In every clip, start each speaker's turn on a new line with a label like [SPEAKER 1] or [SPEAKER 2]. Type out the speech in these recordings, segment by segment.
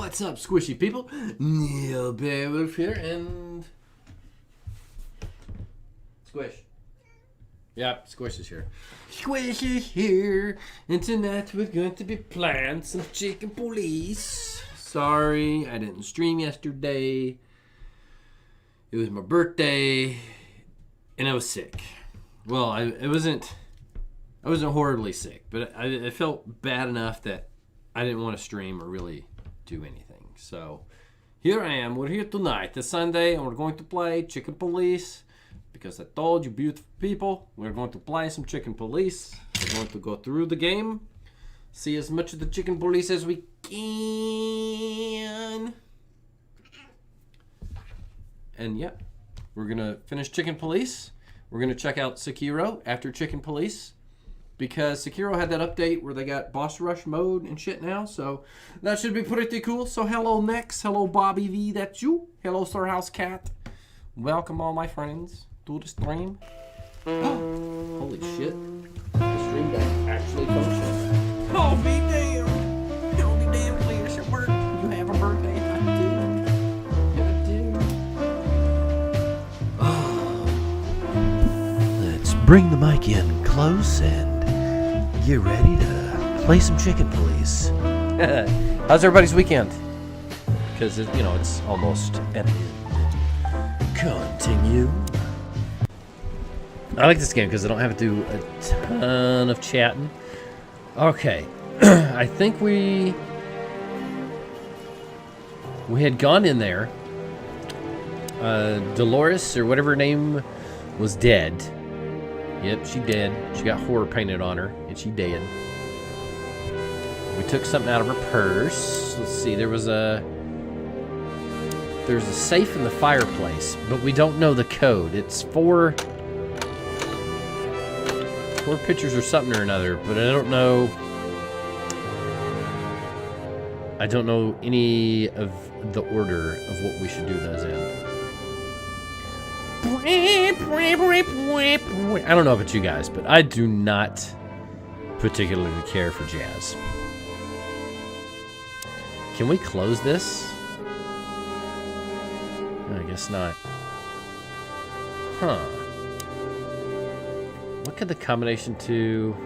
[SPEAKER 1] What's up, squishy people? NeobeowulfX here, and Squish. Yep, Squish is here. Squish is here, and tonight we're going to be playing some chicken police. Sorry, I didn't stream yesterday. It was my birthday, and I was sick. Well, I wasn't horribly sick, but I felt bad enough that I didn't want to stream or really do anything. So here I am. We're here tonight. It's Sunday, and we're going to play Chicken Police because I told you, beautiful people, we're going to play some Chicken Police. We're going to go through the game, see as much of the Chicken Police as we can. And yeah, we're going to finish Chicken Police. We're going to check out Sekiro after Chicken Police, because Sekiro had that update where they got boss rush mode and shit now, so that should be pretty cool. So hello Nex, hello Bobby V, that's you. Hello Sir House Cat. Welcome all my friends to the stream. Oh, holy shit. The stream deck actually functions. Oh, be damned. Oh, be damned, Clear. Your birthday. You have a birthday. I do.
[SPEAKER 2] Let's bring the mic in close and get ready to play some Chicken Police.
[SPEAKER 1] How's everybody's weekend? Because, you know, it's almost ended.
[SPEAKER 2] Continue.
[SPEAKER 1] I like this game because I don't have to do a ton of chatting. Okay. I think we had gone in there. Dolores, or whatever her name, was dead. Yep, she dead. She got horror painted on her, and she dead. We took something out of her purse. Let's see, there's a safe in the fireplace, but we don't know the code. It's four pictures or something or another, but I don't know any of the order of what we should do those in. I don't know about you guys, but I do not particularly care for jazz. Can we close this? I guess not. Huh. What could the combination to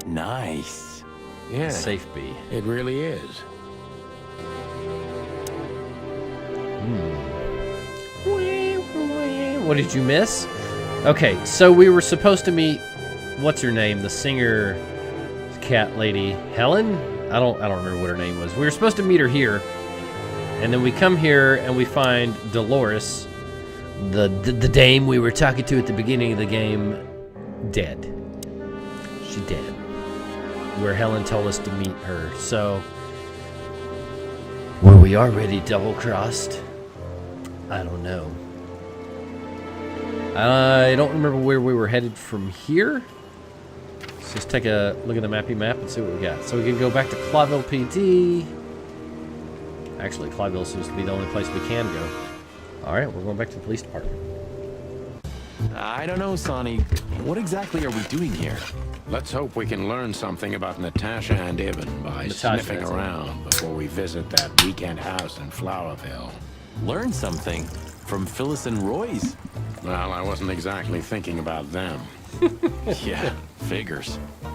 [SPEAKER 3] Nice. Yeah,
[SPEAKER 1] safe be?
[SPEAKER 3] it really is.
[SPEAKER 1] What did you miss? Okay, so we were supposed to meet, what's her name? The singer cat lady, Helen? I don't remember what her name was. We were supposed to meet her here, and then we come here and we find Dolores, the dame we were talking to at the beginning of the game, dead. She dead. Where Helen told us to meet her. So were we already double-crossed? I don't know. I don't remember where we were headed from here. Let's just take a look at the mappy map and see what we got. So we can go back to Clawville PD. Actually, Clawville seems to be the only place we can go. Alright, we're going back to the police department.
[SPEAKER 3] I don't know, Sonny. What exactly are we doing here?
[SPEAKER 4] Let's hope we can learn something about Natasha and Ibn by sniffing around before we visit that weekend house in Flowerville.
[SPEAKER 3] Learn something from Phyllis and Roy's.
[SPEAKER 4] Well, I wasn't exactly thinking about them.
[SPEAKER 3] Yeah, figures.
[SPEAKER 1] I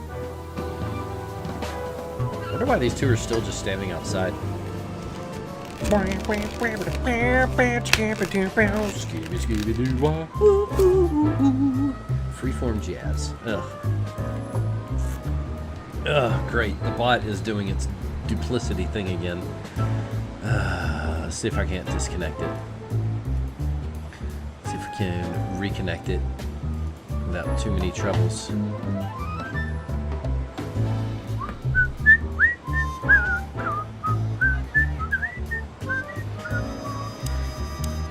[SPEAKER 1] wonder why these two are still just standing outside. Freeform jazz. Ugh. Ugh, great. The bot is doing its duplicity thing again. Let's see if I can't disconnect it. See if we can reconnect it without too many troubles.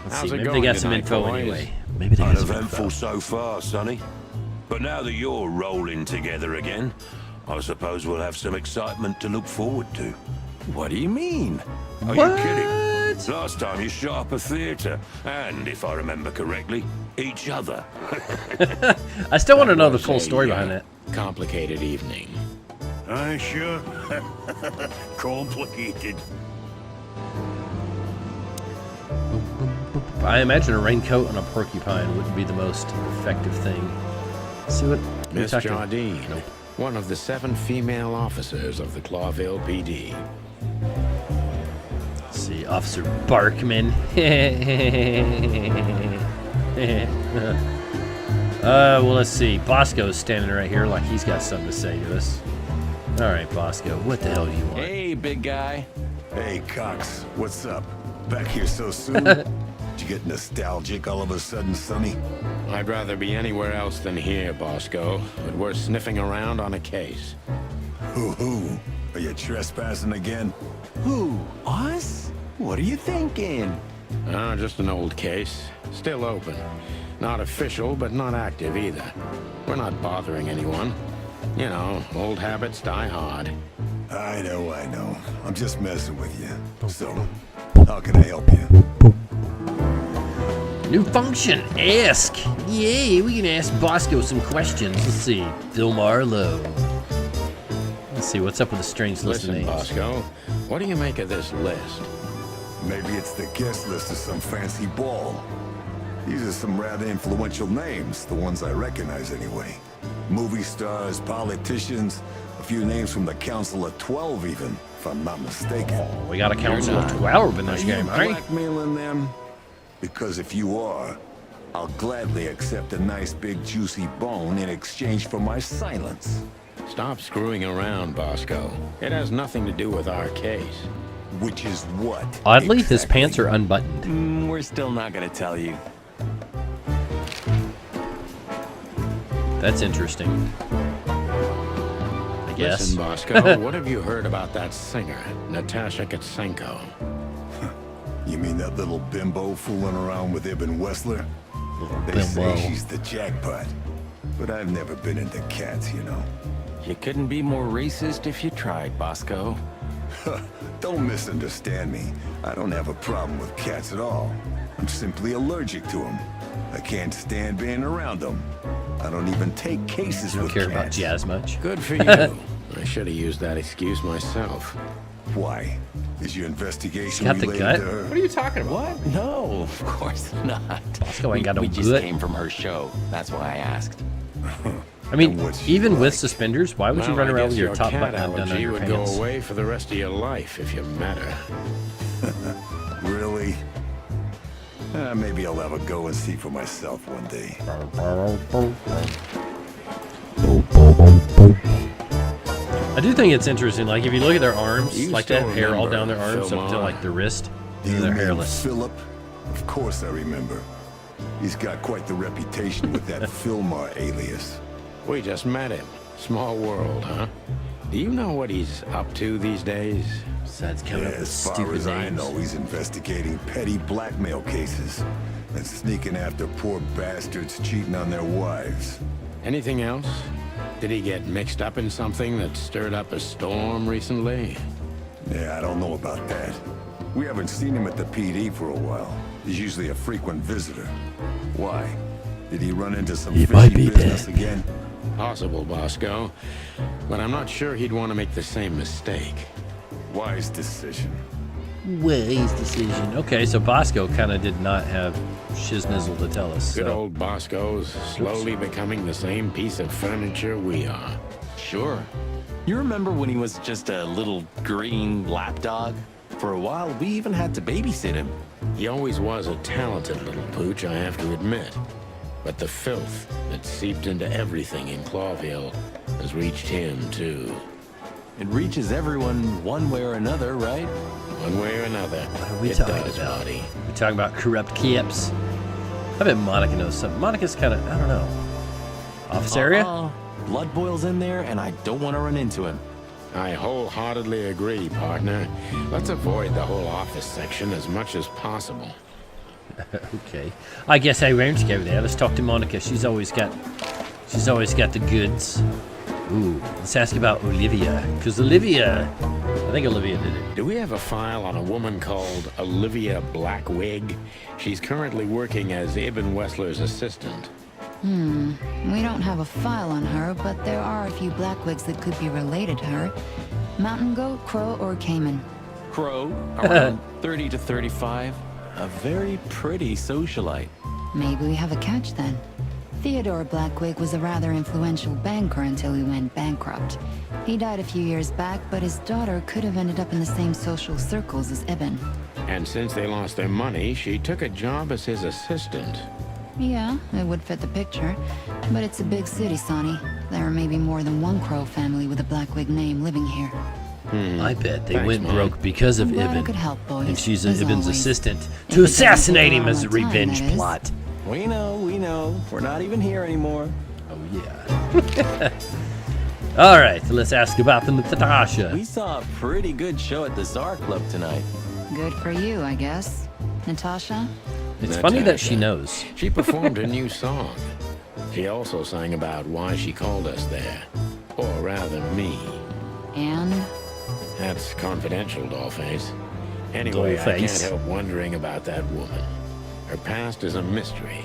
[SPEAKER 1] Let's see, maybe they got some info anyway.
[SPEAKER 2] Maybe they got some
[SPEAKER 5] Uneventful
[SPEAKER 2] info.
[SPEAKER 5] so far, Sonny. But now that you're rolling together again, I suppose we'll have some excitement to look forward to.
[SPEAKER 3] What do you mean?
[SPEAKER 5] Are you kidding? Last time you shot up a theatre, and if I remember correctly, each other.
[SPEAKER 1] I still want to know the full story behind it.
[SPEAKER 4] Complicated evening.
[SPEAKER 5] Sure. Complicated.
[SPEAKER 1] I imagine a raincoat on a porcupine wouldn't be the most effective thing. Let's see what
[SPEAKER 4] Miss
[SPEAKER 1] talking-
[SPEAKER 4] Jardine,
[SPEAKER 1] Nope.
[SPEAKER 4] one of the 7 female officers of the Clawville PD.
[SPEAKER 1] Let's see, Officer Barkman. Well, let's see. Bosco's standing right here like he's got something to say to us. All right, Bosco, what the hell do you want?
[SPEAKER 3] Hey, big guy.
[SPEAKER 6] Hey, Cox, what's up? Back here so soon? Did you get nostalgic all of a sudden, Sonny?
[SPEAKER 4] I'd rather be anywhere else than here, Bosco, but we're sniffing around on a case.
[SPEAKER 6] Who? Are you trespassing again?
[SPEAKER 3] Who? Us? What are you thinking?
[SPEAKER 4] Just an old case. Still open. Not official, but not active either. We're not bothering anyone. You know, old habits die hard.
[SPEAKER 6] I know. I'm just messing with you. So, how can I help you?
[SPEAKER 1] New function, ask. Yay, we can ask Bosco some questions. Let's see, Phil Marlowe. Let's see, what's up with the strange list of
[SPEAKER 4] Listen,
[SPEAKER 1] names?
[SPEAKER 4] Bosco, what do you make of this list?
[SPEAKER 6] Maybe it's the guest list of some fancy ball. These are some rather influential names, the ones I recognize anyway. Movie stars, politicians, a few names from the Council of 12 even, if I'm not mistaken.
[SPEAKER 1] We got a council of 12 in
[SPEAKER 6] Are
[SPEAKER 1] this
[SPEAKER 6] you
[SPEAKER 1] game, right?
[SPEAKER 6] blackmailing them? Because if you are, I'll gladly accept a nice big juicy bone in exchange for my silence.
[SPEAKER 4] Stop screwing around, Bosco. It has nothing to do with our case.
[SPEAKER 6] Which is what?
[SPEAKER 1] Oddly, his
[SPEAKER 6] exactly?
[SPEAKER 1] pants are unbuttoned.
[SPEAKER 3] We're still not gonna tell you.
[SPEAKER 1] That's interesting. I guess.
[SPEAKER 4] Listen, Bosco, what have you heard about that singer, Natasha Katsenko?
[SPEAKER 6] You mean that little bimbo fooling around with Ibn Wessler? They
[SPEAKER 1] bimbo.
[SPEAKER 6] say she's the jackpot. But I've never been into cats, you know.
[SPEAKER 3] You couldn't be more racist if you tried, Bosco.
[SPEAKER 6] Don't misunderstand me. I don't have a problem with cats at all. I'm simply allergic to them. I can't stand being around them. I don't even take cases
[SPEAKER 1] You don't
[SPEAKER 6] with
[SPEAKER 1] care about
[SPEAKER 6] cats.
[SPEAKER 1] jazz much.
[SPEAKER 4] Good for you. I should have used that excuse myself.
[SPEAKER 6] Why? Is your investigation
[SPEAKER 1] Got the
[SPEAKER 6] related
[SPEAKER 1] gut?
[SPEAKER 6] to her?
[SPEAKER 1] What are you talking about?
[SPEAKER 3] What? No, of course not.
[SPEAKER 1] Bosco ain't got no
[SPEAKER 3] we just
[SPEAKER 1] gut.
[SPEAKER 3] came from her show. That's why I asked.
[SPEAKER 1] I mean,
[SPEAKER 6] And what's she
[SPEAKER 1] even with
[SPEAKER 6] like?
[SPEAKER 1] suspenders, why would you
[SPEAKER 4] Well,
[SPEAKER 1] run
[SPEAKER 4] I
[SPEAKER 1] around
[SPEAKER 4] guess
[SPEAKER 1] with your
[SPEAKER 4] your
[SPEAKER 1] top
[SPEAKER 4] cat
[SPEAKER 1] button undone on
[SPEAKER 4] allergy
[SPEAKER 1] your
[SPEAKER 4] would
[SPEAKER 1] pants?
[SPEAKER 4] go away for the rest of your life if you met her.
[SPEAKER 6] Really? Maybe I'll have a go and see for myself one day.
[SPEAKER 1] I do think it's interesting. Like, if you look at their arms,
[SPEAKER 4] You
[SPEAKER 1] like they
[SPEAKER 4] still
[SPEAKER 1] have hair all
[SPEAKER 4] remember
[SPEAKER 1] down their arms
[SPEAKER 4] Phil
[SPEAKER 1] up to
[SPEAKER 4] Mar?
[SPEAKER 1] like the wrist.
[SPEAKER 6] You
[SPEAKER 1] They're
[SPEAKER 6] mean
[SPEAKER 1] hairless.
[SPEAKER 6] Philip? Of course I remember. He's got quite the reputation with that Filmar alias.
[SPEAKER 4] We just met him. Small world, huh? Do you know what he's up to these days?
[SPEAKER 1] Besides coming up with
[SPEAKER 6] As far
[SPEAKER 1] stupid
[SPEAKER 6] as I
[SPEAKER 1] names.
[SPEAKER 6] know, he's investigating petty blackmail cases and sneaking after poor bastards cheating on their wives.
[SPEAKER 4] Anything else? Did he get mixed up in something that stirred up a storm recently?
[SPEAKER 6] Yeah, I don't know about that. We haven't seen him at the PD for a while. He's usually a frequent visitor. Why? Did he run into some
[SPEAKER 2] He might be
[SPEAKER 6] fishy business
[SPEAKER 2] dead.
[SPEAKER 6] again?
[SPEAKER 4] Possible, Bosco. But I'm not sure he'd want to make the same mistake.
[SPEAKER 6] Wise decision.
[SPEAKER 1] Wise decision. Okay, so Bosco kind of did not have shiznizzle to tell us.
[SPEAKER 4] Good
[SPEAKER 1] So.
[SPEAKER 4] old Bosco's slowly becoming the same piece of furniture we are.
[SPEAKER 3] Sure. You remember when he was just a little green lapdog? For a while, we even had to babysit him.
[SPEAKER 4] He always was a talented little pooch, I have to admit. But the filth that seeped into everything in Clawville has reached him, too.
[SPEAKER 3] It reaches everyone one way or another, right?
[SPEAKER 4] One way or another.
[SPEAKER 1] What are we
[SPEAKER 4] it
[SPEAKER 1] talking
[SPEAKER 4] does,
[SPEAKER 1] about?
[SPEAKER 4] buddy.
[SPEAKER 1] We're talking about corrupt caps. I bet Monica knows something. Monica's kind of, I don't know. Office area?
[SPEAKER 3] Blood boils in there, and I don't want to run into him.
[SPEAKER 4] I wholeheartedly agree, partner. Let's avoid the whole office section as much as possible.
[SPEAKER 1] Okay. I guess I won't go there. Let's talk to Monica. She's always got the goods. Ooh, let's ask about Olivia. Because Olivia, I think Olivia did it.
[SPEAKER 4] Do we have a file on a woman called Olivia Blackwig? She's currently working as Ibn Wessler's assistant.
[SPEAKER 7] We don't have a file on her, but there are a few blackwigs that could be related to her. Mountain goat, crow, or caiman.
[SPEAKER 3] Crow, around 30 to 35. a very pretty socialite.
[SPEAKER 7] Maybe we have a catch then. Theodore Blackwig was a rather influential banker until he went bankrupt. He died a few years back, but his daughter could have ended up in the same social circles as Ibn.
[SPEAKER 4] And since they lost their money, she took a job as his assistant.
[SPEAKER 7] Yeah, it would fit the picture. But it's a big city, Sonny. There may be more than one Crow family with a Blackwig name living here.
[SPEAKER 2] I bet they
[SPEAKER 4] Thanks,
[SPEAKER 2] went
[SPEAKER 4] Mom.
[SPEAKER 2] broke because of
[SPEAKER 7] I'm glad I
[SPEAKER 2] Ibn.
[SPEAKER 7] could help, boys.
[SPEAKER 2] And she's
[SPEAKER 7] as
[SPEAKER 2] Ibn's
[SPEAKER 7] always.
[SPEAKER 2] assistant
[SPEAKER 7] If
[SPEAKER 2] to
[SPEAKER 7] it doesn't
[SPEAKER 2] assassinate
[SPEAKER 7] take
[SPEAKER 2] him
[SPEAKER 7] all
[SPEAKER 2] as a
[SPEAKER 7] my time,
[SPEAKER 2] revenge
[SPEAKER 7] that is.
[SPEAKER 2] plot.
[SPEAKER 3] We know. We're not even here anymore.
[SPEAKER 2] Oh, yeah. All right, let's ask about the Natasha.
[SPEAKER 3] We saw a pretty good show at the Czar Club tonight.
[SPEAKER 7] Good for you, I guess. Natasha?
[SPEAKER 2] It's funny that she
[SPEAKER 4] Natasha.
[SPEAKER 2] knows.
[SPEAKER 4] She performed a new song. She also sang about why she called us there. Or rather, me.
[SPEAKER 7] And?
[SPEAKER 4] That's confidential, Dollface. Anyway, I can't
[SPEAKER 2] Dollface.
[SPEAKER 4] help wondering about that woman. Her past is a mystery,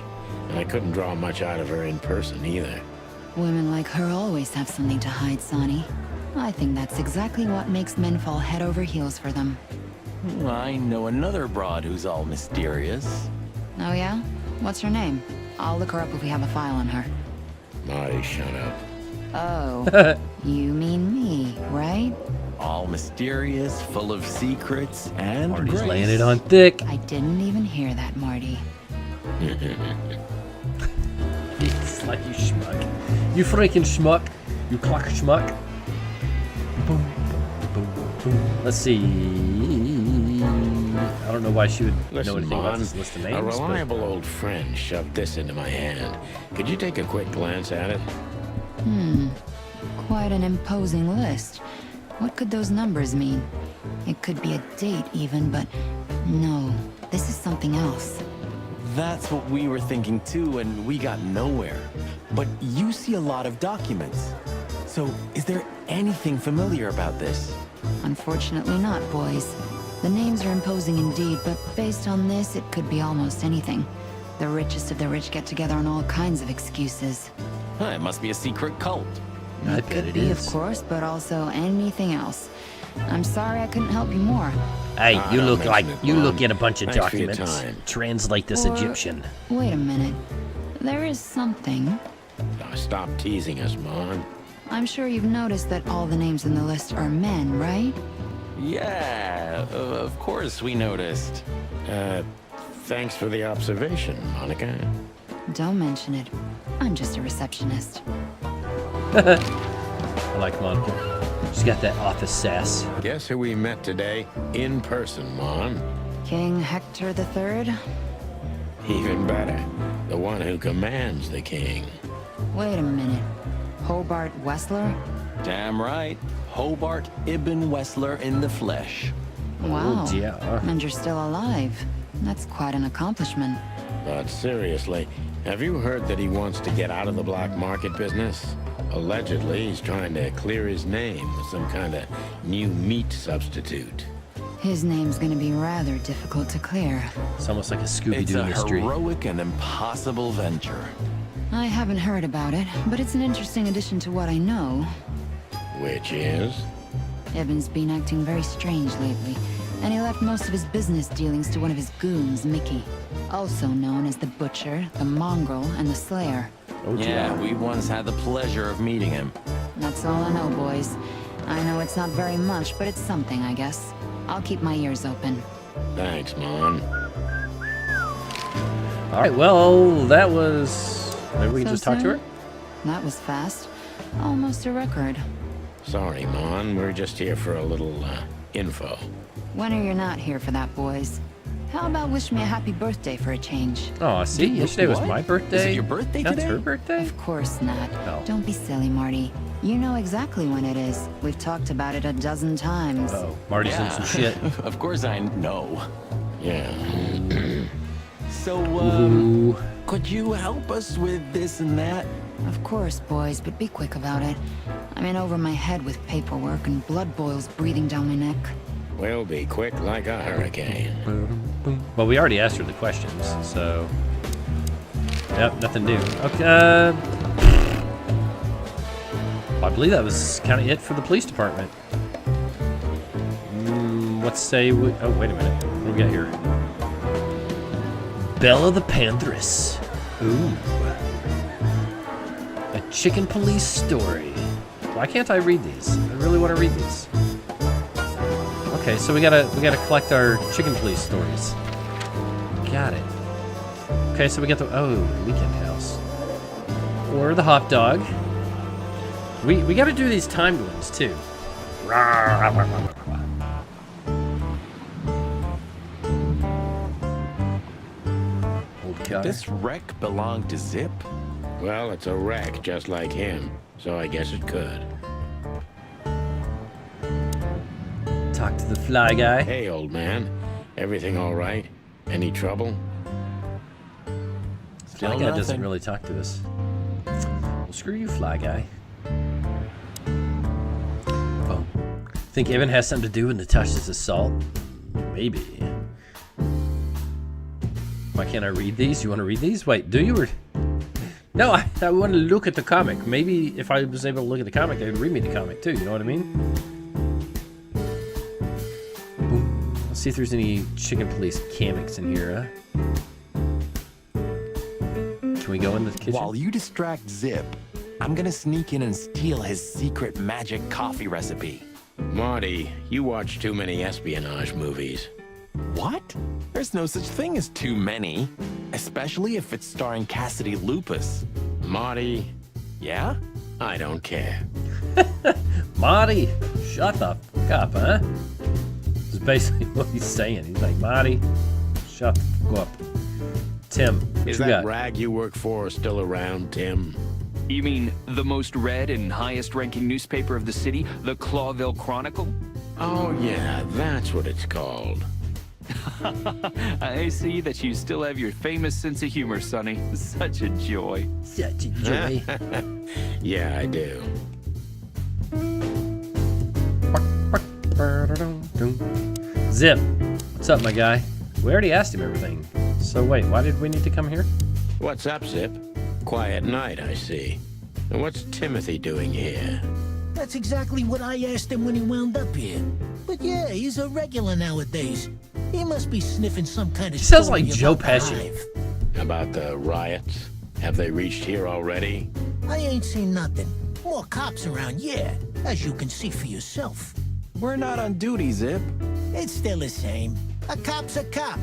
[SPEAKER 4] and I couldn't draw much out of her in person either.
[SPEAKER 7] Women like her always have something to hide, Sonny. I think that's exactly what makes men fall head over heels for them.
[SPEAKER 3] I know another broad who's all mysterious.
[SPEAKER 7] Oh yeah? What's her name? I'll look her up if we have a file on her.
[SPEAKER 4] Marty, shut up.
[SPEAKER 7] Oh, you mean me, right?
[SPEAKER 3] All mysterious, full of secrets, and
[SPEAKER 2] Marty's
[SPEAKER 3] grace.
[SPEAKER 2] laying it on thick.
[SPEAKER 7] I didn't even hear that, Marty.
[SPEAKER 2] It's like you schmuck. You freaking schmuck. You clock schmuck. Boom, boom, boom. Let's see. I don't know why she would know
[SPEAKER 4] Listen,
[SPEAKER 2] anything about
[SPEAKER 4] Mon,
[SPEAKER 2] this list of
[SPEAKER 4] a
[SPEAKER 2] names.
[SPEAKER 4] reliable old friend shoved this into my hand. Could you take a quick glance at it?
[SPEAKER 7] Quite an imposing list. What could those numbers mean? It could be a date even, but no, this is something else.
[SPEAKER 3] That's what we were thinking too, and we got nowhere. But you see a lot of documents. So, is there anything familiar about this?
[SPEAKER 7] Unfortunately not, boys. The names are imposing indeed, but based on this, it could be almost anything. The richest of the rich get together on all kinds of excuses.
[SPEAKER 3] Huh, it must be a secret cult.
[SPEAKER 2] I bet
[SPEAKER 7] Could
[SPEAKER 2] it
[SPEAKER 7] be,
[SPEAKER 2] is.
[SPEAKER 7] of course, but also anything else. I'm sorry I couldn't help you more.
[SPEAKER 2] Hey,
[SPEAKER 4] Ah,
[SPEAKER 2] you
[SPEAKER 4] don't
[SPEAKER 2] look
[SPEAKER 4] mention
[SPEAKER 2] like
[SPEAKER 4] it,
[SPEAKER 2] you
[SPEAKER 4] Mom.
[SPEAKER 2] look at a bunch of
[SPEAKER 4] Thanks for your
[SPEAKER 2] documents.
[SPEAKER 4] time.
[SPEAKER 2] Translate this
[SPEAKER 7] Or-
[SPEAKER 2] Egyptian.
[SPEAKER 7] Wait a minute. There is something.
[SPEAKER 4] Oh, stop teasing us, Mon.
[SPEAKER 7] I'm sure you've noticed that all the names in the list are men, right?
[SPEAKER 3] Yeah, of course we noticed.
[SPEAKER 4] Thanks for the observation, Monica.
[SPEAKER 7] Don't mention it. I'm just a receptionist.
[SPEAKER 2] I like Monica. She's got that office sass.
[SPEAKER 4] Guess who we met today in person, Mon?
[SPEAKER 7] King Hector III?
[SPEAKER 4] Even better, the one who commands the king.
[SPEAKER 7] Wait a minute. Hobart Wessler?
[SPEAKER 3] Damn right. Hobart Ibn Wessler in the flesh.
[SPEAKER 7] Wow.
[SPEAKER 2] Oh, yeah.
[SPEAKER 7] And you're still alive. That's quite an accomplishment.
[SPEAKER 4] But seriously, have you heard that he wants to get out of the black market business? Allegedly, he's trying to clear his name with some kind of new meat substitute.
[SPEAKER 7] His name's gonna be rather difficult to clear.
[SPEAKER 2] It's almost like a
[SPEAKER 3] It's
[SPEAKER 2] Scooby-Doo
[SPEAKER 3] a
[SPEAKER 2] mystery.
[SPEAKER 3] heroic and impossible venture.
[SPEAKER 7] I haven't heard about it, but it's an interesting addition to what I know.
[SPEAKER 4] Which is?
[SPEAKER 7] Ibn's been acting very strange lately, and he left most of his business dealings to one of his goons, Mickey. Also known as the Butcher, the Mongrel, and the Slayer.
[SPEAKER 2] Oh,
[SPEAKER 3] Yeah, we once had the pleasure of meeting him.
[SPEAKER 7] That's all I know, boys. I know it's not very much, but it's something, I guess. I'll keep my ears open.
[SPEAKER 4] Thanks, Mon.
[SPEAKER 2] All right, well, that was... Maybe we can
[SPEAKER 7] So
[SPEAKER 2] just talk to her?
[SPEAKER 7] soon? That was fast. Almost a record.
[SPEAKER 4] Sorry, Mon. We're just here for a little, info.
[SPEAKER 7] When are you not here for that, boys? How about wish me a happy birthday for a change?
[SPEAKER 2] Oh, see, yesterday was
[SPEAKER 3] what?
[SPEAKER 2] my birthday.
[SPEAKER 3] Is it your birthday
[SPEAKER 2] That's
[SPEAKER 3] today?
[SPEAKER 2] her birthday?
[SPEAKER 7] Of course not.
[SPEAKER 2] Oh.
[SPEAKER 7] Don't be silly, Marty. You know exactly when it is. We've talked about it a dozen times.
[SPEAKER 2] Oh, Marty's in some shit.
[SPEAKER 3] Of course I know.
[SPEAKER 4] Yeah.
[SPEAKER 3] So,
[SPEAKER 2] Ooh.
[SPEAKER 3] could you help us with this and that?
[SPEAKER 7] Of course, boys, but be quick about it. I'm in over my head with paperwork and blood boils breathing down my neck.
[SPEAKER 4] We'll be quick like a hurricane.
[SPEAKER 2] Well, we already asked her the questions, so... Yep, nothing new. Okay, I believe that was kind of it for the police department. Let's say... oh, wait a minute. What do we got here? Bella the Pantheress. Ooh. A chicken police story. Why can't I read these? I really want to read these. Okay, so we gotta collect our chicken police stories. Got it. Okay, so we got the weekend house. Or the hot dog. We gotta do these timed ones too. Old car.
[SPEAKER 3] This wreck belonged to Zip?
[SPEAKER 4] Well, it's a wreck just like him, so I guess it could.
[SPEAKER 2] Talk to the fly guy.
[SPEAKER 4] Hey, old man. Everything all right? Any trouble?
[SPEAKER 2] Fly guy doesn't really talk to us. Well, screw you, fly guy. Oh. Think Evan has something to do with Natasha's assault? Maybe. Why can't I read these? You want to read these? Wait, do you? Or... No, I want to look at the comic. Maybe if I was able to look at the comic, they would read me the comic too. You know what I mean? Boom. Let's see if there's any chicken police comics in here, huh? Can we go in the kitchen?
[SPEAKER 3] While you distract Zip, I'm gonna sneak in and steal his secret magic coffee recipe.
[SPEAKER 4] Marty, you watch too many espionage movies.
[SPEAKER 3] What? There's no such thing as too many. Especially if it's starring Cassidy Lupus.
[SPEAKER 4] Marty,
[SPEAKER 3] Yeah?
[SPEAKER 4] I don't care.
[SPEAKER 2] Marty, shut the fuck up, huh? That's basically what he's saying. He's like, Marty, shut the fuck up. Tim, what
[SPEAKER 4] Is
[SPEAKER 2] you
[SPEAKER 4] that
[SPEAKER 2] got?
[SPEAKER 4] rag you work for still around, Tim?
[SPEAKER 8] You mean the most read and highest ranking newspaper of the city, the Clawville Chronicle?
[SPEAKER 4] Oh, yeah, that's what it's called.
[SPEAKER 8] I see that you still have your famous sense of humor, Sonny. Such a joy.
[SPEAKER 2] Such a joy.
[SPEAKER 4] Yeah, I do.
[SPEAKER 2] Zip, what's up, my guy? We already asked him everything. So wait, why did we need to come here?
[SPEAKER 4] What's up, Zip? Quiet night, I see. And what's Timothy doing here?
[SPEAKER 9] That's exactly what I asked him when he wound up here. But yeah, he's a regular nowadays. He must be sniffing some kind of
[SPEAKER 2] Sounds
[SPEAKER 9] story
[SPEAKER 2] like Joe
[SPEAKER 9] about the
[SPEAKER 2] Pesci.
[SPEAKER 9] hive.
[SPEAKER 4] About the riots? Have they reached here already?
[SPEAKER 9] I ain't seen nothing. More cops around, yeah, as you can see for yourself.
[SPEAKER 3] We're not on duty, Zip.
[SPEAKER 9] It's still the same. A cop's a cop.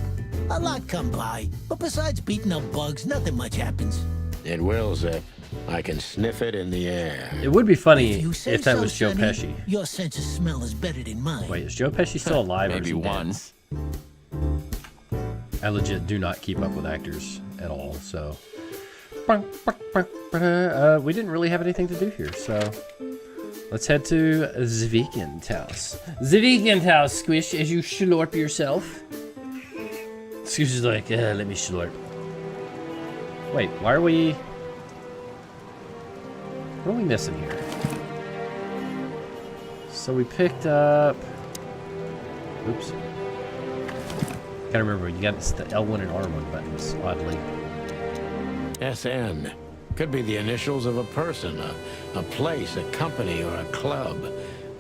[SPEAKER 9] A lot come by, but besides beating up bugs, nothing much happens.
[SPEAKER 4] It will, Zip. I can sniff it in the air.
[SPEAKER 2] It would be funny
[SPEAKER 9] You say
[SPEAKER 2] if that
[SPEAKER 9] so,
[SPEAKER 2] was Joe
[SPEAKER 9] Sonny.
[SPEAKER 2] Pesci.
[SPEAKER 9] Your sense of smell is better than mine.
[SPEAKER 2] Wait, is Joe Pesci still alive? or is
[SPEAKER 3] Maybe
[SPEAKER 2] he dead?
[SPEAKER 3] once.
[SPEAKER 2] I legit do not keep up with actors at all, so. We didn't really have anything to do here, so. Let's head to the weekend house. The weekend house, Squish, as you slurp yourself. Squish is like, let me slurp. Wait, why are we... What are we missing here? So we picked up... Oops. Gotta remember, you got the L1 and R1 buttons, oddly.
[SPEAKER 4] SN. Could be the initials of a person, a place, a company, or a club.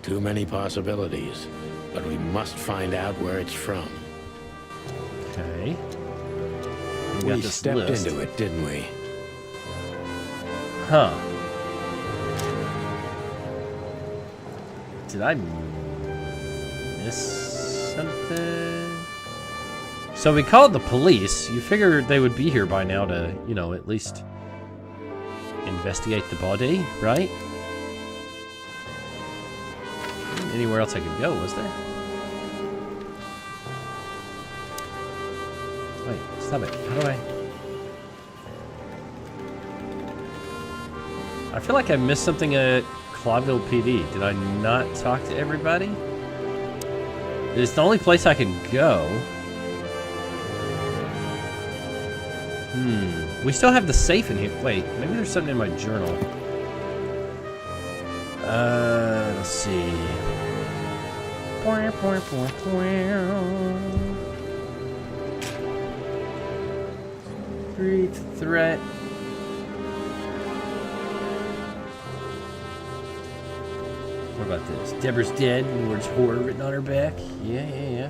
[SPEAKER 4] Too many possibilities. But we must find out where it's from.
[SPEAKER 2] Okay.
[SPEAKER 4] We
[SPEAKER 2] got this
[SPEAKER 4] stepped
[SPEAKER 2] list.
[SPEAKER 4] into it, didn't we?
[SPEAKER 2] Huh. Did I miss something? So we called the police. You figured they would be here by now to, you know, at least investigate the body, right? Anywhere else I could go, was there? Wait, stop it. How do I feel like I missed something at Clawville PD. Did I not talk to everybody? It's the only place I can go. We still have the safe in here. Wait, maybe there's something in my journal. Let's see. Great threat. What about this? Deborah's dead and the words horror written on her back. Yeah.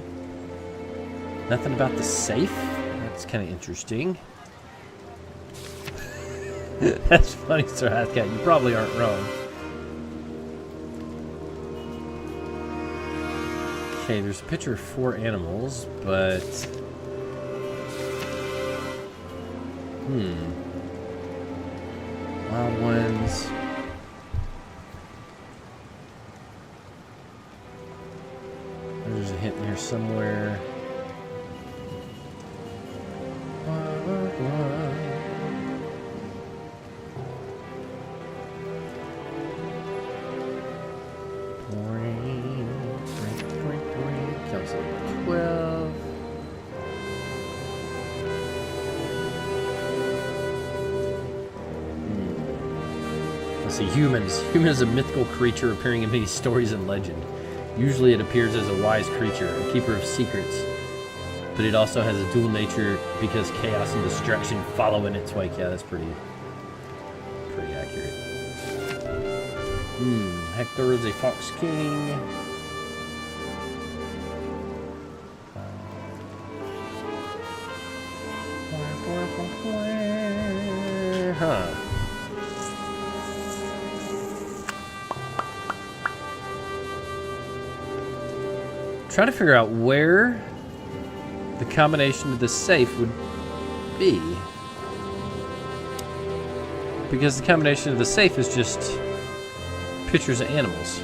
[SPEAKER 2] Nothing about the safe? It's kind of interesting. That's funny, Sir Hathcat. You probably aren't wrong. Okay, there's a picture of 4 animals, but... Wild ones... There's a hint here somewhere. Comes up 12. Let's see, humans. Human is a mythical creature appearing in many stories and legend. Usually it appears as a wise creature, a keeper of secrets, but it also has a dual nature because chaos and destruction follow in its wake. Yeah, that's pretty accurate. Hector is a fox king. Huh. Trying to figure out where the combination of the safe would be. Because the combination of the safe is just pictures of animals.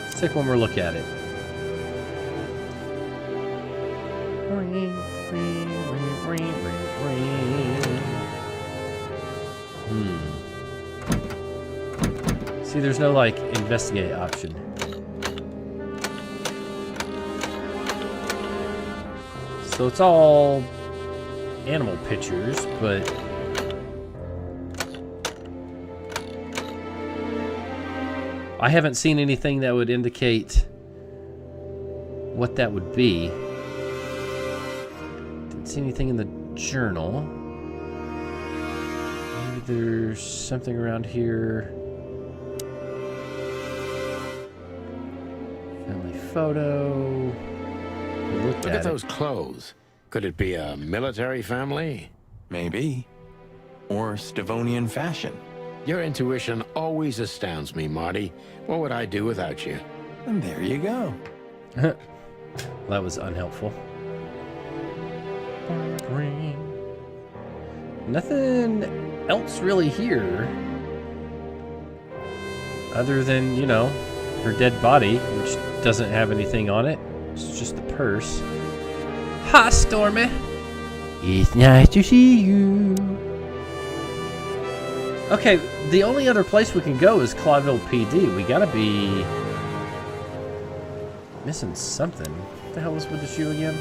[SPEAKER 2] Let's take one more look at it. See, there's no, like, investigate option. So it's all animal pictures, but I haven't seen anything that would indicate what that would be. Didn't see anything in the journal. Maybe there's something around here. Family photo.
[SPEAKER 4] Look at those clothes. Could it be a military family?
[SPEAKER 3] Maybe. Or Stavonian fashion.
[SPEAKER 4] Your intuition always astounds me, Marty. What would I do without you?
[SPEAKER 3] And there you go.
[SPEAKER 2] That was unhelpful. Nothing else really here. Other than, you know, her dead body, which doesn't have anything on it. It's just the purse. Hi, Stormy. It's nice to see you. Okay, the only other place we can go is Clawville PD. We gotta be missing something. What the hell is with the shoe again?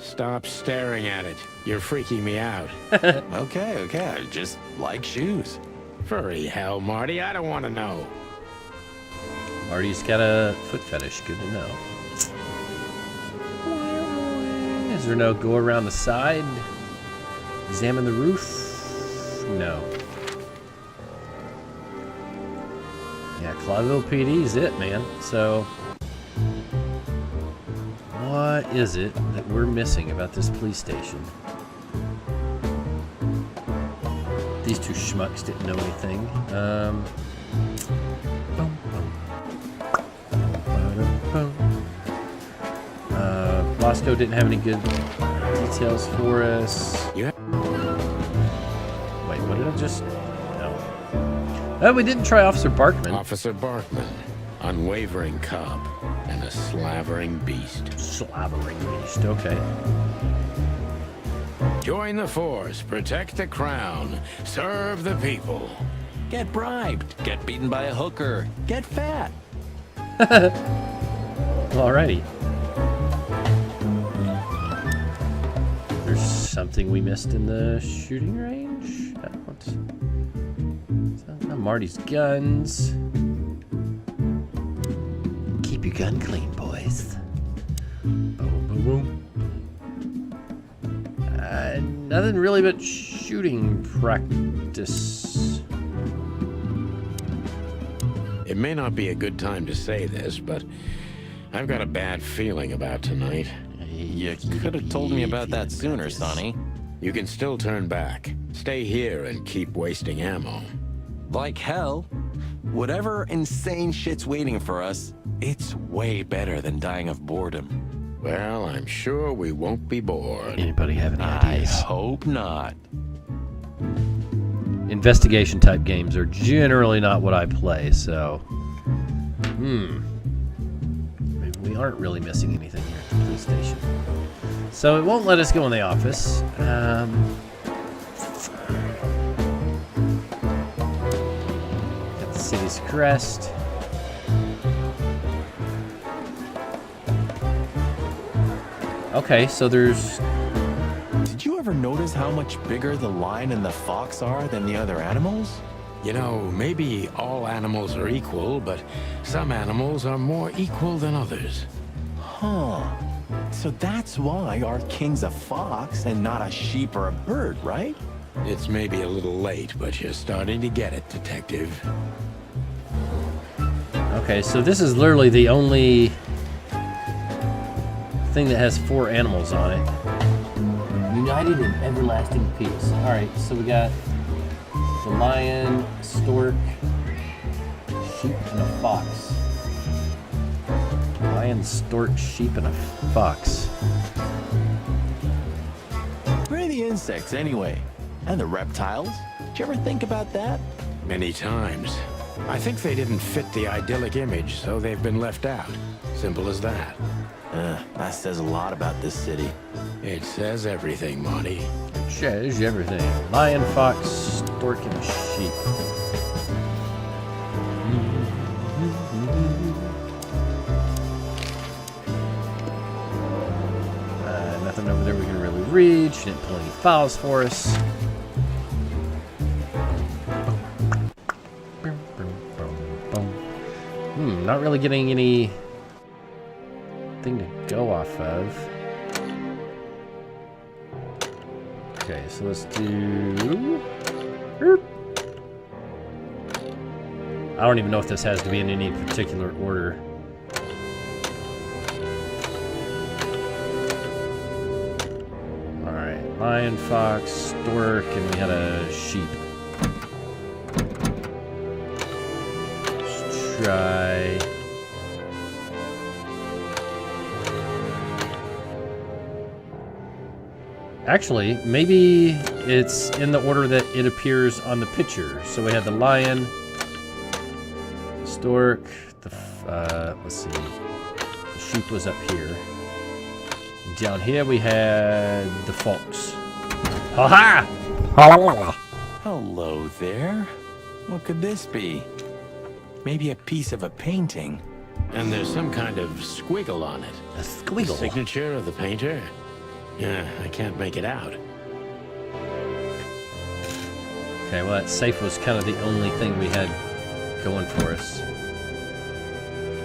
[SPEAKER 4] Stop staring at it. You're freaking me out.
[SPEAKER 3] Okay, I just like shoes.
[SPEAKER 4] Furry hell, Marty. I don't want to know.
[SPEAKER 2] Marty's got a foot fetish. Good to know. Is there no go around the side? Examine the roof? No. Yeah, Clawville PD is it, man. So, what is it that we're missing about this police station? These two schmucks didn't know anything. Bosco didn't have any good details for us.
[SPEAKER 4] Yeah.
[SPEAKER 2] Wait, what did I just... No. Oh, we didn't try Officer Barkman.
[SPEAKER 4] Officer Barkman, unwavering cop, and a slavering beast.
[SPEAKER 2] Slavering beast, okay.
[SPEAKER 4] Join the force, protect the crown, serve the people.
[SPEAKER 3] Get bribed, get beaten by a hooker, get fat.
[SPEAKER 2] Alrighty. There's something we missed in the shooting range? Marty's guns. Keep your gun clean, boys. Boom, boom, boom. Nothing really but shooting practice.
[SPEAKER 4] It may not be a good time to say this, but I've got a bad feeling about tonight.
[SPEAKER 3] You could have told me about that sooner, Sonny.
[SPEAKER 4] You can still turn back. Stay here and keep wasting ammo.
[SPEAKER 3] Like hell. Whatever insane shit's waiting for us, it's way better than dying of boredom.
[SPEAKER 4] Well, I'm sure we won't be bored.
[SPEAKER 2] Anybody have any
[SPEAKER 3] I
[SPEAKER 2] ideas?
[SPEAKER 3] hope not.
[SPEAKER 2] Investigation type games are generally not what I play, so maybe we aren't really missing anything here at the police station. So it won't let us go in the office. Got the city's crest. Okay, so there's...
[SPEAKER 3] Did you ever notice how much bigger the lion and the fox are than the other animals?
[SPEAKER 4] You know, maybe all animals are equal, but some animals are more equal than others.
[SPEAKER 3] Huh. So that's why our king's a fox and not a sheep or a bird, right?
[SPEAKER 4] It's maybe a little late, but you're starting to get it, Detective.
[SPEAKER 2] Okay, so this is literally the only thing that has 4 animals on it. United in everlasting peace. Alright, so we got the lion, stork, sheep, and a fox. Lion, stork, sheep, and a fox.
[SPEAKER 3] Where are the insects anyway? And the reptiles? Did you ever think about that?
[SPEAKER 4] Many times. I think they didn't fit the idyllic image, so they've been left out. Simple as that.
[SPEAKER 3] That says a lot about this city.
[SPEAKER 4] It says everything, Monty.
[SPEAKER 2] It says everything. Lion, fox, stork, and sheep. Nothing over there we can really read. She didn't pull any files for us. Not really getting any thing to go off of. Okay, so let's do... I don't even know if this has to be in any particular order. Alright, lion, fox, stork, and we had a sheep. Let's try... Actually, maybe it's in the order that it appears on the picture. So we had the lion, stork, let's see, the sheep was up here. Down here we had the fox. Ha ha!
[SPEAKER 3] Hello there. What could this be? Maybe a piece of a painting.
[SPEAKER 4] And there's some kind of squiggle on it.
[SPEAKER 2] A squiggle.
[SPEAKER 4] Signature of the painter? Yeah, I can't make it out.
[SPEAKER 2] Okay, well that safe was kind of the only thing we had going for us.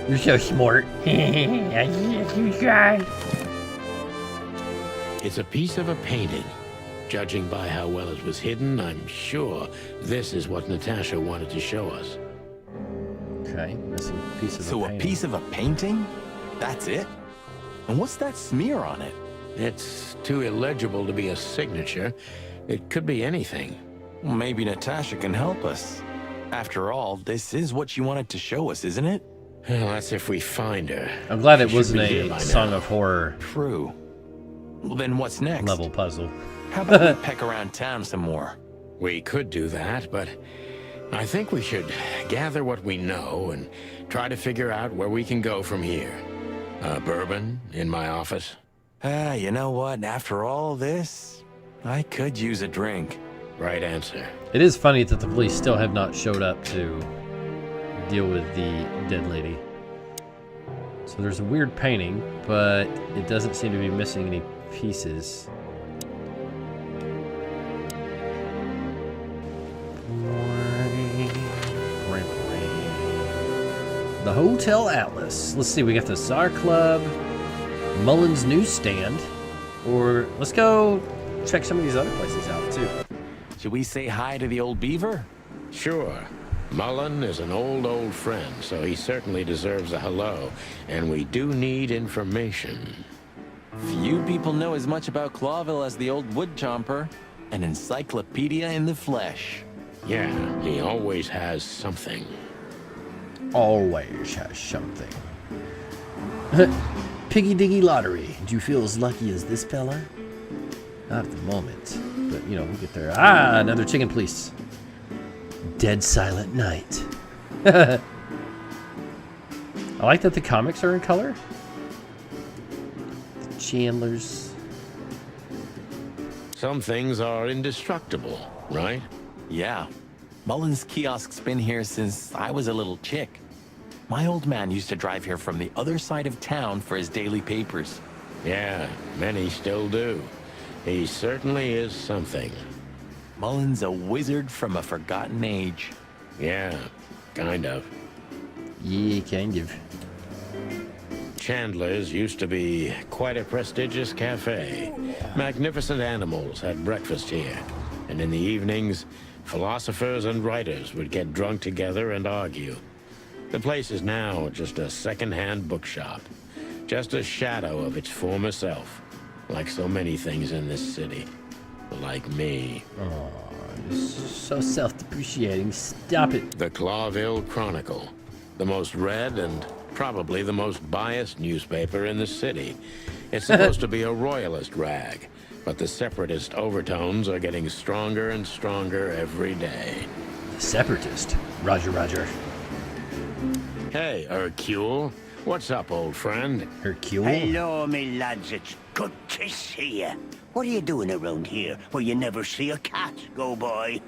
[SPEAKER 2] You're so smart. You try.
[SPEAKER 4] It's a piece of a painting. Judging by how well it was hidden, I'm sure this is what Natasha wanted to show us.
[SPEAKER 2] Okay, missing a piece of
[SPEAKER 3] So
[SPEAKER 2] the
[SPEAKER 3] a
[SPEAKER 2] painting.
[SPEAKER 3] piece of a painting? That's it? And what's that smear on it?
[SPEAKER 4] It's too illegible to be a signature. It could be anything.
[SPEAKER 3] Well, maybe Natasha can help us. After all, this is what she wanted to show us, isn't it?
[SPEAKER 4] Well, that's if we find her.
[SPEAKER 2] I'm glad it
[SPEAKER 4] She should
[SPEAKER 2] wasn't
[SPEAKER 4] be here by
[SPEAKER 2] a Song
[SPEAKER 4] now.
[SPEAKER 2] of Horror
[SPEAKER 3] True. Well, then what's next?
[SPEAKER 2] level puzzle.
[SPEAKER 3] How about we peck around town some more?
[SPEAKER 4] We could do that, but I think we should gather what we know and try to figure out where we can go from here. Bourbon in my office?
[SPEAKER 3] You know what? After all this, I could use a drink.
[SPEAKER 4] Right answer.
[SPEAKER 2] It is funny that the police still have not showed up to deal with the dead lady. So there's a weird painting, but it doesn't seem to be missing any pieces. The Hotel Atlas. Let's see, we got the Czar Club, Mullen's Newsstand, or let's go check some of these other places out too.
[SPEAKER 3] Should we say hi to the old beaver?
[SPEAKER 4] Sure. Mullen is an old friend, so he certainly deserves a hello, and we do need information.
[SPEAKER 3] Few people know as much about Clawville as the old wood chomper. An encyclopedia in the flesh.
[SPEAKER 4] Yeah, he always has something.
[SPEAKER 2] Always has something. Piggy Diggy Lottery. Do you feel as lucky as this fella? Not at the moment, but you know, we'll get there. Ah, another chicken police. Dead Silent Night. I like that the comics are in color. The Chandlers.
[SPEAKER 4] Some things are indestructible, right?
[SPEAKER 3] Yeah. Mullen's kiosk's been here since I was a little chick. My old man used to drive here from the other side of town for his daily papers.
[SPEAKER 4] Yeah, many still do. He certainly is something.
[SPEAKER 3] Mullen's a wizard from a forgotten age.
[SPEAKER 4] Yeah, kind of.
[SPEAKER 2] Yeah, kind of.
[SPEAKER 4] Chandler's used to be quite a prestigious cafe. Magnificent animals had breakfast here. And in the evenings, philosophers and writers would get drunk together and argue. The place is now just a second-hand bookshop. Just a shadow of its former self. Like so many things in this city. Like me.
[SPEAKER 2] Oh, so self-depreciating. Stop it.
[SPEAKER 4] The Clawville Chronicle. The most read and probably the most biased newspaper in the city. It's supposed to be a royalist rag, but the separatist overtones are getting stronger and stronger every day.
[SPEAKER 2] The separatist. Roger, roger.
[SPEAKER 4] Hey, Hercule. What's up, old friend?
[SPEAKER 2] Hercule?
[SPEAKER 10] Hello, me lads. It's good to see you. What are you doing around here where you never see a cat go by?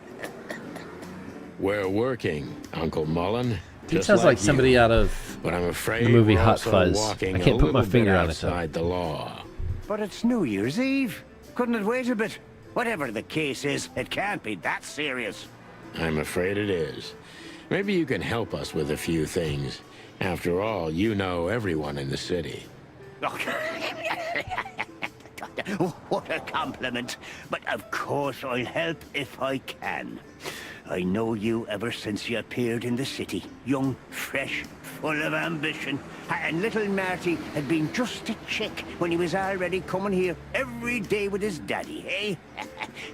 [SPEAKER 4] We're working, Uncle Mullen.
[SPEAKER 2] He sounds like somebody out of
[SPEAKER 4] but I'm afraid
[SPEAKER 2] the movie
[SPEAKER 4] we're
[SPEAKER 2] Hot
[SPEAKER 4] also
[SPEAKER 2] Fuzz.
[SPEAKER 4] walking
[SPEAKER 2] I can't
[SPEAKER 4] a
[SPEAKER 2] put my
[SPEAKER 4] little
[SPEAKER 2] finger
[SPEAKER 4] bit
[SPEAKER 2] on it, though.
[SPEAKER 4] outside the law.
[SPEAKER 10] But it's New Year's Eve. Couldn't it wait a bit? Whatever the case is, it can't be that serious.
[SPEAKER 4] I'm afraid it is. Maybe you can help us with a few things. After all, you know everyone in the city.
[SPEAKER 10] What a compliment. But of course I'll help if I can. I know you ever since you appeared in the city. Young, fresh, full of ambition. And little Marty had been just a chick when he was already coming here every day with his daddy, eh?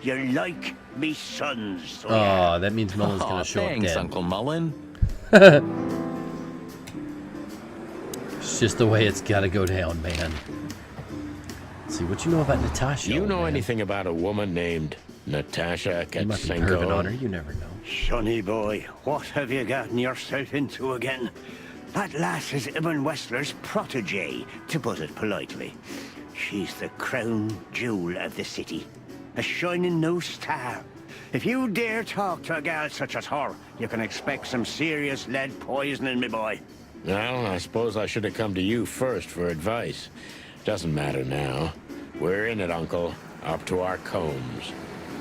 [SPEAKER 10] You're like me sons. So
[SPEAKER 2] Oh, that means Mullen's gonna show
[SPEAKER 3] Thanks,
[SPEAKER 2] up dead.
[SPEAKER 3] Uncle Mullen.
[SPEAKER 2] It's just the way it's gotta go down, man. Let's see, what you know about Natasha?
[SPEAKER 4] You
[SPEAKER 2] old
[SPEAKER 4] know
[SPEAKER 2] man?
[SPEAKER 4] anything about a woman named Natasha
[SPEAKER 2] You might be perving on her,
[SPEAKER 4] Katsenko?
[SPEAKER 2] you never know.
[SPEAKER 10] Sonny boy, what have you gotten yourself into again? That lass is Ibn Wessler's protege, to put it politely. She's the crown jewel of the city, a shining new star. If you dare talk to a gal such as her, you can expect some serious lead poisoning, me boy.
[SPEAKER 4] Well, I suppose I should have come to you first for advice. Doesn't matter now. We're in it, Uncle. Up to our combs.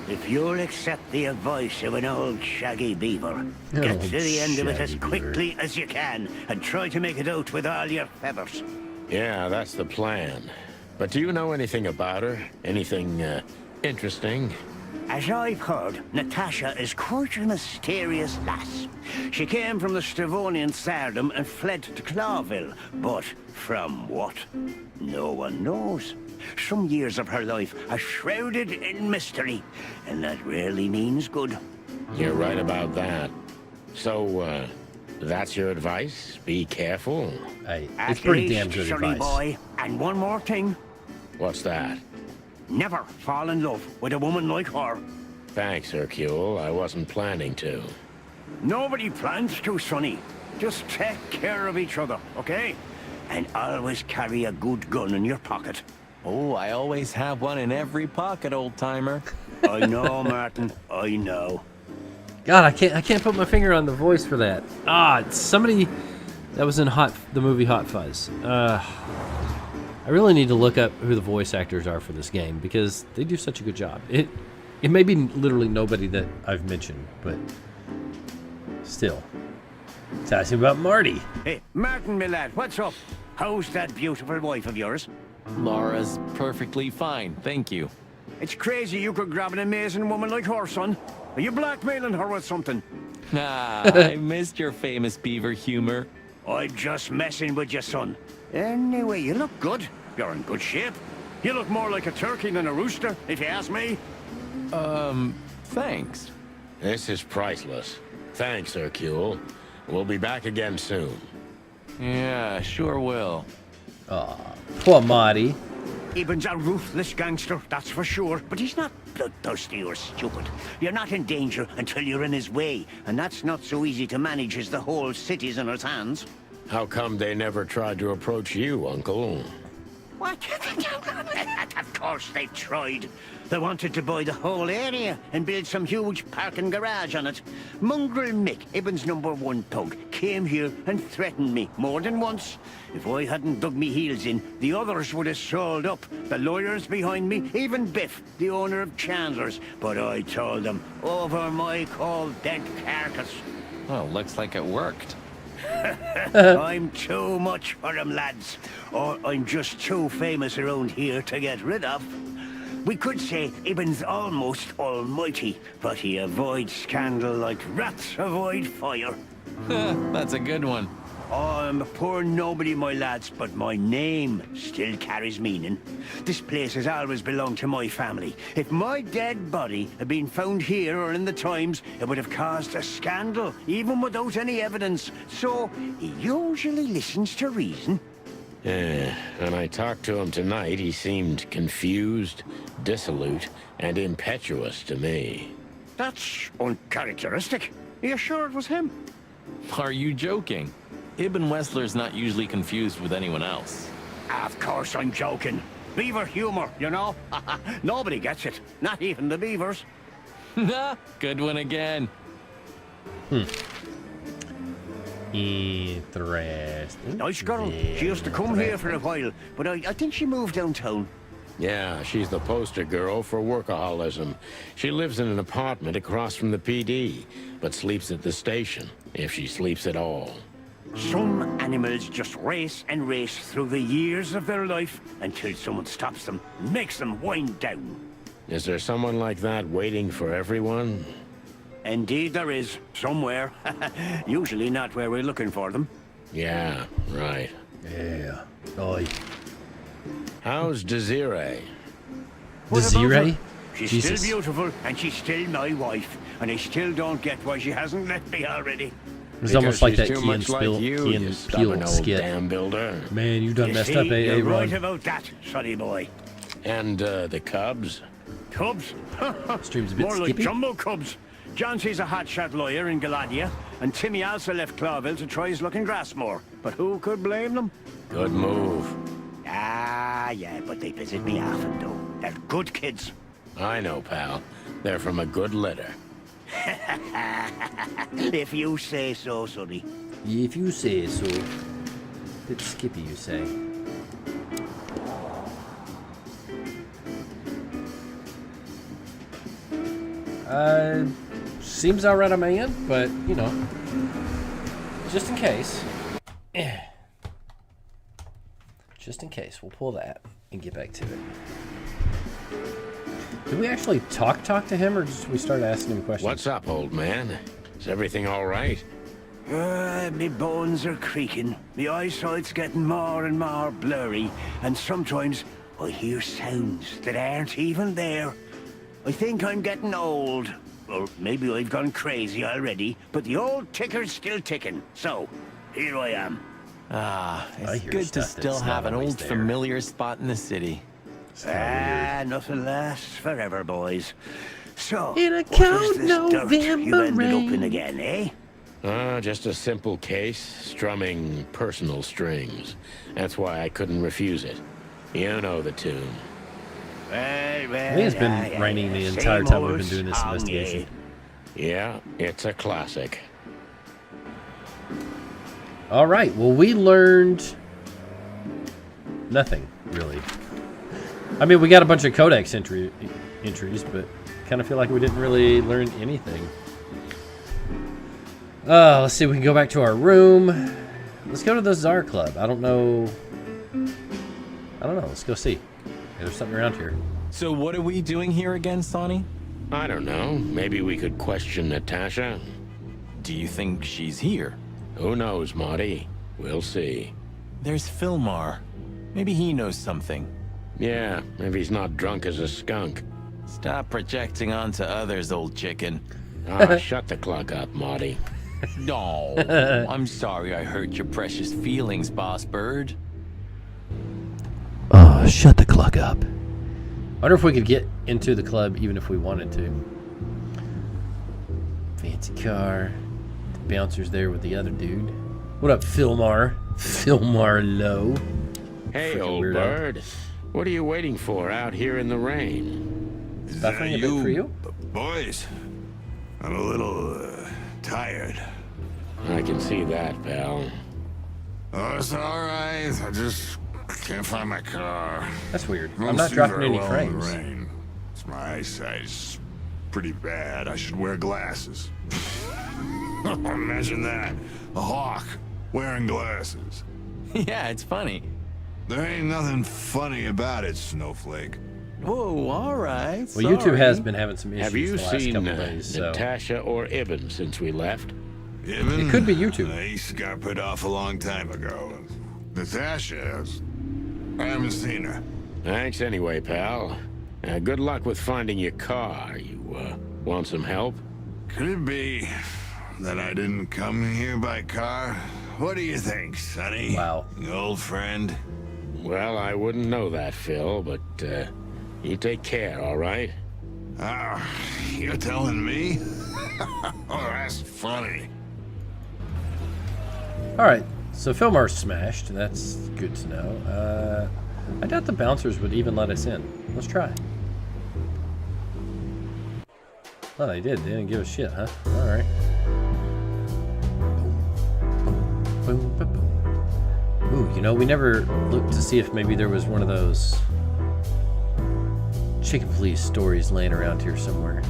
[SPEAKER 10] If you'll accept the advice of an old shaggy beaver, get
[SPEAKER 2] Old
[SPEAKER 10] to the end of it as
[SPEAKER 2] shaggy beaver.
[SPEAKER 10] quickly as you can, and try to make it out with all your feathers.
[SPEAKER 4] Yeah, that's the plan. But do you know anything about her? Anything, interesting?
[SPEAKER 10] As I've heard, Natasha is quite a mysterious lass. She came from the Stravonian Tsardom and fled to Clawville, but from what? No one knows. Some years of her life are shrouded in mystery, and that rarely means good.
[SPEAKER 4] You're right about that. So, that's your advice? Be careful?
[SPEAKER 2] Hey,
[SPEAKER 10] At
[SPEAKER 2] it's pretty
[SPEAKER 10] least,
[SPEAKER 2] damn good
[SPEAKER 10] Sonny
[SPEAKER 2] advice.
[SPEAKER 10] boy. And one more thing.
[SPEAKER 4] What's that?
[SPEAKER 10] Never fall in love with a woman like her.
[SPEAKER 4] Thanks, Hercule. I wasn't planning to.
[SPEAKER 10] Nobody plans to, Sonny. Just take care of each other, okay? And always carry a good gun in your pocket.
[SPEAKER 3] Oh, I always have one in every pocket, old-timer.
[SPEAKER 10] I know, Martin. I know.
[SPEAKER 2] God, I can't put my finger on the voice for that. Ah, it's somebody that was in the movie Hot Fuzz. I really need to look up who the voice actors are for this game because they do such a good job. It may be literally nobody that I've mentioned, but still. It's asking about Marty.
[SPEAKER 10] Hey, Martin, my lad, what's up? How's that beautiful wife of yours?
[SPEAKER 3] Laura's perfectly fine, thank you.
[SPEAKER 10] It's crazy you could grab an amazing woman like her, son. Are you blackmailing her with something?
[SPEAKER 3] Ah, I missed your famous beaver humor.
[SPEAKER 10] I'm just messing with you, son. Anyway, you look good. You're in good shape. You look more like a turkey than a rooster, if you ask me.
[SPEAKER 3] Thanks.
[SPEAKER 4] This is priceless. Thanks, Hercule. We'll be back again soon.
[SPEAKER 3] Yeah, sure will.
[SPEAKER 2] Aw, poor Marty.
[SPEAKER 10] Iben's a ruthless gangster, that's for sure. But he's not bloodthirsty or stupid. You're not in danger until you're in his way. And that's not so easy to manage as the whole city's in his hands.
[SPEAKER 4] How come they never tried to approach you, Uncle?
[SPEAKER 10] What? Of course they tried. They wanted to buy the whole area and build some huge parking garage on it. Mongrel Mick, Iben's #1 thug, came here and threatened me more than once. If I hadn't dug me heels in, the others would have sold up. The lawyers behind me, even Biff, the owner of Chandler's. But I told them, over my cold dead carcass.
[SPEAKER 3] Well, looks like it worked.
[SPEAKER 10] I'm too much for him, lads. Or I'm just too famous around here to get rid of. We could say Iben's almost almighty, but he avoids scandal like rats avoid fire.
[SPEAKER 3] That's a good one.
[SPEAKER 10] I'm a poor nobody, my lads, but my name still carries meaning. This place has always belonged to my family. If my dead body had been found here or in the Times, it would have caused a scandal, even without any evidence. So, he usually listens to reason.
[SPEAKER 4] When I talked to him tonight, he seemed confused, dissolute, and impetuous to me.
[SPEAKER 10] That's uncharacteristic. Are you sure it was him?
[SPEAKER 3] Are you joking? Ibn Wessler's not usually confused with anyone else.
[SPEAKER 10] Of course I'm joking. Beaver humor, you know? Nobody gets it. Not even the beavers.
[SPEAKER 3] Good one again.
[SPEAKER 2] Interesting.
[SPEAKER 10] Nice girl. She used to come here for a while, but I think she moved downtown.
[SPEAKER 4] Yeah, she's the poster girl for workaholism. She lives in an apartment across from the PD, but sleeps at the station, if she sleeps at all.
[SPEAKER 10] Some animals just race and race through the years of their life until someone stops them, makes them wind down.
[SPEAKER 4] Is there someone like that waiting for everyone?
[SPEAKER 10] Indeed there is, somewhere. Usually not where we're looking for them.
[SPEAKER 4] Yeah, right.
[SPEAKER 2] Yeah. Oi.
[SPEAKER 4] How's Desiree?
[SPEAKER 10] What about her?
[SPEAKER 2] Desiree?
[SPEAKER 10] She's
[SPEAKER 2] Jesus.
[SPEAKER 10] still beautiful, and she's still my wife. And I still don't get why she hasn't left me already.
[SPEAKER 2] It's almost like that
[SPEAKER 4] Because she's
[SPEAKER 2] Key
[SPEAKER 4] too
[SPEAKER 2] and
[SPEAKER 4] much like
[SPEAKER 2] Spill,
[SPEAKER 4] you,
[SPEAKER 2] Key
[SPEAKER 4] you
[SPEAKER 2] and
[SPEAKER 4] stubborn
[SPEAKER 2] Peele
[SPEAKER 4] old
[SPEAKER 2] skit.
[SPEAKER 4] dam builder.
[SPEAKER 2] Man, you done
[SPEAKER 10] You
[SPEAKER 2] messed
[SPEAKER 10] see,
[SPEAKER 2] up,
[SPEAKER 10] you're
[SPEAKER 2] Ron.
[SPEAKER 10] right about that, sonny boy.
[SPEAKER 4] And the Cubs?
[SPEAKER 10] Cubs?
[SPEAKER 2] Stream's a bit
[SPEAKER 10] More like
[SPEAKER 2] skippy.
[SPEAKER 10] jumbo cubs. Johnson's a hotshot lawyer in Galadia, and Timmy also left Clawville to try his luck in Grassmore. But who could blame them?
[SPEAKER 4] Good move.
[SPEAKER 10] Ah, yeah, but they visit me often, though. They're good kids.
[SPEAKER 4] I know, pal. They're from a good litter.
[SPEAKER 10] If you say so, sonny.
[SPEAKER 2] If you say so. Bit skippy, you say. Seems alright on my end, but, you know, just in case. Just in case, we'll pull that and get back to it. Did we actually talk to him, or just we started asking him questions?
[SPEAKER 4] What's up, old man? Is everything all right?
[SPEAKER 10] Me bones are creaking. My eyesight's getting more and more blurry, and sometimes I hear sounds that aren't even there. I think I'm getting old. Or maybe I've gone crazy already, but the old ticker's still ticking. So, here I am.
[SPEAKER 3] Ah,
[SPEAKER 2] I
[SPEAKER 3] it's
[SPEAKER 2] hear
[SPEAKER 3] good to
[SPEAKER 2] stuff
[SPEAKER 3] still
[SPEAKER 2] that's
[SPEAKER 3] have
[SPEAKER 2] not
[SPEAKER 3] an
[SPEAKER 2] always
[SPEAKER 3] old
[SPEAKER 2] there.
[SPEAKER 3] familiar spot in the city.
[SPEAKER 10] Nothing lasts forever, boys. So,
[SPEAKER 2] In a
[SPEAKER 10] what is
[SPEAKER 2] cold
[SPEAKER 10] this dirt
[SPEAKER 2] November
[SPEAKER 10] you ended up in
[SPEAKER 2] rain.
[SPEAKER 10] again, eh?
[SPEAKER 4] Just a simple case, strumming personal strings. That's why I couldn't refuse it. You know the tune.
[SPEAKER 10] Well,
[SPEAKER 2] I think it's been raining the entire time we've been doing this investigation.
[SPEAKER 4] Yeah, it's a classic.
[SPEAKER 2] All right. Well, we learned nothing really. I mean, we got a bunch of codex entries, but kind of feel like we didn't really learn anything. Let's see. We can go back to our room. Let's go to the Czar Club. I don't know. Let's go see. There's something around here.
[SPEAKER 3] So what are we doing here again, Sonny?
[SPEAKER 4] I don't know. Maybe we could question Natasha.
[SPEAKER 3] Do you think she's here?
[SPEAKER 4] Who knows, Marty? We'll see.
[SPEAKER 3] There's Philmar. Maybe he knows something.
[SPEAKER 4] Yeah, if he's not drunk as a skunk.
[SPEAKER 3] Stop projecting onto others, old chicken.
[SPEAKER 4] Ah, shut the clock up, Marty.
[SPEAKER 3] No, I'm sorry I hurt your precious feelings, Boss Bird.
[SPEAKER 2] Oh, shut the clock up. I wonder if we could get into the club even if we wanted to. Fancy car. The bouncer's there with the other dude. What up, Philmar? Philmar Lowe.
[SPEAKER 4] Hey,
[SPEAKER 2] Freaking
[SPEAKER 4] old
[SPEAKER 2] weirdo.
[SPEAKER 4] bird. What are you waiting for out here in the rain?
[SPEAKER 2] Buffering a bit for you?
[SPEAKER 6] Boys, I'm a little tired.
[SPEAKER 4] I can see that, pal.
[SPEAKER 6] Oh, it's all right. I just can't find my car.
[SPEAKER 2] That's weird.
[SPEAKER 6] I
[SPEAKER 2] I'm
[SPEAKER 6] don't
[SPEAKER 2] not
[SPEAKER 6] see
[SPEAKER 2] dropping
[SPEAKER 6] very
[SPEAKER 2] any
[SPEAKER 6] well in the
[SPEAKER 2] frames.
[SPEAKER 6] rain. It's my eyesight's pretty bad. I should wear glasses. Imagine that. A hawk wearing glasses.
[SPEAKER 3] Yeah, it's funny.
[SPEAKER 6] There ain't nothing funny about it, Snowflake.
[SPEAKER 3] Whoa, all right.
[SPEAKER 2] Well, YouTube has
[SPEAKER 3] sorry.
[SPEAKER 2] been having some issues
[SPEAKER 4] Have you
[SPEAKER 2] the last
[SPEAKER 4] seen
[SPEAKER 2] couple days, so
[SPEAKER 4] Natasha or Ibn since we left?
[SPEAKER 6] Even
[SPEAKER 2] it could be YouTube.
[SPEAKER 6] Ace got put off a long time ago. Natasha, I haven't seen her.
[SPEAKER 4] Thanks anyway, pal. Good luck with finding your car. You, want some help?
[SPEAKER 6] Could it be that I didn't come here by car? What do you think, Sonny?
[SPEAKER 2] Wow.
[SPEAKER 6] Old friend?
[SPEAKER 4] Well, I wouldn't know that, Phil, but, you take care, all right?
[SPEAKER 6] Ah, you're telling me? Oh, that's funny.
[SPEAKER 2] Alright, so Philmar's smashed. That's good to know. I doubt the bouncers would even let us in. Let's try. Oh, they did. They didn't give a shit, huh? Alright. Boom, boom, boom, boom. Ooh, you know, we never looked to see if maybe there was one of those chicken police stories laying around here somewhere.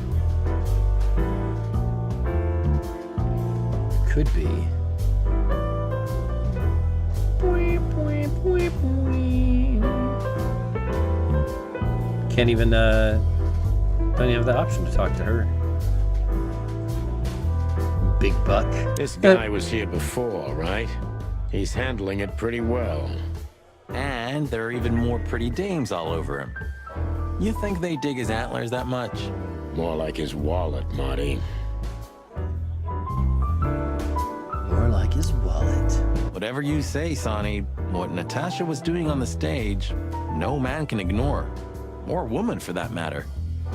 [SPEAKER 2] Could be. Can't even, don't even have the option to talk to her. Big buck.
[SPEAKER 4] This guy was here before, right? He's handling it pretty well.
[SPEAKER 3] And there are even more pretty dames all over him. You think they dig his antlers that much?
[SPEAKER 4] More like his wallet, Marty.
[SPEAKER 2] More like his wallet.
[SPEAKER 3] Whatever you say, Sonny, what Natasha was doing on the stage, no man can ignore. Or woman, for that matter.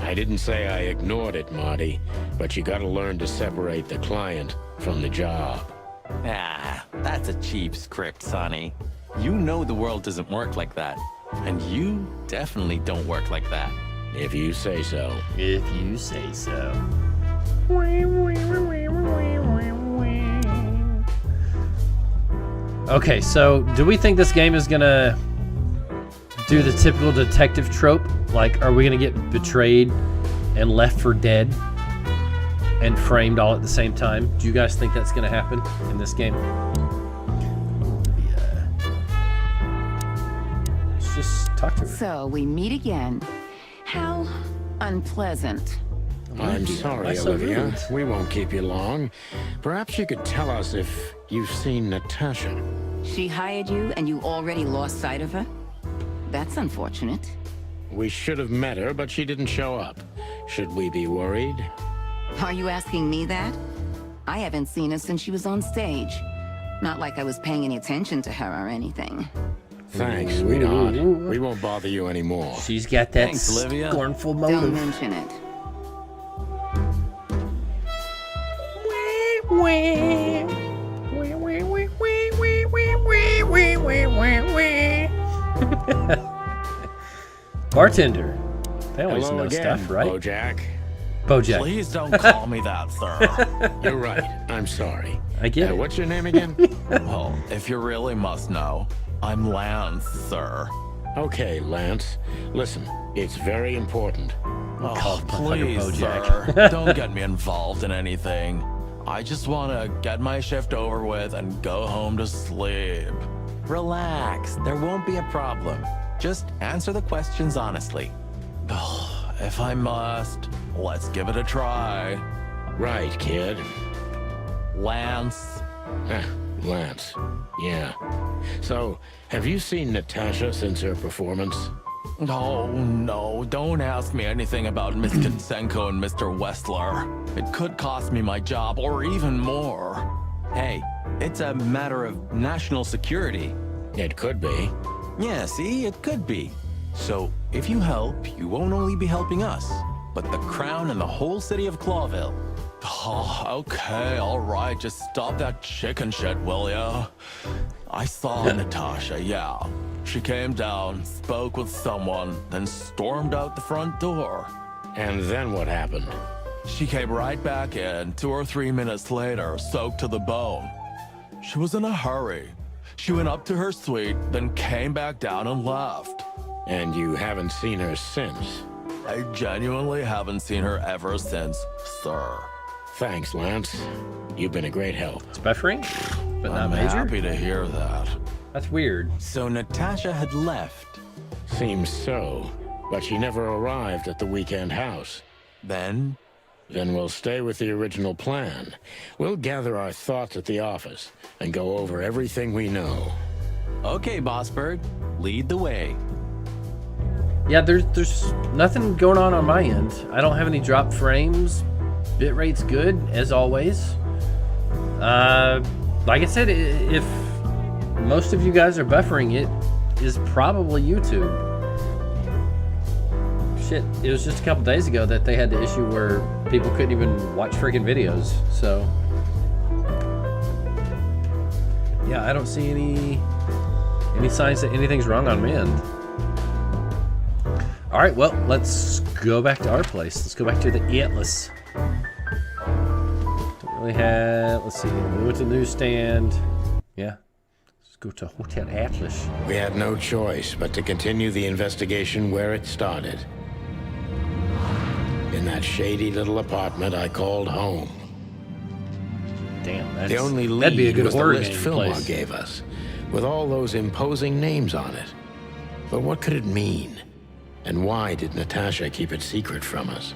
[SPEAKER 4] I didn't say I ignored it, Marty, but you gotta learn to separate the client from the job.
[SPEAKER 3] Ah, that's a cheap script, Sonny. You know the world doesn't work like that. And you definitely don't work like that.
[SPEAKER 4] If you say so.
[SPEAKER 2] If you say so. Okay, so do we think this game is gonna do the typical detective trope? Like, are we gonna get betrayed and left for dead and framed all at the same time? Do you guys think that's gonna happen in this game? Let's just talk to her.
[SPEAKER 11] So we meet again. How unpleasant.
[SPEAKER 4] I'm sorry,
[SPEAKER 2] Why so
[SPEAKER 4] Olivia.
[SPEAKER 2] rude?
[SPEAKER 4] We won't keep you long. Perhaps you could tell us if you've seen Natasha.
[SPEAKER 11] She hired you and you already lost sight of her? That's unfortunate.
[SPEAKER 4] We should have met her, but she didn't show up. Should we be worried?
[SPEAKER 11] Are you asking me that? I haven't seen her since she was on stage. Not like I was paying any attention to her or anything.
[SPEAKER 4] Thanks, sweetheart. We won't bother you anymore.
[SPEAKER 2] She's got that
[SPEAKER 3] Thanks, Olivia.
[SPEAKER 2] scornful
[SPEAKER 11] Don't
[SPEAKER 2] motive.
[SPEAKER 11] mention it.
[SPEAKER 2] Bartender. They always
[SPEAKER 4] Hello
[SPEAKER 2] know
[SPEAKER 4] again,
[SPEAKER 2] stuff, right?
[SPEAKER 4] Bojack.
[SPEAKER 2] Bojack.
[SPEAKER 3] Please don't call me that, sir.
[SPEAKER 4] You're right. I'm sorry.
[SPEAKER 2] I get it.
[SPEAKER 4] What's your name again?
[SPEAKER 3] Well, if you really must know, I'm Lance, sir.
[SPEAKER 4] Okay, Lance. Listen, it's very important.
[SPEAKER 3] Oh,
[SPEAKER 2] Motherfucker
[SPEAKER 3] please,
[SPEAKER 2] Bojack.
[SPEAKER 3] sir, don't get me involved in anything. I just want to get my shift over with and go home to sleep. Relax, there won't be a problem. Just answer the questions honestly. If I must, let's give it a try.
[SPEAKER 4] Right, kid.
[SPEAKER 3] Lance.
[SPEAKER 4] Lance. Yeah. So, have you seen Natasha since her performance?
[SPEAKER 3] Oh, no, don't ask me anything about Miss Kitsenko and Mr. Westler. It could cost me my job or even more.
[SPEAKER 8] Hey, it's a matter of national security.
[SPEAKER 4] It could be.
[SPEAKER 3] Yeah, see, it could be. So, if you help, you won't only be helping us, but the crown and the whole city of Clawville. Oh, okay, all right, just stop that chicken shit, will ya? I saw Natasha, yeah. She came down, spoke with someone, then stormed out the front door.
[SPEAKER 4] And then what happened?
[SPEAKER 3] She came right back in 2 or 3 minutes later, soaked to the bone. She was in a hurry. She went up to her suite, then came back down and left.
[SPEAKER 4] And you haven't seen her since?
[SPEAKER 3] I genuinely haven't seen her ever since, sir.
[SPEAKER 4] Thanks, Lance. You've been a great help.
[SPEAKER 2] It's buffering, but not
[SPEAKER 3] I'm
[SPEAKER 2] major.
[SPEAKER 3] happy to hear that.
[SPEAKER 2] That's weird.
[SPEAKER 3] So Natasha had left.
[SPEAKER 4] Seems so, but she never arrived at the weekend house.
[SPEAKER 3] Then?
[SPEAKER 4] Then we'll stay with the original plan. We'll gather our thoughts at the office and go over everything we know.
[SPEAKER 3] Okay, Bossberg, lead the way.
[SPEAKER 2] Yeah, there's nothing going on my end. I don't have any drop frames. Bitrate's good, as always. Like I said, if most of you guys are buffering, it is probably YouTube. Shit, it was just a couple days ago that they had the issue where people couldn't even watch freaking videos, so... Yeah, I don't see any signs that anything's wrong on my end. Alright, well, let's go back to our place. Let's go back to the Atlas. Don't really have... Let's see, we went to the newsstand. Yeah. Let's go to Hotel Atlas.
[SPEAKER 4] We had no choice but to continue the investigation where it started. In that shady little apartment I called home.
[SPEAKER 2] Damn,
[SPEAKER 4] the only
[SPEAKER 2] that'd be a
[SPEAKER 4] lead
[SPEAKER 2] good
[SPEAKER 4] was the
[SPEAKER 2] horror
[SPEAKER 4] list
[SPEAKER 2] game
[SPEAKER 4] Fillmore
[SPEAKER 2] place.
[SPEAKER 4] gave us, with all those imposing names on it. But what could it mean? And why did Natasha keep it secret from us?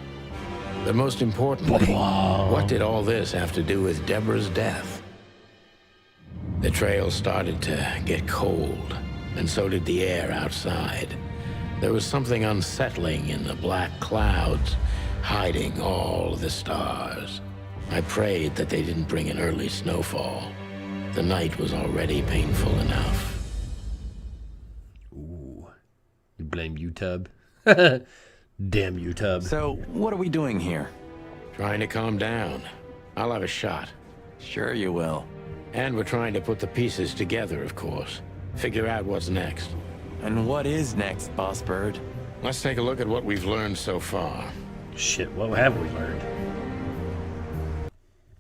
[SPEAKER 4] But most importantly, what did all this have to do with Deborah's death? The trail started to get cold, and so did the air outside. There was something unsettling in the black clouds, hiding all the stars. I prayed that they didn't bring an early snowfall. The night was already painful enough.
[SPEAKER 2] Ooh. You blame YouTube? Damn YouTube.
[SPEAKER 3] So, what are we doing here?
[SPEAKER 4] Trying to calm down. I'll have a shot.
[SPEAKER 3] Sure you will.
[SPEAKER 4] And we're trying to put the pieces together, of course. Figure out what's next.
[SPEAKER 3] And what is next, Boss Bird?
[SPEAKER 4] Let's take a look at what we've learned so far.
[SPEAKER 2] Shit, what have we learned?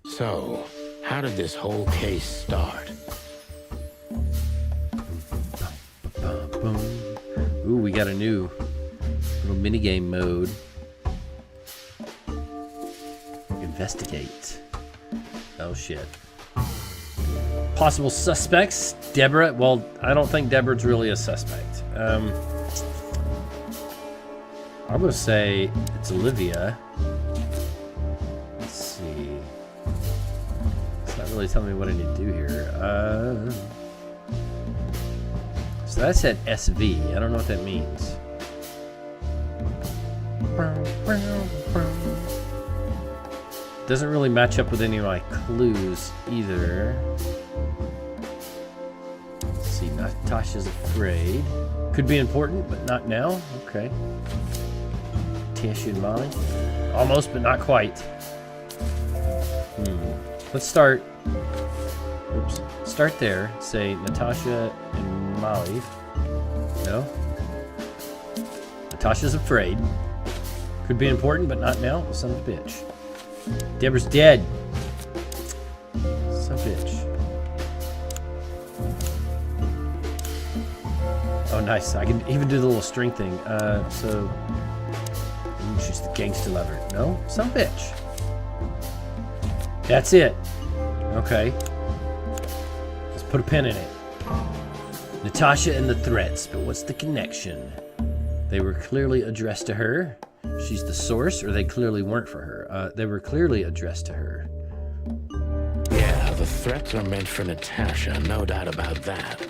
[SPEAKER 4] So, how did this whole case start?
[SPEAKER 2] Ooh, we got a new little minigame mode. Investigate. Oh shit. Possible suspects? Deborah? Well, I don't think Deborah's really a suspect. I'm gonna say it's Olivia. Let's see. It's not really telling me what I need to do here. So that said SV. I don't know what that means. Doesn't really match up with any of my clues either. Let's see, Natasha's afraid. Could be important, but not now. Okay. Tasha and Molly. Almost, but not quite. Let's start. Oops. Start there. Say Natasha and Molly. No. Natasha's afraid. Could be important, but not now. Son of a bitch. Deborah's dead. Son of a bitch. Oh, nice. I can even do the little string thing. So... Ooh, she's the gangster lover. No? Son of a bitch. That's it. Okay. Let's put a pin in it. Natasha and the threats, but what's the connection? They were clearly addressed to her. She's the source, or they clearly weren't for her. They were clearly addressed to her.
[SPEAKER 4] Yeah, the threats are meant for Natasha, no doubt about that.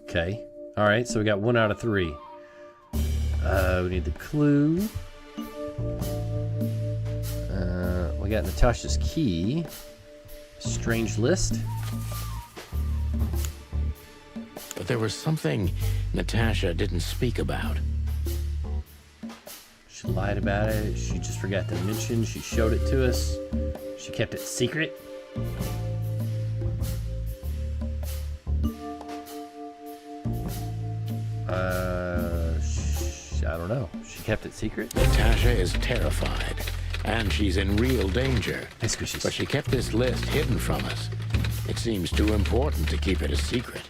[SPEAKER 2] Okay. All right, so we got 1 out of 3. We need the clue. We got Natasha's key. Strange list.
[SPEAKER 4] But there was something Natasha didn't speak about.
[SPEAKER 2] She lied about it. She just forgot to mention. She showed it to us. She kept it secret. I don't know. She kept it secret?
[SPEAKER 4] Natasha is terrified, and she's in real danger.
[SPEAKER 2] Hey, Squishies.
[SPEAKER 4] But she kept this list hidden from us. It seems too important to keep it a secret.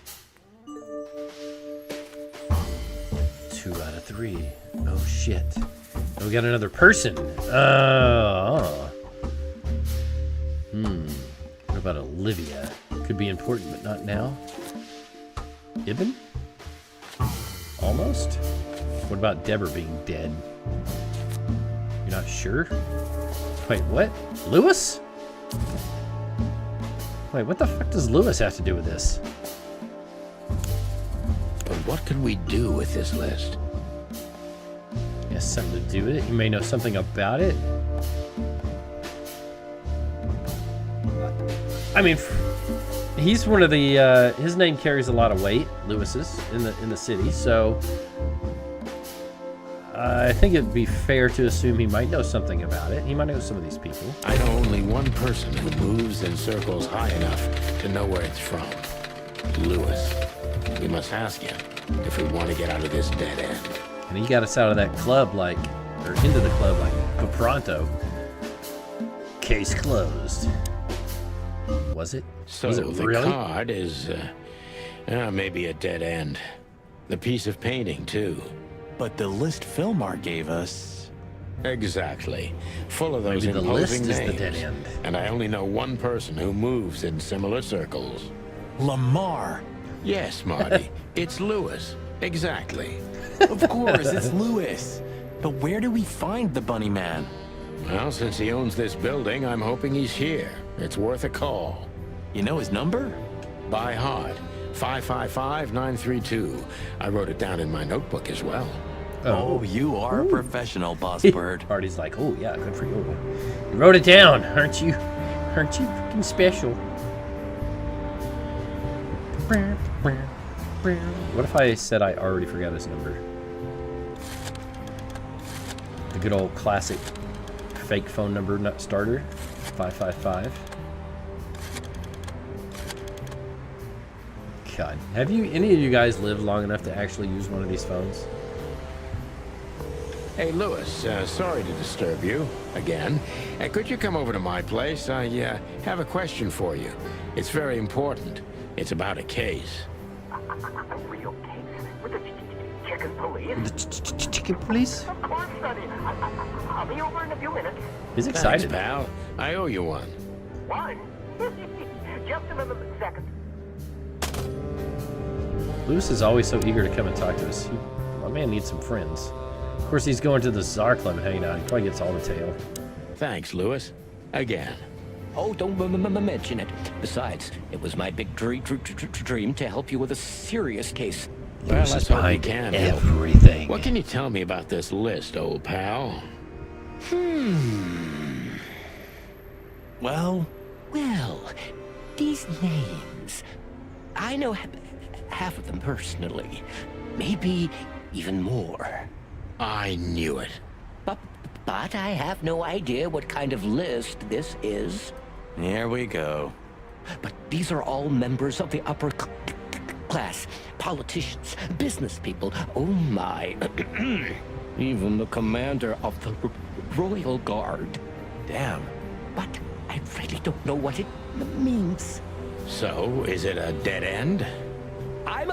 [SPEAKER 2] 2 out of 3. Oh, shit. And we got another person. What about Olivia? Could be important, but not now. Ibn? Almost? What about Deborah being dead? You're not sure? Wait, what? Lewis? Wait, what the fuck does Lewis have to do with this?
[SPEAKER 4] But what could we do with this list?
[SPEAKER 2] He has something to do with it. You may know something about it. I mean, he's one of the. His name carries a lot of weight, Lewis's, in the city. So I think it'd be fair to assume he might know something about it. He might know some of these people.
[SPEAKER 4] I know only one person who moves in circles high enough to know where it's from. Lewis. We must ask him if we want to get out of this dead end.
[SPEAKER 2] And he got us out of that club or into the club like pronto. Case closed. Was it?
[SPEAKER 4] So
[SPEAKER 2] Was it
[SPEAKER 4] the
[SPEAKER 2] really?
[SPEAKER 4] card is maybe a dead end. The piece of painting, too.
[SPEAKER 3] But the list Philmar gave us...
[SPEAKER 4] Exactly. Full of those
[SPEAKER 2] Maybe the
[SPEAKER 4] imposing
[SPEAKER 2] list is
[SPEAKER 4] names.
[SPEAKER 2] the dead end.
[SPEAKER 4] And I only know one person who moves in similar circles.
[SPEAKER 3] Lamar!
[SPEAKER 4] Yes, Marty. It's Lewis. Exactly.
[SPEAKER 3] Of course, it's Lewis. But where do we find the Bunny Man?
[SPEAKER 4] Well, since he owns this building, I'm hoping he's here. It's worth a call.
[SPEAKER 3] You know his number?
[SPEAKER 4] By heart. 555-932. I wrote it down in my notebook as well.
[SPEAKER 3] Oh, you are a professional, boss bird.
[SPEAKER 2] Artie's like, oh yeah, good for you. You wrote it down, aren't you? Aren't you freaking special? What if I said I already forgot his number? The good old classic fake phone number nut starter, 555. God, have any of you guys lived long enough to actually use one of these phones?
[SPEAKER 4] Hey, Lewis, sorry to disturb you again. Could you come over to my place? I have a question for you. It's very important. It's about a case.
[SPEAKER 12] A real case? With the chicken police?
[SPEAKER 2] The chicken police?
[SPEAKER 12] Of course, Sonny. I'll be over in a few minutes.
[SPEAKER 2] He's excited.
[SPEAKER 4] Thanks, pal. I owe you one.
[SPEAKER 12] One? Just a second.
[SPEAKER 2] Lewis is always so eager to come and talk to us. My man needs some friends. Of course, he's going to the Czar Club and hanging out. He probably gets all the tail.
[SPEAKER 4] Thanks, Lewis. Again.
[SPEAKER 13] Oh, don't mention it. Besides, it was my big dream to help you with a serious case.
[SPEAKER 4] Well,
[SPEAKER 2] Lewis
[SPEAKER 4] that's
[SPEAKER 2] is
[SPEAKER 4] what we
[SPEAKER 2] behind
[SPEAKER 4] can
[SPEAKER 2] everything.
[SPEAKER 4] What can you tell me about this list, old pal?
[SPEAKER 13] Well, these names. I know half of them personally. Maybe even more.
[SPEAKER 4] I knew it.
[SPEAKER 13] But I have no idea what kind of list this is.
[SPEAKER 3] Here we go.
[SPEAKER 13] But these are all members of the upper class. Politicians, business people. Oh my. Even the commander of the Royal Guard.
[SPEAKER 3] Damn.
[SPEAKER 13] But I really don't know what it means.
[SPEAKER 4] So, is it a dead end?
[SPEAKER 13] I'm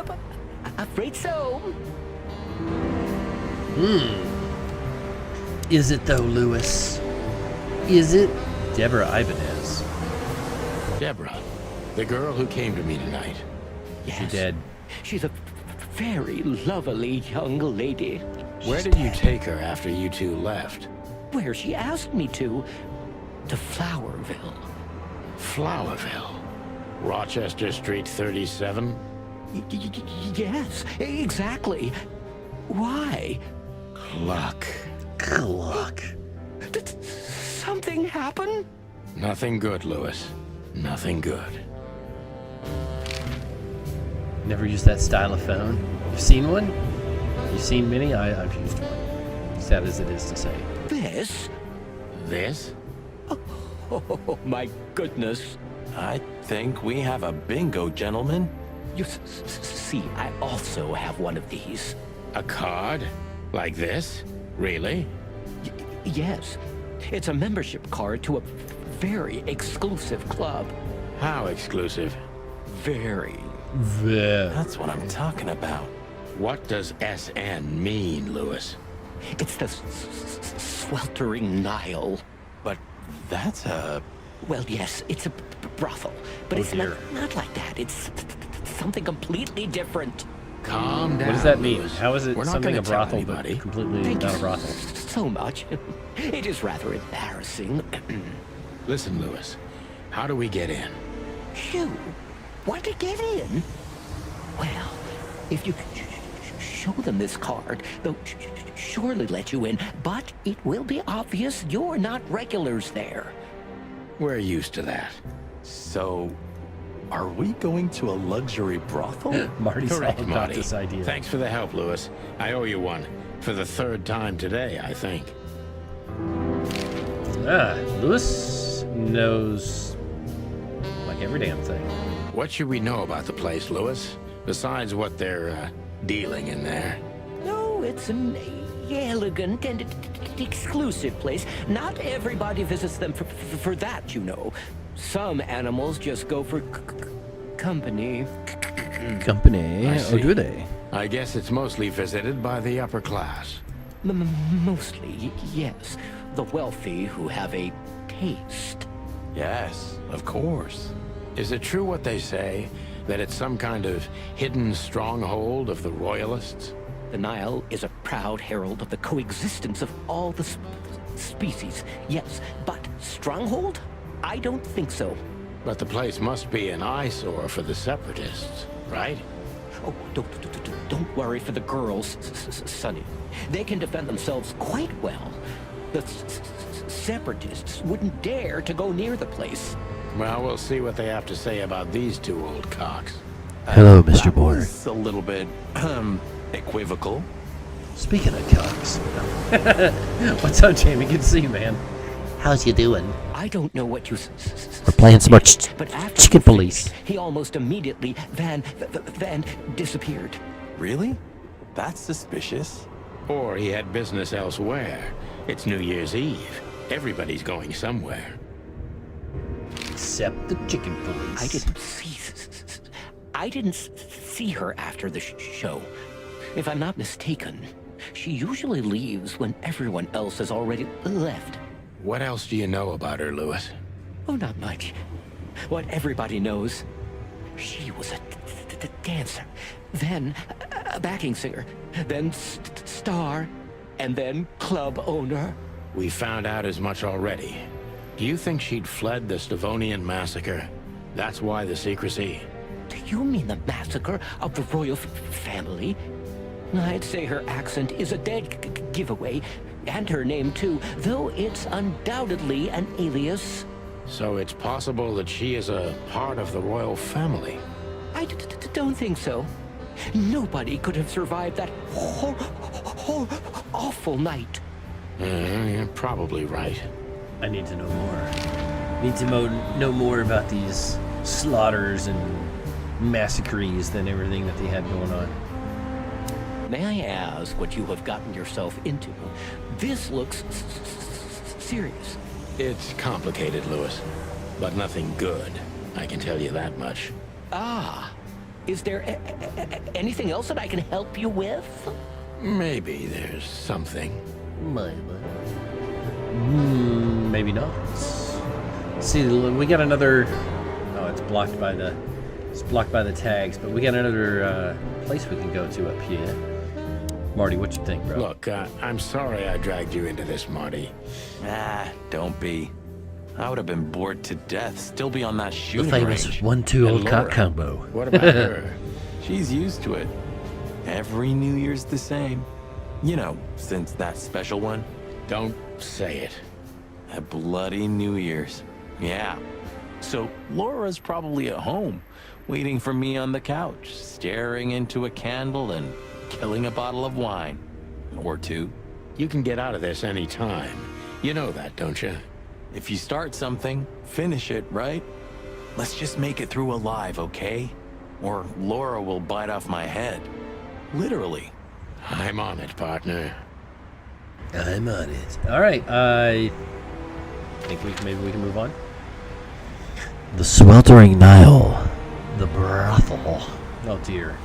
[SPEAKER 13] afraid so.
[SPEAKER 2] Is it though, Lewis? Is it? Deborah Ibanez.
[SPEAKER 4] Deborah, the girl who came to me tonight.
[SPEAKER 13] Yes.
[SPEAKER 2] She dead.
[SPEAKER 13] She's a very lovely young lady.
[SPEAKER 4] Where did you take her after you two left?
[SPEAKER 13] Where she asked me to Flowerville.
[SPEAKER 4] Flowerville? Rochester Street 37?
[SPEAKER 13] Yes, exactly. Why?
[SPEAKER 4] Luck.
[SPEAKER 13] Did something happen?
[SPEAKER 4] Nothing good, Lewis. Nothing good.
[SPEAKER 2] Never used that style of phone. You've seen one? You've seen many? I've used one. Sad as it is to say.
[SPEAKER 13] This?
[SPEAKER 4] This?
[SPEAKER 13] Oh, my goodness.
[SPEAKER 3] I think we have a bingo, gentlemen.
[SPEAKER 13] You see, I also have one of these.
[SPEAKER 4] A card? Like this? Really?
[SPEAKER 13] Yes. It's a membership card to a very exclusive club.
[SPEAKER 4] How exclusive?
[SPEAKER 13] Very.
[SPEAKER 3] That's what I'm talking about.
[SPEAKER 4] What does SN mean, Lewis?
[SPEAKER 13] It's the sweltering Nile.
[SPEAKER 3] But that's a...
[SPEAKER 13] Well, yes, it's a brothel. But it's not like that. It's something completely different.
[SPEAKER 4] Calm down.
[SPEAKER 2] What does that mean?
[SPEAKER 4] Lewis.
[SPEAKER 2] How is it
[SPEAKER 4] We're not
[SPEAKER 2] something
[SPEAKER 4] gonna
[SPEAKER 2] a brothel
[SPEAKER 4] tell
[SPEAKER 2] but
[SPEAKER 4] anybody.
[SPEAKER 2] completely
[SPEAKER 13] Thank
[SPEAKER 2] not
[SPEAKER 13] you
[SPEAKER 2] a brothel?
[SPEAKER 13] so much. It is rather embarrassing.
[SPEAKER 4] Listen, Lewis. How do we get in?
[SPEAKER 13] You want to get in? Well, if you show them this card, they'll surely let you in, but it will be obvious you're not regulars there.
[SPEAKER 4] We're used to that.
[SPEAKER 3] So, are we going to a luxury brothel?
[SPEAKER 2] Marty's all
[SPEAKER 4] Correct,
[SPEAKER 2] about
[SPEAKER 4] Marty.
[SPEAKER 2] this idea.
[SPEAKER 4] Thanks for the help, Lewis. I owe you one. For the third time today, I think.
[SPEAKER 2] Lewis knows like every damn thing.
[SPEAKER 4] What should we know about the place, Lewis? Besides what they're dealing in there.
[SPEAKER 13] No, it's an elegant and exclusive place. Not everybody visits them for that, you know. Some animals just go for company.
[SPEAKER 2] Company,
[SPEAKER 4] I
[SPEAKER 2] or
[SPEAKER 4] see.
[SPEAKER 2] do they?
[SPEAKER 4] I guess it's mostly visited by the upper class.
[SPEAKER 13] Mostly, yes. The wealthy who have a taste.
[SPEAKER 3] Yes, of course.
[SPEAKER 4] Is it true what they say, that it's some kind of hidden stronghold of the royalists?
[SPEAKER 13] The Nile is a proud herald of the coexistence of all the species. Yes, but stronghold? I don't think so.
[SPEAKER 4] But the place must be an eyesore for the separatists, right?
[SPEAKER 13] Oh, don't worry for the girls, Sonny. They can defend themselves quite well. The separatists wouldn't dare to go near the place.
[SPEAKER 4] Well, we'll see what they have to say about these two old cocks.
[SPEAKER 2] Hello, Mr. Bohr.
[SPEAKER 3] It's a little bit, equivocal.
[SPEAKER 2] Speaking of cocks. What's up, Jamie? Good to see you, man. How's you doing?
[SPEAKER 13] I don't know what you
[SPEAKER 2] We're playing some more
[SPEAKER 13] but after
[SPEAKER 2] Chicken
[SPEAKER 13] we
[SPEAKER 2] Police.
[SPEAKER 13] finished, he almost immediately van disappeared.
[SPEAKER 3] Really? That's suspicious.
[SPEAKER 4] Or he had business elsewhere. It's New Year's Eve. Everybody's going somewhere.
[SPEAKER 2] Except the Chicken Police.
[SPEAKER 13] I didn't see her after the show. If I'm not mistaken, she usually leaves when everyone else has already left.
[SPEAKER 4] What else do you know about her, Lewis?
[SPEAKER 13] Oh, not much. What everybody knows. She was a dancer, then a backing singer, then star, and then club owner.
[SPEAKER 4] We found out as much already. Do you think she'd fled the Stavonian massacre? That's why the secrecy?
[SPEAKER 13] Do you mean the massacre of the royal family? I'd say her accent is a dead giveaway, and her name too, though it's undoubtedly an alias.
[SPEAKER 4] So it's possible that she is a part of the royal family?
[SPEAKER 13] I don't think so. Nobody could have survived that awful night.
[SPEAKER 4] You're probably right.
[SPEAKER 2] I need to know more. Need to know more about these slaughters and massacres than everything that they had going on.
[SPEAKER 13] May I ask what you have gotten yourself into? This looks serious.
[SPEAKER 4] It's complicated, Lewis, but nothing good. I can tell you that much.
[SPEAKER 13] Ah, is there anything else that I can help you with?
[SPEAKER 4] Maybe there's something.
[SPEAKER 2] Maybe not. Let's see, we got another. Oh, it's blocked by the. It's blocked by the tags, but we got another place we can go to up here. Marty, what you think, bro?
[SPEAKER 4] Look, I'm sorry I dragged you into this, Marty.
[SPEAKER 3] Don't be. I would have been bored to death. Still be on that
[SPEAKER 2] The
[SPEAKER 3] shooting
[SPEAKER 2] famous
[SPEAKER 3] range.
[SPEAKER 2] 1-2
[SPEAKER 4] And
[SPEAKER 2] old cock
[SPEAKER 4] Laura,
[SPEAKER 2] combo.
[SPEAKER 4] What about her?
[SPEAKER 3] She's used to it. Every New Year's the same. You know, since that special one.
[SPEAKER 4] Don't say it.
[SPEAKER 3] A bloody New Year's. Yeah. So Laura's probably at home, waiting for me on the couch, staring into a candle and killing a bottle of wine. Or two.
[SPEAKER 4] You can get out of this any time. You know that, don't you?
[SPEAKER 3] If you start something, finish it, right? Let's just make it through alive, okay? Or Laura will bite off my head. Literally.
[SPEAKER 4] I'm on it, partner.
[SPEAKER 2] I'm on it. All right, I think maybe we can move on. The sweltering Nile, the brothel. Oh dear.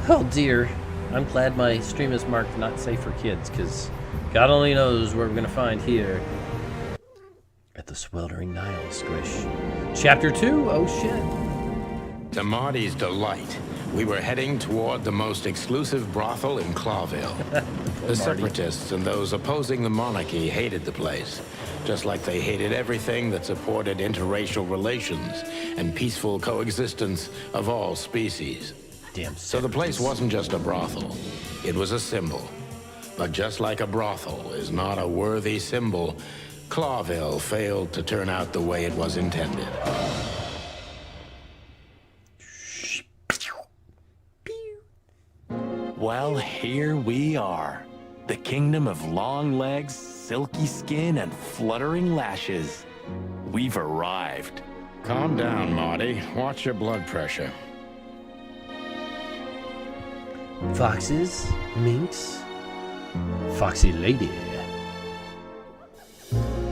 [SPEAKER 2] Oh dear. I'm glad my stream is marked not safe for kids, because God only knows what we're gonna find here at the sweltering Nile, Squish. Chapter 2. Oh shit.
[SPEAKER 4] To Marty's delight, we were heading toward the most exclusive brothel in Clawville. The separatists and those opposing the monarchy hated the place, just like they hated everything that supported interracial relations and peaceful coexistence of all species.
[SPEAKER 2] Damn.
[SPEAKER 4] So the place wasn't just a brothel, it was a symbol. But just like a brothel is not a worthy symbol, Clawville failed to turn out the way it was intended.
[SPEAKER 3] Well, here we are. The kingdom of long legs, silky skin, and fluttering lashes. We've arrived.
[SPEAKER 4] Calm down, Marty. Watch your blood pressure.
[SPEAKER 2] Foxes, minks, foxy lady,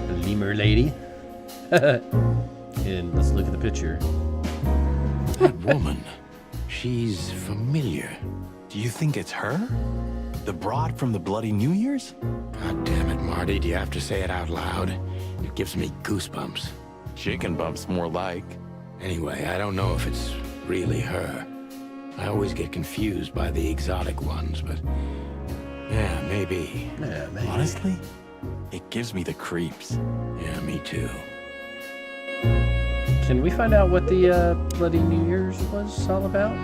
[SPEAKER 2] lemur lady. And let's look at the picture.
[SPEAKER 4] That woman, she's familiar.
[SPEAKER 3] Do you think it's her? The broad from the Bloody New Year's?
[SPEAKER 4] God damn it, Marty. Do you have to say it out loud? It gives me goosebumps.
[SPEAKER 3] Chicken bumps, more like.
[SPEAKER 4] Anyway, I don't know if it's really her. I always get confused by the exotic ones, but yeah, maybe.
[SPEAKER 2] Yeah, maybe.
[SPEAKER 3] Honestly, it gives me the creeps.
[SPEAKER 4] Yeah, me too.
[SPEAKER 2] Can we find out what the Bloody New Year's was all about?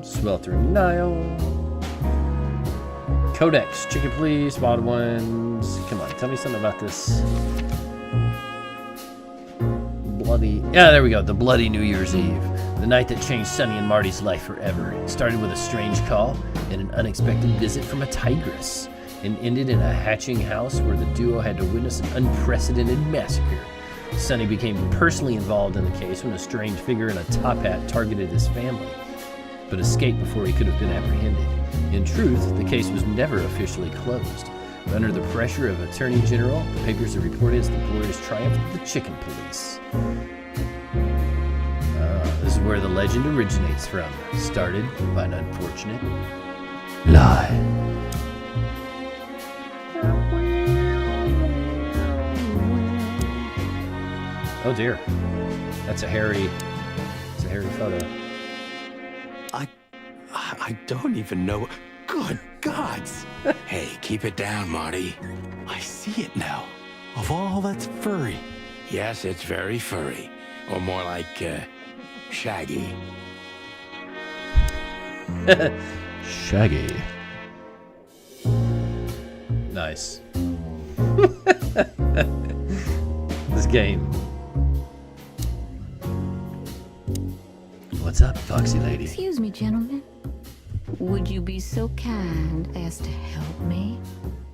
[SPEAKER 2] Sweltering Nile. Codex, chicken please, spotted ones. Come on, tell me something about this. Yeah, there we go. The Bloody New Year's Eve. The night that changed Sonny and Marty's life forever. It started with a strange call and an unexpected visit from a tigress, and ended in a hatching house where the duo had to witness an unprecedented massacre. Sonny became personally involved in the case when a strange figure in a top hat targeted his family, but escaped before he could have been apprehended. In truth, the case was never officially closed. Under the pressure of Attorney General, the papers have reported as the glorious triumph of the chicken police. This is where the legend originates from, started by an unfortunate lie. Oh dear, that's a hairy photo.
[SPEAKER 3] I don't even know. Good gods!
[SPEAKER 4] Hey, keep it down, Marty.
[SPEAKER 3] I see it now. Of all that's furry.
[SPEAKER 4] Yes, it's very furry. Or more like, shaggy.
[SPEAKER 2] Shaggy. Nice. This game. What's up, foxy lady?
[SPEAKER 11] Excuse me, gentlemen. Would you be so kind as to help me?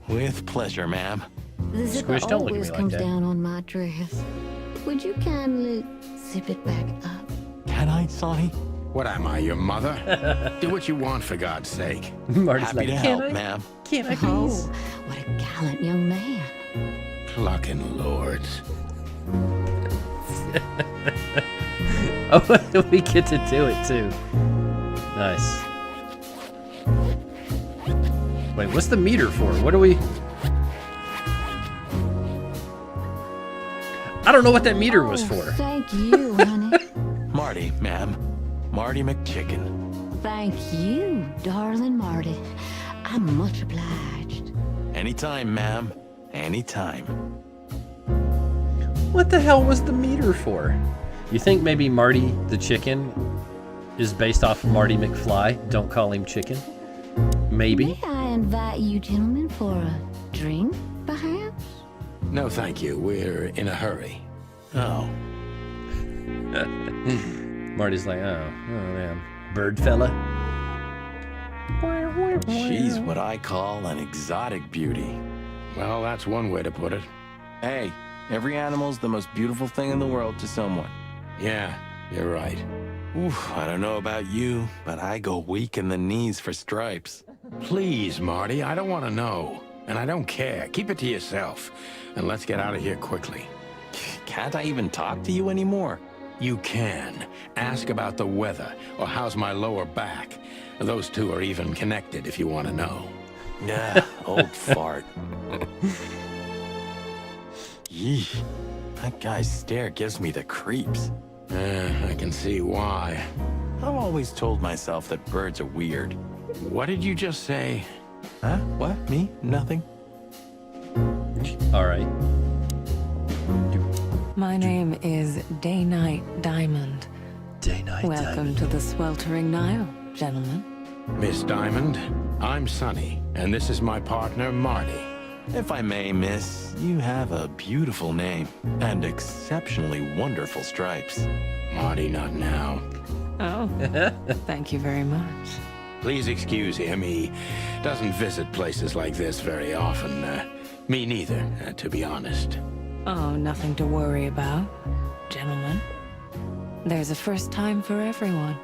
[SPEAKER 3] With pleasure, ma'am.
[SPEAKER 11] The zipper
[SPEAKER 2] Squish, don't look at
[SPEAKER 11] always
[SPEAKER 2] me like
[SPEAKER 11] comes
[SPEAKER 2] that.
[SPEAKER 11] down on my dress. Would you kindly zip it back up?
[SPEAKER 3] Can I, Sonny?
[SPEAKER 4] What am I, your mother? Do what you want, for God's sake.
[SPEAKER 2] Marty's
[SPEAKER 3] Happy
[SPEAKER 2] like,
[SPEAKER 3] to
[SPEAKER 2] can
[SPEAKER 3] help,
[SPEAKER 2] I?
[SPEAKER 3] ma'am.
[SPEAKER 2] Can I
[SPEAKER 11] Oh,
[SPEAKER 2] please?
[SPEAKER 11] what a gallant young man.
[SPEAKER 4] Cluckin' lords.
[SPEAKER 2] Oh, we get to do it too. Nice. Wait, what's the meter for? What do we... I don't know what that meter was for.
[SPEAKER 11] Thank you, honey.
[SPEAKER 3] Marty, ma'am. Marty McChicken.
[SPEAKER 11] Thank you, darling Marty. I'm much obliged.
[SPEAKER 3] Anytime, ma'am. Anytime.
[SPEAKER 2] What the hell was the meter for? You think maybe Marty the chicken is based off Marty McFly? Don't call him chicken. Maybe.
[SPEAKER 7] May I invite you gentlemen for a drink, perhaps?
[SPEAKER 4] No, thank you. We're in a hurry. Oh.
[SPEAKER 2] Marty's like, oh man, bird fella.
[SPEAKER 3] She's what I call an exotic beauty.
[SPEAKER 4] Well, that's one way to put it.
[SPEAKER 3] Hey, every animal's the most beautiful thing in the world to someone.
[SPEAKER 4] Yeah, you're right.
[SPEAKER 3] Oof, I don't know about you, but I go weak in the knees for Stripes.
[SPEAKER 4] Please, Marty, I don't want to know. And I don't care. Keep it to yourself. And let's get out of here quickly.
[SPEAKER 3] Can't I even talk to you anymore?
[SPEAKER 4] You can. Ask about the weather, or how's my lower back. Those two are even connected if you want to know.
[SPEAKER 3] Yeah, old fart. Yee, that guy's stare gives me the creeps.
[SPEAKER 4] I can see why.
[SPEAKER 3] I've always told myself that birds are weird.
[SPEAKER 4] What did you just say?
[SPEAKER 3] Huh? What? Me? Nothing?
[SPEAKER 2] All right.
[SPEAKER 14] My name is Day-Night Diamond.
[SPEAKER 2] Day-Night
[SPEAKER 14] Welcome to the sweltering Nile, gentlemen.
[SPEAKER 4] Miss Diamond, I'm Sonny, and this is my partner, Marty.
[SPEAKER 3] If I may, miss, you have a beautiful name and exceptionally wonderful stripes.
[SPEAKER 4] Marty, not now.
[SPEAKER 14] Oh, thank you very much.
[SPEAKER 4] Please excuse him. He doesn't visit places like this very often. Me neither, to be honest.
[SPEAKER 14] Oh, nothing to worry about, gentlemen. There's a first time for everyone.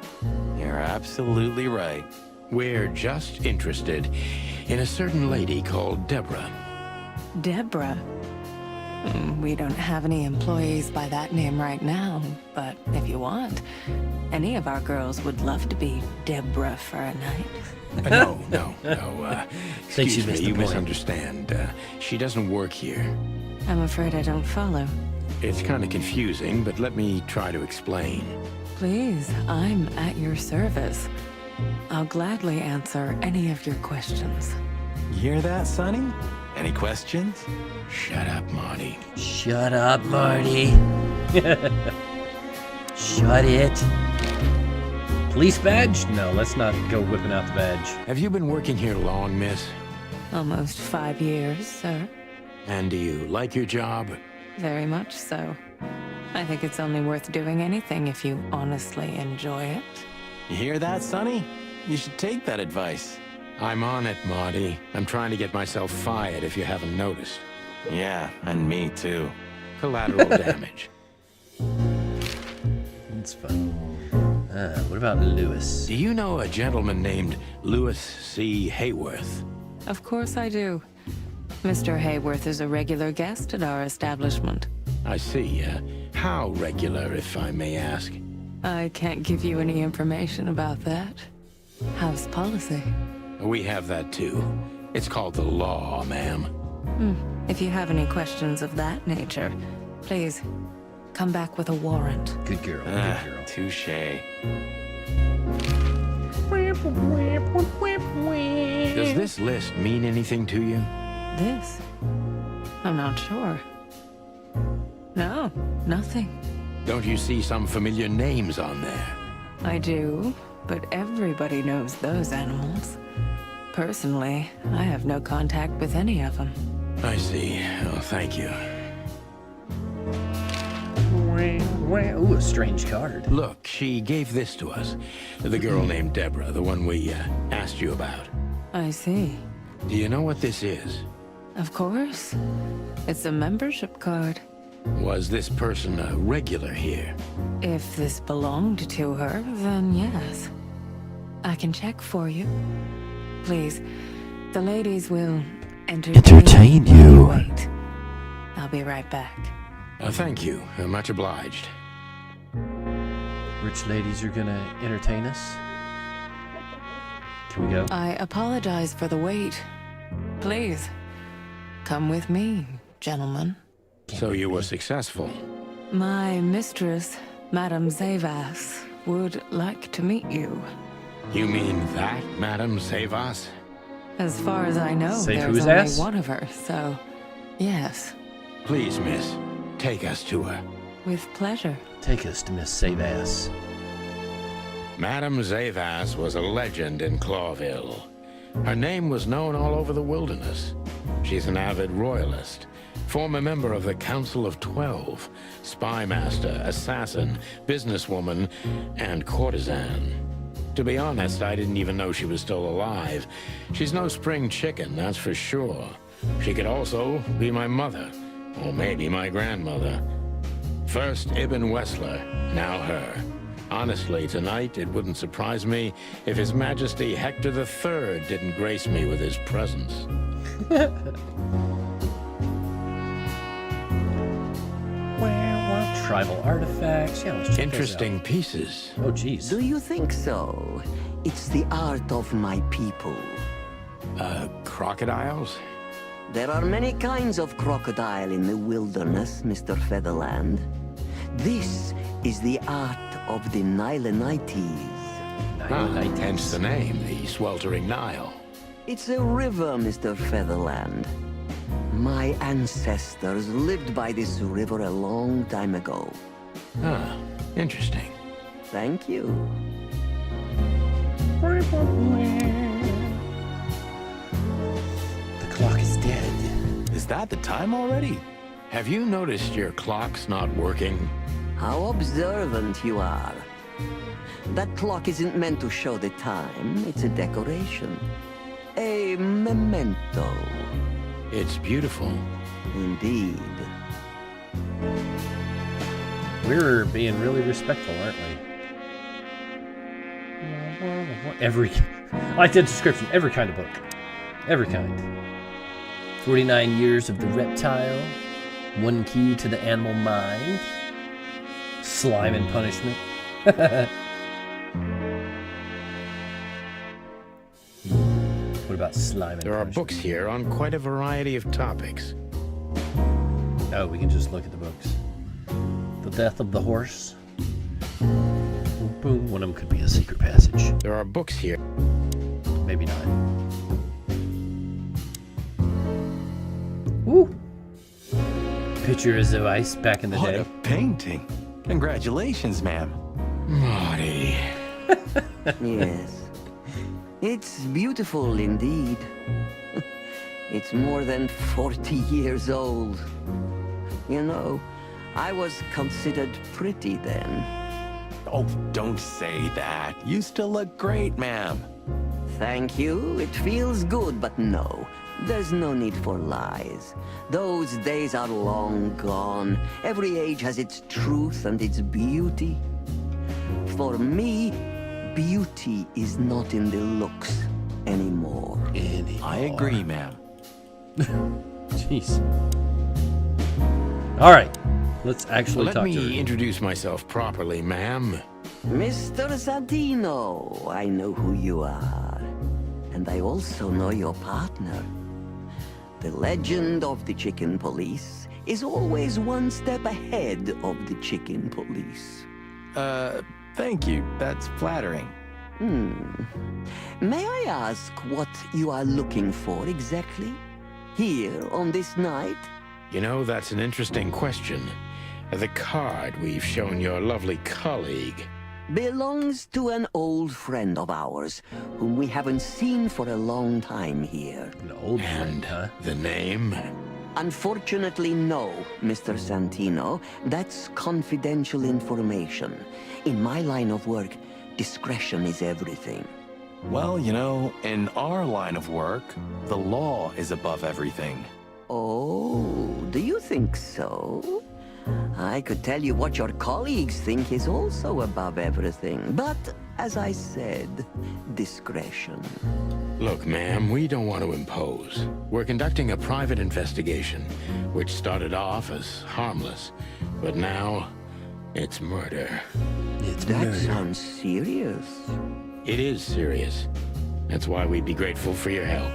[SPEAKER 3] You're absolutely right.
[SPEAKER 4] We're just interested in a certain lady called Deborah.
[SPEAKER 14] Deborah? We don't have any employees by that name right now, but if you want, any of our girls would love to be Deborah for a night.
[SPEAKER 4] No. Excuse me, you
[SPEAKER 2] point.
[SPEAKER 4] misunderstand. She doesn't work here.
[SPEAKER 14] I'm afraid I don't follow.
[SPEAKER 4] It's kind of confusing, but let me try to explain.
[SPEAKER 14] Please, I'm at your service. I'll gladly answer any of your questions.
[SPEAKER 3] You hear that, Sonny? Any questions?
[SPEAKER 4] Shut up, Marty.
[SPEAKER 2] Shut up, Marty. Shut it. Police badge? No, let's not go whipping out the badge.
[SPEAKER 4] Have you been working here long, miss?
[SPEAKER 14] Almost 5 years, sir.
[SPEAKER 4] And do you like your job?
[SPEAKER 14] Very much so. I think it's only worth doing anything if you honestly enjoy it.
[SPEAKER 3] You hear that, Sonny? You should take that advice.
[SPEAKER 4] I'm on it, Marty. I'm trying to get myself fired if you haven't noticed.
[SPEAKER 3] Yeah, and me too.
[SPEAKER 4] Collateral damage.
[SPEAKER 2] That's fun. What about Lewis?
[SPEAKER 4] Do you know a gentleman named Lewis C. Hayworth?
[SPEAKER 14] Of course I do. Mr. Hayworth is a regular guest at our establishment.
[SPEAKER 4] I see. How regular, if I may ask?
[SPEAKER 14] I can't give you any information about that. House policy.
[SPEAKER 4] We have that too. It's called the law, ma'am.
[SPEAKER 14] If you have any questions of that nature, please come back with a warrant.
[SPEAKER 2] Good girl. Good girl.
[SPEAKER 3] Touché.
[SPEAKER 4] Does this list mean anything to you?
[SPEAKER 14] This? I'm not sure. No, nothing.
[SPEAKER 4] Don't you see some familiar names on there?
[SPEAKER 14] I do, but everybody knows those animals. Personally, I have no contact with any of them.
[SPEAKER 4] I see. Oh, thank you.
[SPEAKER 2] Ooh, a strange card.
[SPEAKER 4] Look, she gave this to us. The girl named Deborah, the one we asked you about.
[SPEAKER 14] I see.
[SPEAKER 4] Do you know what this is?
[SPEAKER 14] Of course. It's a membership card.
[SPEAKER 4] Was this person a regular here?
[SPEAKER 14] If this belonged to her, then yes. I can check for you. Please, the ladies will entertain you. Wait. I'll be right back.
[SPEAKER 4] Thank you. Much obliged.
[SPEAKER 2] Rich ladies are gonna entertain us. Can we go?
[SPEAKER 14] I apologize for the wait. Please, come with me, gentlemen.
[SPEAKER 4] So you were successful?
[SPEAKER 14] My mistress, Madame Zavas, would like to meet you.
[SPEAKER 4] You mean that, Madame Zavas?
[SPEAKER 14] As far as I know,
[SPEAKER 2] Save
[SPEAKER 14] there's
[SPEAKER 2] whose
[SPEAKER 14] only
[SPEAKER 2] ass?
[SPEAKER 14] one of her, so yes.
[SPEAKER 4] Please, miss, take us to her?
[SPEAKER 14] With pleasure.
[SPEAKER 2] Take us to Miss Save Ass.
[SPEAKER 4] Madame Zavas was a legend in Clawville. Her name was known all over the wilderness. She's an avid royalist, former member of the Council of 12, spy master, assassin, businesswoman, and courtesan. To be honest, I didn't even know she was still alive. She's no spring chicken, that's for sure. She could also be my mother, or maybe my grandmother. First Ibn Wessler, now her. Honestly, tonight it wouldn't surprise me if His Majesty Hector III didn't grace me with his presence.
[SPEAKER 2] Tribal artifacts. Yeah, let's check
[SPEAKER 4] Interesting pieces.
[SPEAKER 2] Oh, geez.
[SPEAKER 15] Do you think so? It's the art of my people.
[SPEAKER 4] Crocodiles?
[SPEAKER 15] There are many kinds of crocodile in the wilderness, Mr. Featherland. This is the art of the Nilenites.
[SPEAKER 4] Hence the name, the sweltering Nile.
[SPEAKER 15] It's a river, Mr. Featherland. My ancestors lived by this river a long time ago.
[SPEAKER 4] Ah, interesting.
[SPEAKER 15] Thank you.
[SPEAKER 2] The clock is dead.
[SPEAKER 3] Is that the time already?
[SPEAKER 4] Have you noticed your clock's not working?
[SPEAKER 15] How observant you are. That clock isn't meant to show the time. It's a decoration. A memento.
[SPEAKER 4] It's beautiful.
[SPEAKER 15] Indeed.
[SPEAKER 2] We're being really respectful, aren't we? I like the description. Every kind of book. Every kind. 49 years of the reptile. One key to the animal mind. Slime and punishment. What about slime and
[SPEAKER 4] There are
[SPEAKER 2] punishment?
[SPEAKER 4] books here on quite a variety of topics.
[SPEAKER 2] Oh, we can just look at the books. The death of the horse. Boom, boom. One of them could be a secret passage.
[SPEAKER 4] There are books here.
[SPEAKER 2] Maybe not. Woo! Pictures of ice back in the
[SPEAKER 3] What
[SPEAKER 2] day.
[SPEAKER 3] a painting. Congratulations, ma'am.
[SPEAKER 4] Marty.
[SPEAKER 15] Yes. It's beautiful indeed. It's more than 40 years old. You know, I was considered pretty then.
[SPEAKER 3] Oh, don't say that. You still look great, ma'am.
[SPEAKER 15] Thank you. It feels good, but no. There's no need for lies. Those days are long gone. Every age has its truth and its beauty. For me, beauty is not in the looks anymore.
[SPEAKER 3] I agree, ma'am.
[SPEAKER 2] Jeez. All right. Let's actually
[SPEAKER 4] Let
[SPEAKER 2] talk to
[SPEAKER 4] me
[SPEAKER 2] her.
[SPEAKER 4] introduce myself properly, ma'am.
[SPEAKER 15] Mr. Santino, I know who you are. And I also know your partner. The legend of the Chicken Police is always one step ahead of the Chicken Police.
[SPEAKER 3] Thank you. That's flattering.
[SPEAKER 15] May I ask what you are looking for exactly? Here on this night?
[SPEAKER 4] You know, that's an interesting question. The card we've shown your lovely colleague
[SPEAKER 15] Belongs to an old friend of ours, whom we haven't seen for a long time here.
[SPEAKER 2] An old friend, huh?
[SPEAKER 4] The name?
[SPEAKER 15] Unfortunately, no, Mr. Santino. That's confidential information. In my line of work, discretion is everything.
[SPEAKER 3] Well, you know, in our line of work, the law is above everything.
[SPEAKER 15] Oh, do you think so? I could tell you what your colleagues think is also above everything, but as I said, discretion.
[SPEAKER 4] Look, ma'am, we don't want to impose. We're conducting a private investigation, which started off as harmless, but now it's murder.
[SPEAKER 15] That sounds serious.
[SPEAKER 4] It is serious. That's why we'd be grateful for your help.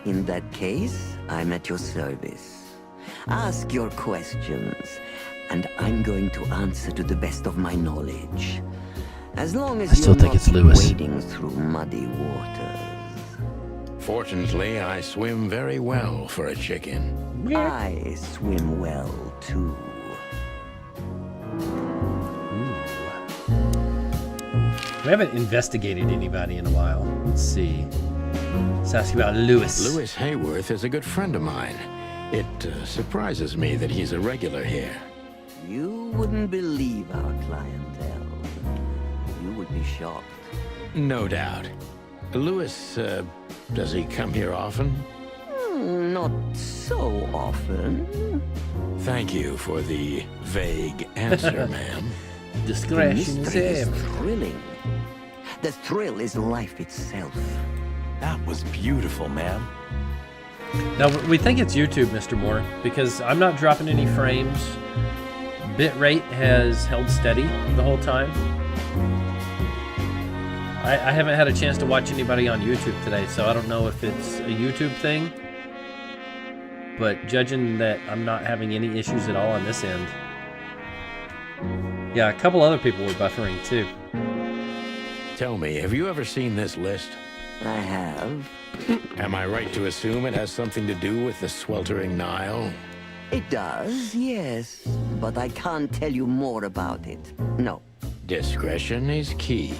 [SPEAKER 15] In that case, I'm at your service. Ask your questions, and I'm going to answer to the best of my knowledge. As long as
[SPEAKER 2] I still
[SPEAKER 15] you're
[SPEAKER 2] think
[SPEAKER 15] not
[SPEAKER 2] it's Lewis.
[SPEAKER 15] wading through muddy waters.
[SPEAKER 4] Fortunately, I swim very well for a chicken.
[SPEAKER 15] I swim well, too.
[SPEAKER 2] We haven't investigated anybody in a while. Let's see. Let's ask about Lewis.
[SPEAKER 4] Lewis Hayworth is a good friend of mine. It surprises me that he's a regular here.
[SPEAKER 15] You wouldn't believe our clientele. You would be shocked.
[SPEAKER 4] No doubt. Lewis, does he come here often?
[SPEAKER 15] Not so often.
[SPEAKER 4] Thank you for the vague answer, ma'am.
[SPEAKER 2] Discretion is
[SPEAKER 15] is thrilling. The thrill is life itself.
[SPEAKER 3] That was beautiful, ma'am.
[SPEAKER 2] Now, we think it's YouTube, Mr. Moore, because I'm not dropping any frames. Bitrate has held steady the whole time. I haven't had a chance to watch anybody on YouTube today, so I don't know if it's a YouTube thing. But judging that I'm not having any issues at all on this end. Yeah, a couple other people were buffering too.
[SPEAKER 4] Tell me, have you ever seen this list?
[SPEAKER 15] I have.
[SPEAKER 4] Am I right to assume it has something to do with the sweltering Nile?
[SPEAKER 15] It does, yes. But I can't tell you more about it. No.
[SPEAKER 4] Discretion is key.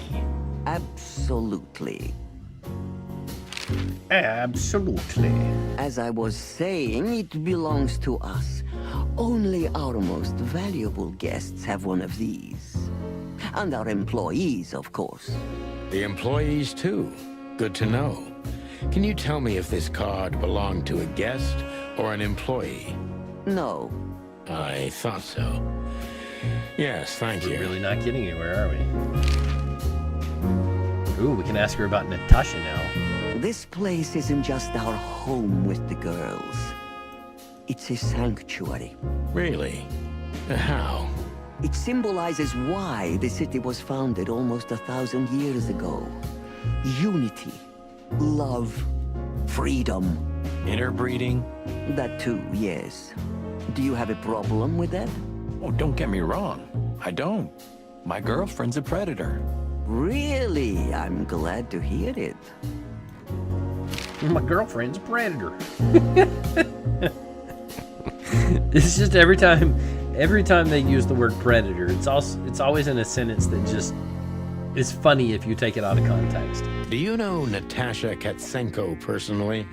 [SPEAKER 15] Absolutely.
[SPEAKER 2] Absolutely.
[SPEAKER 15] As I was saying, it belongs to us. Only our most valuable guests have one of these. And our employees, of course.
[SPEAKER 4] The employees, too. Good to know. Can you tell me if this card belonged to a guest or an employee?
[SPEAKER 15] No.
[SPEAKER 4] I thought so. Yes, thank you.
[SPEAKER 2] We're really not getting anywhere, are we? Ooh, we can ask her about Natasha now.
[SPEAKER 15] This place isn't just our home with the girls. It's a sanctuary.
[SPEAKER 4] Really? How?
[SPEAKER 15] It symbolizes why the city was founded almost 1,000 years ago. Unity, love, freedom.
[SPEAKER 3] Interbreeding?
[SPEAKER 15] That too, yes. Do you have a problem with that?
[SPEAKER 3] Oh, don't get me wrong. I don't. My girlfriend's a predator.
[SPEAKER 15] Really? I'm glad to hear it.
[SPEAKER 2] My girlfriend's a predator. It's just every time they use the word predator, it's always in a sentence that just is funny if you take it out of context.
[SPEAKER 4] Do you know Natasha Katsenko personally?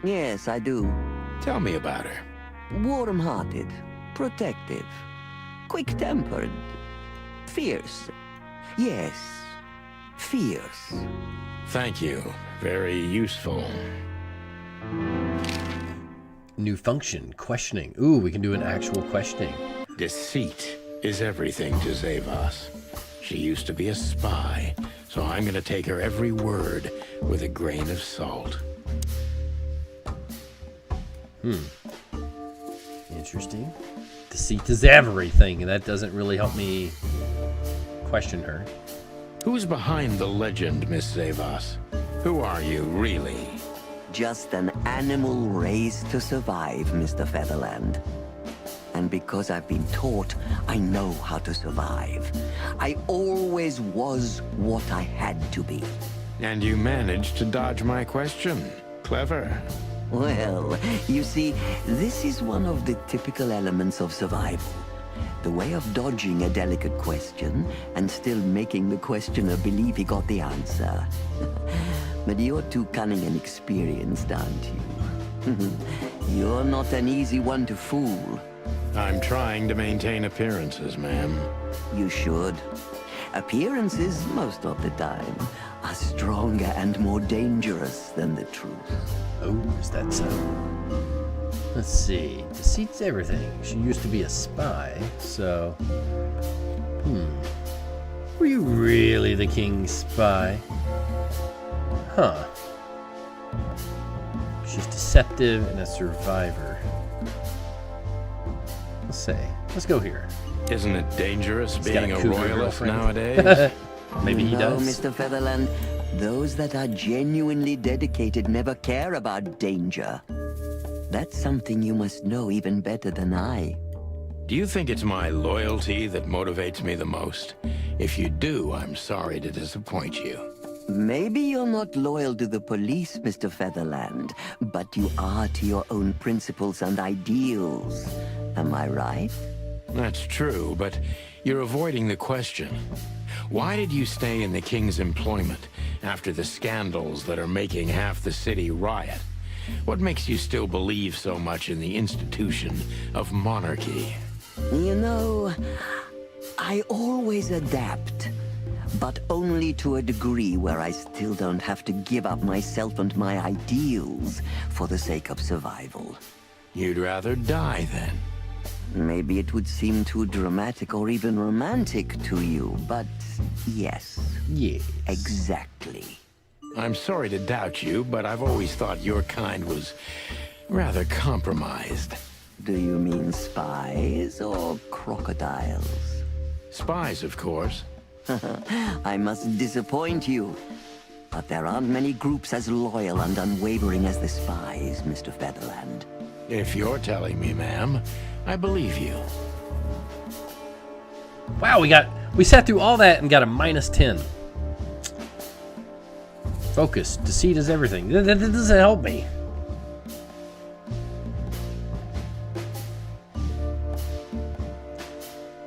[SPEAKER 15] Yes, I do.
[SPEAKER 4] Tell me about her.
[SPEAKER 15] Warm-hearted, protective, quick-tempered, fierce. Yes, fierce.
[SPEAKER 4] Thank you. Very useful.
[SPEAKER 2] New function, questioning. Ooh, we can do an actual questioning.
[SPEAKER 4] Deceit is everything to Zavos. She used to be a spy, so I'm gonna take her every word with a grain of salt.
[SPEAKER 2] Interesting. Deceit is everything, and that doesn't really help me question her.
[SPEAKER 4] Who's behind the legend, Miss Zavos? Who are you, really?
[SPEAKER 15] Just an animal raised to survive, Mr. Featherland. And because I've been taught, I know how to survive. I always was what I had to be.
[SPEAKER 4] And you managed to dodge my question. Clever.
[SPEAKER 15] Well, you see, this is one of the typical elements of survival. The way of dodging a delicate question and still making the questioner believe he got the answer. But you're too cunning and experienced, aren't you? You're not an easy one to fool.
[SPEAKER 4] I'm trying to maintain appearances, ma'am.
[SPEAKER 15] You should. Appearances, most of the time, are stronger and more dangerous than the truth.
[SPEAKER 2] Oh, is that so? Let's see. Deceit's everything. She used to be a spy, so... Were you really the king's spy? Huh. She's deceptive and a survivor. Let's see. Let's go here.
[SPEAKER 4] Isn't it dangerous being a
[SPEAKER 2] cougar
[SPEAKER 4] royalist
[SPEAKER 2] girlfriend.
[SPEAKER 4] nowadays?
[SPEAKER 2] Maybe he
[SPEAKER 15] No,
[SPEAKER 2] does.
[SPEAKER 15] Mr. Featherland. Those that are genuinely dedicated never care about danger. That's something you must know even better than I.
[SPEAKER 4] Do you think it's my loyalty that motivates me the most? If you do, I'm sorry to disappoint you.
[SPEAKER 15] Maybe you're not loyal to the police, Mr. Featherland, but you are to your own principles and ideals. Am I right?
[SPEAKER 4] That's true, but you're avoiding the question. Why did you stay in the king's employment after the scandals that are making half the city riot? What makes you still believe so much in the institution of monarchy?
[SPEAKER 15] You know, I always adapt, but only to a degree where I still don't have to give up myself and my ideals for the sake of survival.
[SPEAKER 4] You'd rather die, then?
[SPEAKER 15] Maybe it would seem too dramatic or even romantic to you, but yes.
[SPEAKER 2] Yes.
[SPEAKER 15] Exactly.
[SPEAKER 4] I'm sorry to doubt you, but I've always thought your kind was rather compromised.
[SPEAKER 15] Do you mean spies or crocodiles?
[SPEAKER 4] Spies, of course.
[SPEAKER 15] I must disappoint you. But there aren't many groups as loyal and unwavering as the spies, Mr. Featherland.
[SPEAKER 4] If you're telling me, ma'am, I believe you.
[SPEAKER 2] Wow, we sat through all that and got a -10. Focus. Deceit is everything. That doesn't help me.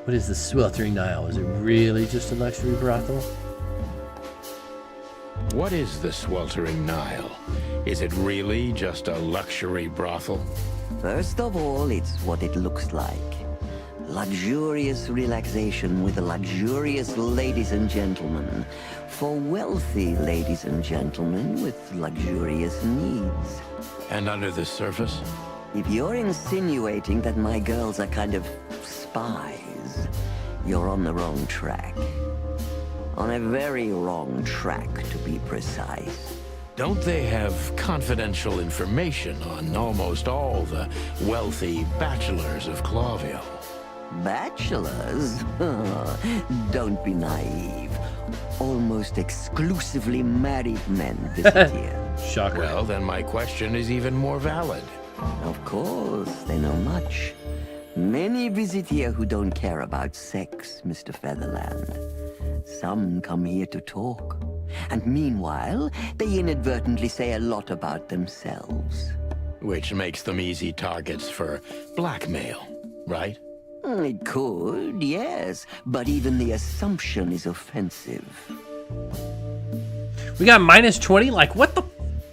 [SPEAKER 2] What is the sweltering Nile? Is it really just a luxury brothel?
[SPEAKER 4] What is the sweltering Nile? Is it really just a luxury brothel?
[SPEAKER 15] First of all, it's what it looks like. Luxurious relaxation with luxurious ladies and gentlemen. For wealthy ladies and gentlemen with luxurious needs.
[SPEAKER 4] And under the surface?
[SPEAKER 15] If you're insinuating that my girls are kind of spies, you're on the wrong track. On a very wrong track, to be precise.
[SPEAKER 4] Don't they have confidential information on almost all the wealthy bachelors of Clawville?
[SPEAKER 15] Bachelors? Don't be naive. Almost exclusively married men visit here.
[SPEAKER 2] Shocker.
[SPEAKER 4] Well, then my question is even more valid.
[SPEAKER 15] Of course, they know much. Many visit here who don't care about sex, Mr. Featherland. Some come here to talk. And meanwhile, they inadvertently say a lot about themselves.
[SPEAKER 4] Which makes them easy targets for blackmail, right?
[SPEAKER 15] It could, yes. But even the assumption is offensive.
[SPEAKER 2] We got -20? Like, what the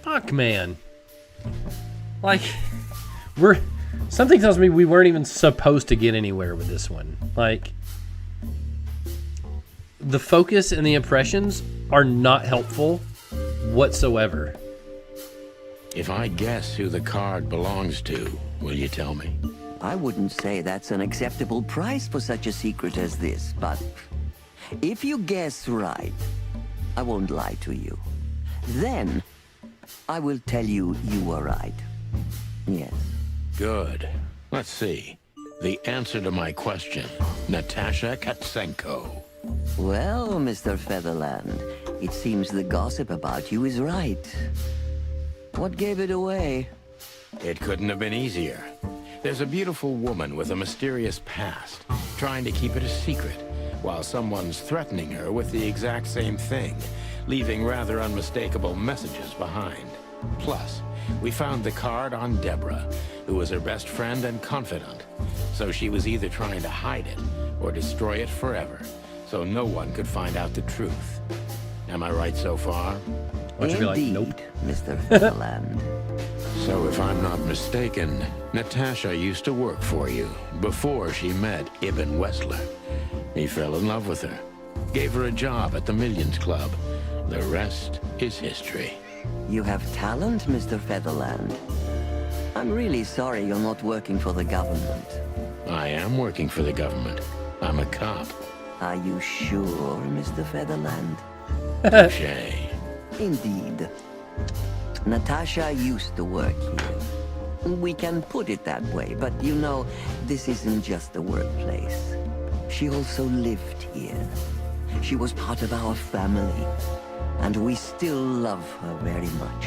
[SPEAKER 2] fuck, man? Like, something tells me we weren't even supposed to get anywhere with this one. Like, the focus and the impressions are not helpful whatsoever.
[SPEAKER 4] If I guess who the card belongs to, will you tell me?
[SPEAKER 15] I wouldn't say that's an acceptable price for such a secret as this, but if you guess right, I won't lie to you. Then, I will tell you you were right. Yes.
[SPEAKER 4] Good. Let's see. The answer to my question. Natasha Katsenko.
[SPEAKER 15] Well, Mr. Featherland, it seems the gossip about you is right. What gave it away?
[SPEAKER 4] It couldn't have been easier. There's a beautiful woman with a mysterious past, trying to keep it a secret, while someone's threatening her with the exact same thing, leaving rather unmistakable messages behind. Plus, we found the card on Deborah, who was her best friend and confidant, so she was either trying to hide it or destroy it forever, so no one could find out the truth. Am I right so far?
[SPEAKER 15] Indeed, nope. Mr. Featherland.
[SPEAKER 4] So if I'm not mistaken, Natasha used to work for you before she met Ibn Wessler. He fell in love with her, gave her a job at the Millions Club. The rest is history.
[SPEAKER 15] You have talent, Mr. Featherland. I'm really sorry you're not working for the government.
[SPEAKER 4] I am working for the government. I'm a cop.
[SPEAKER 15] Are you sure, Mr. Featherland?
[SPEAKER 4] Touché.
[SPEAKER 15] Indeed. Natasha used to work here. We can put it that way, but you know, this isn't just a workplace. She also lived here. She was part of our family, and we still love her very much.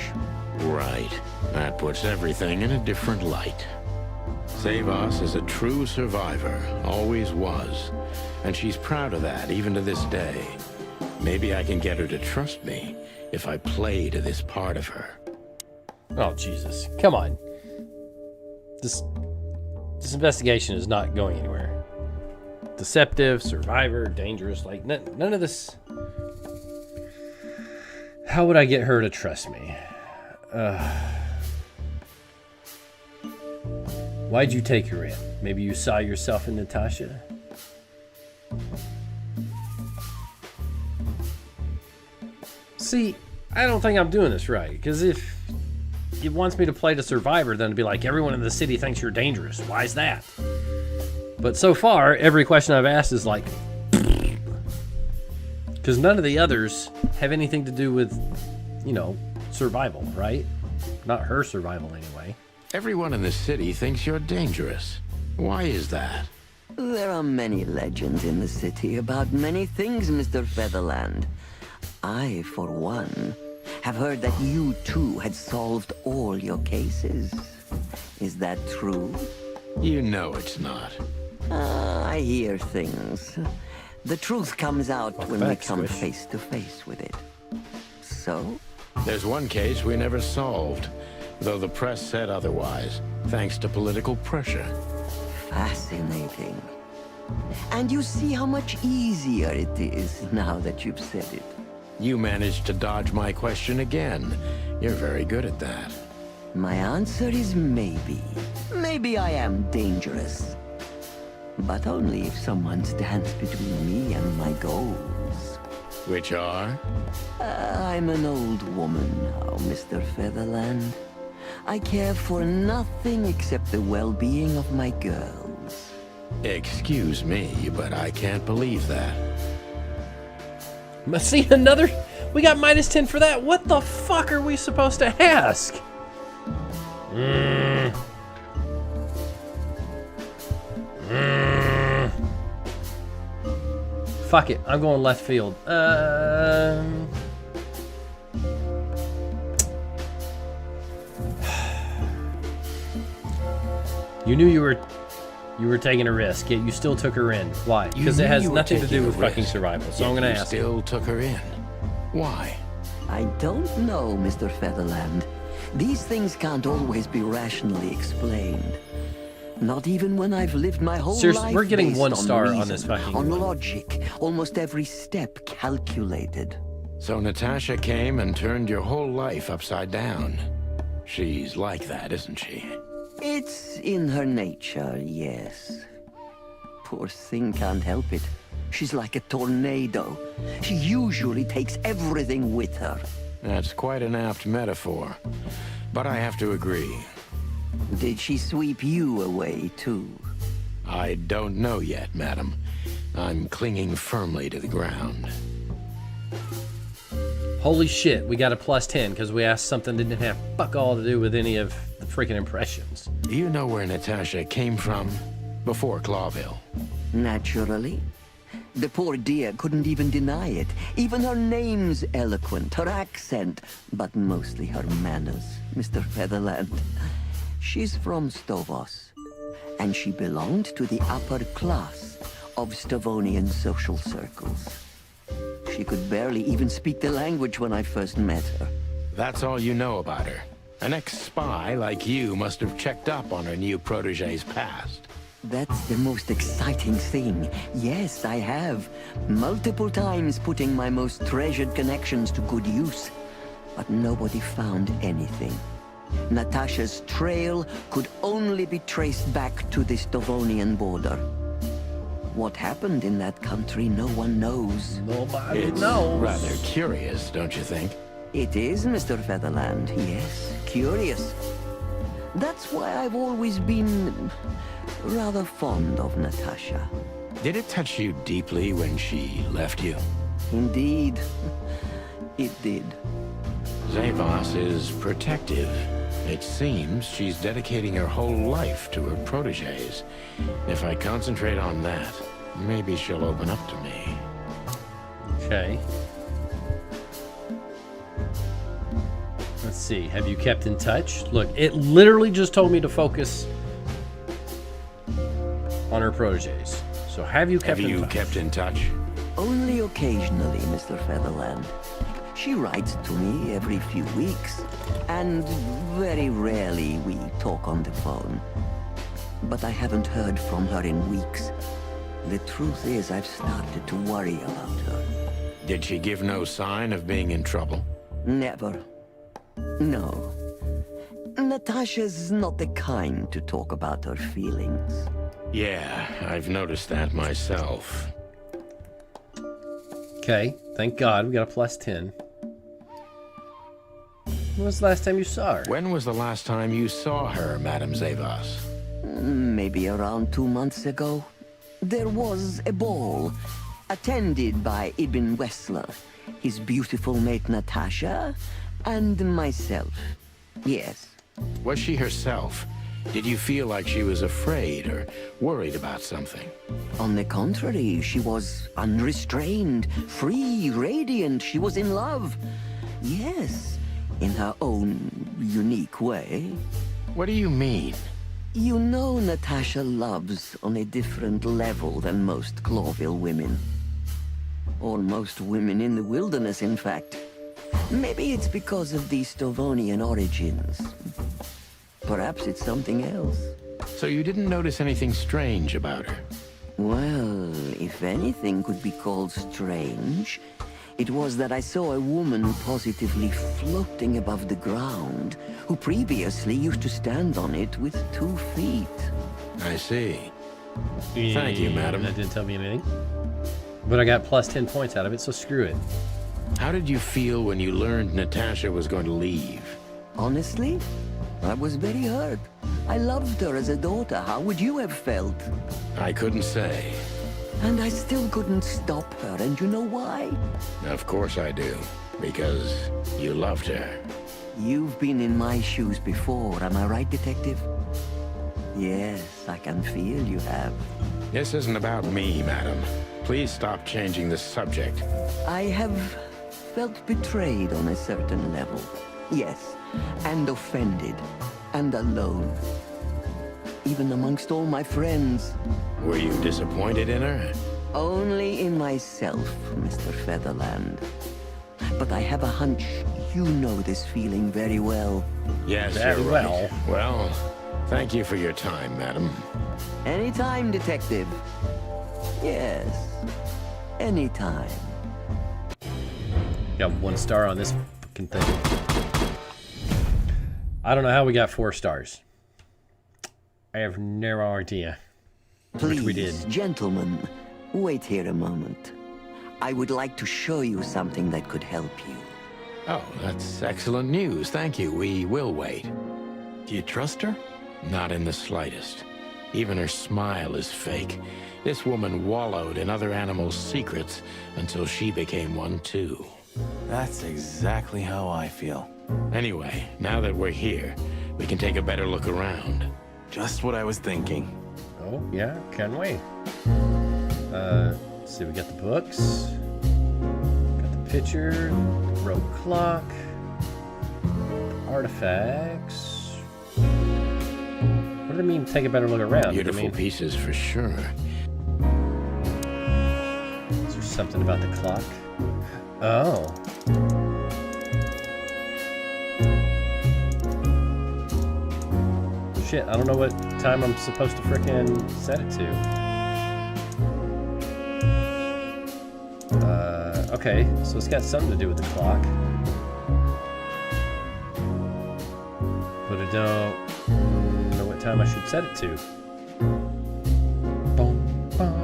[SPEAKER 4] Right. That puts everything in a different light. Savas is a true survivor, always was, and she's proud of that even to this day. Maybe I can get her to trust me if I play to this part of her.
[SPEAKER 2] Oh, Jesus. Come on. This investigation is not going anywhere. deceptive, survivor, dangerous. Like, none of this. How would I get her to trust me? Why'd you take her in? Maybe you saw yourself in Natasha? See, I don't think I'm doing this right, because if it wants me to play the survivor, then it'd be like, everyone in the city thinks you're dangerous. Why is that? But so far, every question I've asked is like, because none of the others have anything to do with, you know, survival, right? Not her survival anyway.
[SPEAKER 4] Everyone in the city thinks you're dangerous. Why is that?
[SPEAKER 15] There are many legends in the city about many things, Mr. Featherland. I, for one, have heard that you too had solved all your cases. Is that true?
[SPEAKER 4] You know it's not.
[SPEAKER 15] I hear things. The truth comes out when we come
[SPEAKER 4] Squish.
[SPEAKER 15] face to face with it. So?
[SPEAKER 4] There's one case we never solved, though the press said otherwise, thanks to political pressure.
[SPEAKER 15] Fascinating. And you see how much easier it is now that you've said it.
[SPEAKER 4] You managed to dodge my question again. You're very good at that.
[SPEAKER 15] My answer is maybe. Maybe I am dangerous. But only if someone stands between me and my goals.
[SPEAKER 4] Which are?
[SPEAKER 15] I'm an old woman now, Mr. Featherland. I care for nothing except the well-being of my girls.
[SPEAKER 4] Excuse me, but I can't believe that.
[SPEAKER 2] See, another... We got -10 for that. What the fuck are we supposed to ask? Fuck it. I'm going left field. You knew you were taking a risk, yet you still took her in. Why? Because it has nothing to do with fucking survival. So I'm gonna ask.
[SPEAKER 4] You still took her in. Why?
[SPEAKER 15] I don't know, Mr. Featherland. These things can't always be rationally explained. Not even when I've lived my whole
[SPEAKER 2] Seriously,
[SPEAKER 15] life
[SPEAKER 2] we're getting
[SPEAKER 15] based
[SPEAKER 2] 1 star
[SPEAKER 15] reason,
[SPEAKER 2] on this fucking
[SPEAKER 15] on
[SPEAKER 2] one.
[SPEAKER 15] logic, almost every step calculated.
[SPEAKER 4] So Natasha came and turned your whole life upside down. She's like that, isn't she?
[SPEAKER 15] It's in her nature, yes. Poor thing can't help it. She's like a tornado. She usually takes everything with her.
[SPEAKER 4] That's quite an apt metaphor. But I have to agree.
[SPEAKER 15] Did she sweep you away, too?
[SPEAKER 4] I don't know yet, madam. I'm clinging firmly to the ground.
[SPEAKER 2] Holy shit, we got a +10 because we asked something that didn't have fuck all to do with any of the freaking impressions.
[SPEAKER 4] Do you know where Natasha came from? Before Clawville.
[SPEAKER 15] Naturally. The poor dear couldn't even deny it. Even her name's eloquent, her accent, but mostly her manners, Mr. Featherland. She's from Stovos, and she belonged to the upper class of Stavonian social circles. She could barely even speak the language when I first met her.
[SPEAKER 4] That's all you know about her. An ex-spy like you must have checked up on her new protege's past.
[SPEAKER 15] That's the most exciting thing. Yes, I have. Multiple times putting my most treasured connections to good use. But nobody found anything. Natasha's trail could only be traced back to the Stavonian border. What happened in that country, no one knows.
[SPEAKER 2] Nobody
[SPEAKER 4] It's
[SPEAKER 2] knows.
[SPEAKER 4] rather curious, don't you think?
[SPEAKER 15] It is, Mr. Featherland, yes. Curious. That's why I've always been rather fond of Natasha.
[SPEAKER 4] Did it touch you deeply when she left you?
[SPEAKER 15] Indeed, it did.
[SPEAKER 4] Zavos is protective. It seems she's dedicating her whole life to her proteges. If I concentrate on that, maybe she'll open up to me.
[SPEAKER 2] Okay. Let's see. Have you kept in touch? Look, it literally just told me to focus on her proteges. So have you kept in touch?
[SPEAKER 4] Kept in touch?
[SPEAKER 15] Only occasionally, Mr. Featherland. She writes to me every few weeks, and very rarely we talk on the phone. But I haven't heard from her in weeks. The truth is, I've started to worry about her.
[SPEAKER 4] Did she give no sign of being in trouble?
[SPEAKER 15] Never. No. Natasha's not the kind to talk about her feelings.
[SPEAKER 4] Yeah, I've noticed that myself.
[SPEAKER 2] Okay, thank God we got a plus 10. When was the last time you saw her?
[SPEAKER 4] When was the last time you saw her, Madame Zavas?
[SPEAKER 15] Maybe around 2 months ago. There was a ball, attended by Ibn Wessler, his beautiful mate Natasha, and myself. Yes.
[SPEAKER 4] Was she herself? Did you feel like she was afraid or worried about something?
[SPEAKER 15] On the contrary, she was unrestrained, free, radiant. She was in love. Yes, in her own unique way.
[SPEAKER 4] What do you mean?
[SPEAKER 15] You know Natasha loves on a different level than most Clawville women. Or most women in the wilderness, in fact. Maybe it's because of the Stovonian origins. Perhaps it's something else.
[SPEAKER 4] So you didn't notice anything strange about her?
[SPEAKER 15] Well, if anything could be called strange, it was that I saw a woman positively floating above the ground, who previously used to stand on it with 2 feet.
[SPEAKER 4] I see. Thank you, madam.
[SPEAKER 2] That didn't tell me anything. But I got plus 10 points out of it, so screw it.
[SPEAKER 4] How did you feel when you learned Natasha was going to leave?
[SPEAKER 15] Honestly, I was very hurt. I loved her as a daughter. How would you have felt?
[SPEAKER 4] I couldn't say.
[SPEAKER 15] And I still couldn't stop her, and you know why?
[SPEAKER 4] Of course I do. Because you loved her.
[SPEAKER 15] You've been in my shoes before, am I right, Detective? Yes, I can feel you have.
[SPEAKER 4] This isn't about me, madam. Please stop changing the subject.
[SPEAKER 15] I have felt betrayed on a certain level. Yes, and offended, and alone. Even amongst all my friends.
[SPEAKER 4] Were you disappointed in her?
[SPEAKER 15] Only in myself, Mr. Featherland. But I have a hunch you know this feeling very well.
[SPEAKER 4] Yes,
[SPEAKER 2] very
[SPEAKER 4] you're right.
[SPEAKER 2] well.
[SPEAKER 4] Well, thank you for your time, madam.
[SPEAKER 15] Anytime, Detective. Yes, anytime.
[SPEAKER 2] Got 1 star on this fucking thing. I don't know how we got 4 stars. I have no idea.
[SPEAKER 15] Please,
[SPEAKER 2] which we did.
[SPEAKER 15] Gentlemen, wait here a moment. I would like to show you something that could help you.
[SPEAKER 4] Oh, that's excellent news. Thank you. We will wait.
[SPEAKER 3] Do you trust her?
[SPEAKER 4] Not in the slightest. Even her smile is fake. This woman wallowed in other animals' secrets until she became one too.
[SPEAKER 3] That's exactly how I feel.
[SPEAKER 4] Anyway, now that we're here, we can take a better look around.
[SPEAKER 3] Just what I was thinking.
[SPEAKER 2] Oh, yeah, can we? Let's see, we got the books. Got the picture, road clock, artifacts. What do they mean, take a better look around?
[SPEAKER 4] Beautiful pieces for sure.
[SPEAKER 2] Is there something about the clock? Oh. Shit, I don't know what time I'm supposed to frickin' set it to. Okay, so it's got something to do with the clock. But I don't know what time I should set it to.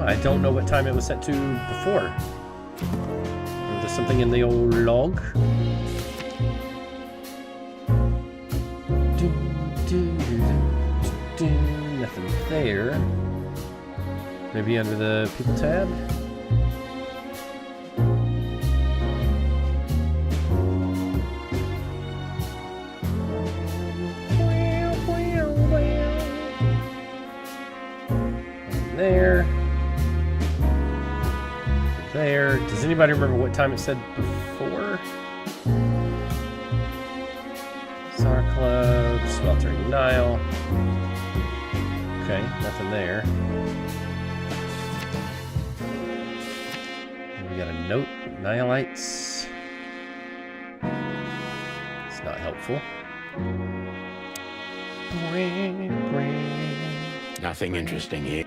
[SPEAKER 2] I don't know what time it was set to before. There's something in the old log. Nothing there. Maybe under the people tab? There. There. Does anybody remember what time it said before? Star Club, Sweltering Nile. Okay, nothing there. We got a note, Nihilites. It's not helpful.
[SPEAKER 4] Nothing interesting here.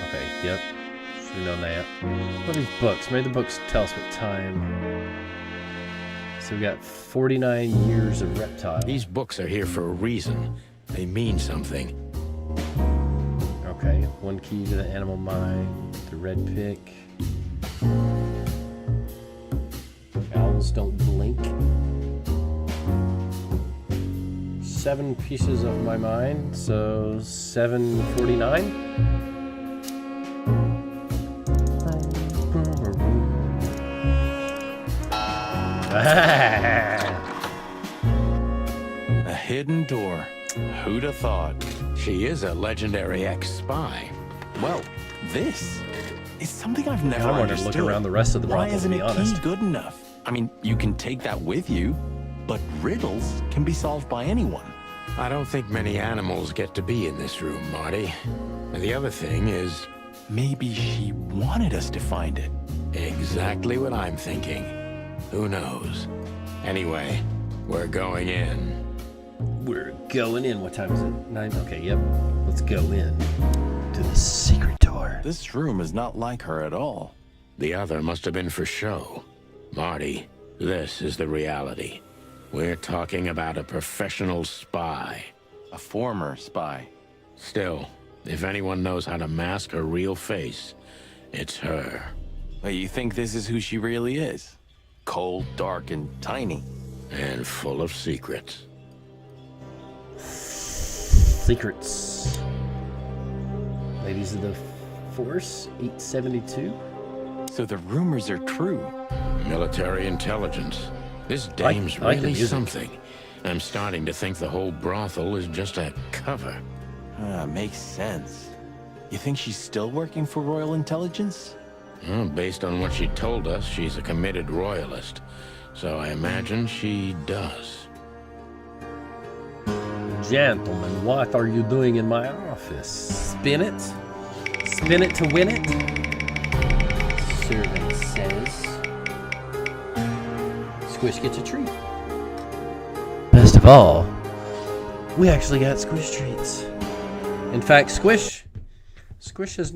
[SPEAKER 2] Okay, yep. Should have known that. What are these books? Maybe the books tell us what time. So we got 49 years of reptile.
[SPEAKER 4] These books are here for a reason. They mean something.
[SPEAKER 2] Okay, one key to the animal mind, the red pick. Owls don't blink. 7 pieces of my mind, so 749.
[SPEAKER 3] A hidden door. Who'd have thought?
[SPEAKER 4] She is a legendary ex-spy.
[SPEAKER 3] Well, this is something I've never
[SPEAKER 2] I wanted to
[SPEAKER 3] understood.
[SPEAKER 2] look around the rest of the
[SPEAKER 3] Why
[SPEAKER 2] brothel,
[SPEAKER 3] isn't
[SPEAKER 2] to be
[SPEAKER 3] a
[SPEAKER 2] honest.
[SPEAKER 3] key good enough? I mean, you can take that with you, but riddles can be solved by anyone.
[SPEAKER 4] I don't think many animals get to be in this room, Marty. And the other thing is...
[SPEAKER 3] maybe she wanted us to find it.
[SPEAKER 4] Exactly what I'm thinking. Who knows? Anyway, we're going in.
[SPEAKER 2] We're going in. What time is it? 9? Okay, yep. Let's go in to the secret door.
[SPEAKER 3] This room is not like her at all.
[SPEAKER 4] The other must have been for show. Marty, this is the reality. We're talking about a professional spy.
[SPEAKER 3] A former spy.
[SPEAKER 4] Still, if anyone knows how to mask her real face, it's her.
[SPEAKER 3] But you think this is who she really is? Cold, dark, and tiny.
[SPEAKER 4] And full of secrets.
[SPEAKER 2] Secrets. Ladies of the Force, 872.
[SPEAKER 3] So the rumors are true.
[SPEAKER 4] Military intelligence. This dame's
[SPEAKER 2] I like the
[SPEAKER 4] really
[SPEAKER 2] music.
[SPEAKER 4] something. I'm starting to think the whole brothel is just a cover.
[SPEAKER 3] Makes sense. You think she's still working for Royal Intelligence?
[SPEAKER 4] Well, based on what she told us, she's a committed royalist. So I imagine she does.
[SPEAKER 2] Gentlemen, what are you doing in my office? Spin it? Spin it to win it? Servant says. Squish gets a treat. Best of all, we actually got Squish treats. In fact, Squish has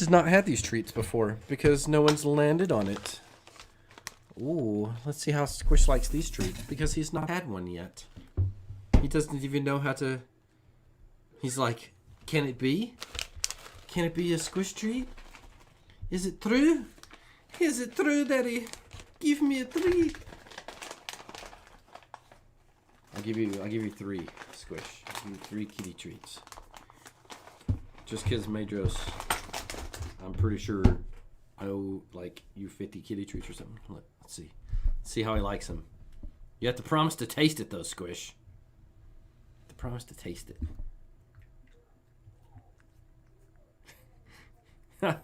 [SPEAKER 2] not had these treats before because no one's landed on it. Ooh, let's see how Squish likes these treats because he's not had one yet. He doesn't even know how to. He's like, can it be? Can it be a Squish treat? Is it true? Is it true, Daddy? Give me a treat. I'll give you 3, Squish. I'll give you 3 kitty treats. Just because Madros, I'm pretty sure I owe like you 50 kitty treats or something. Let's see. Let's see how he likes them. You have to promise to taste it though, Squish. You have to promise to taste it.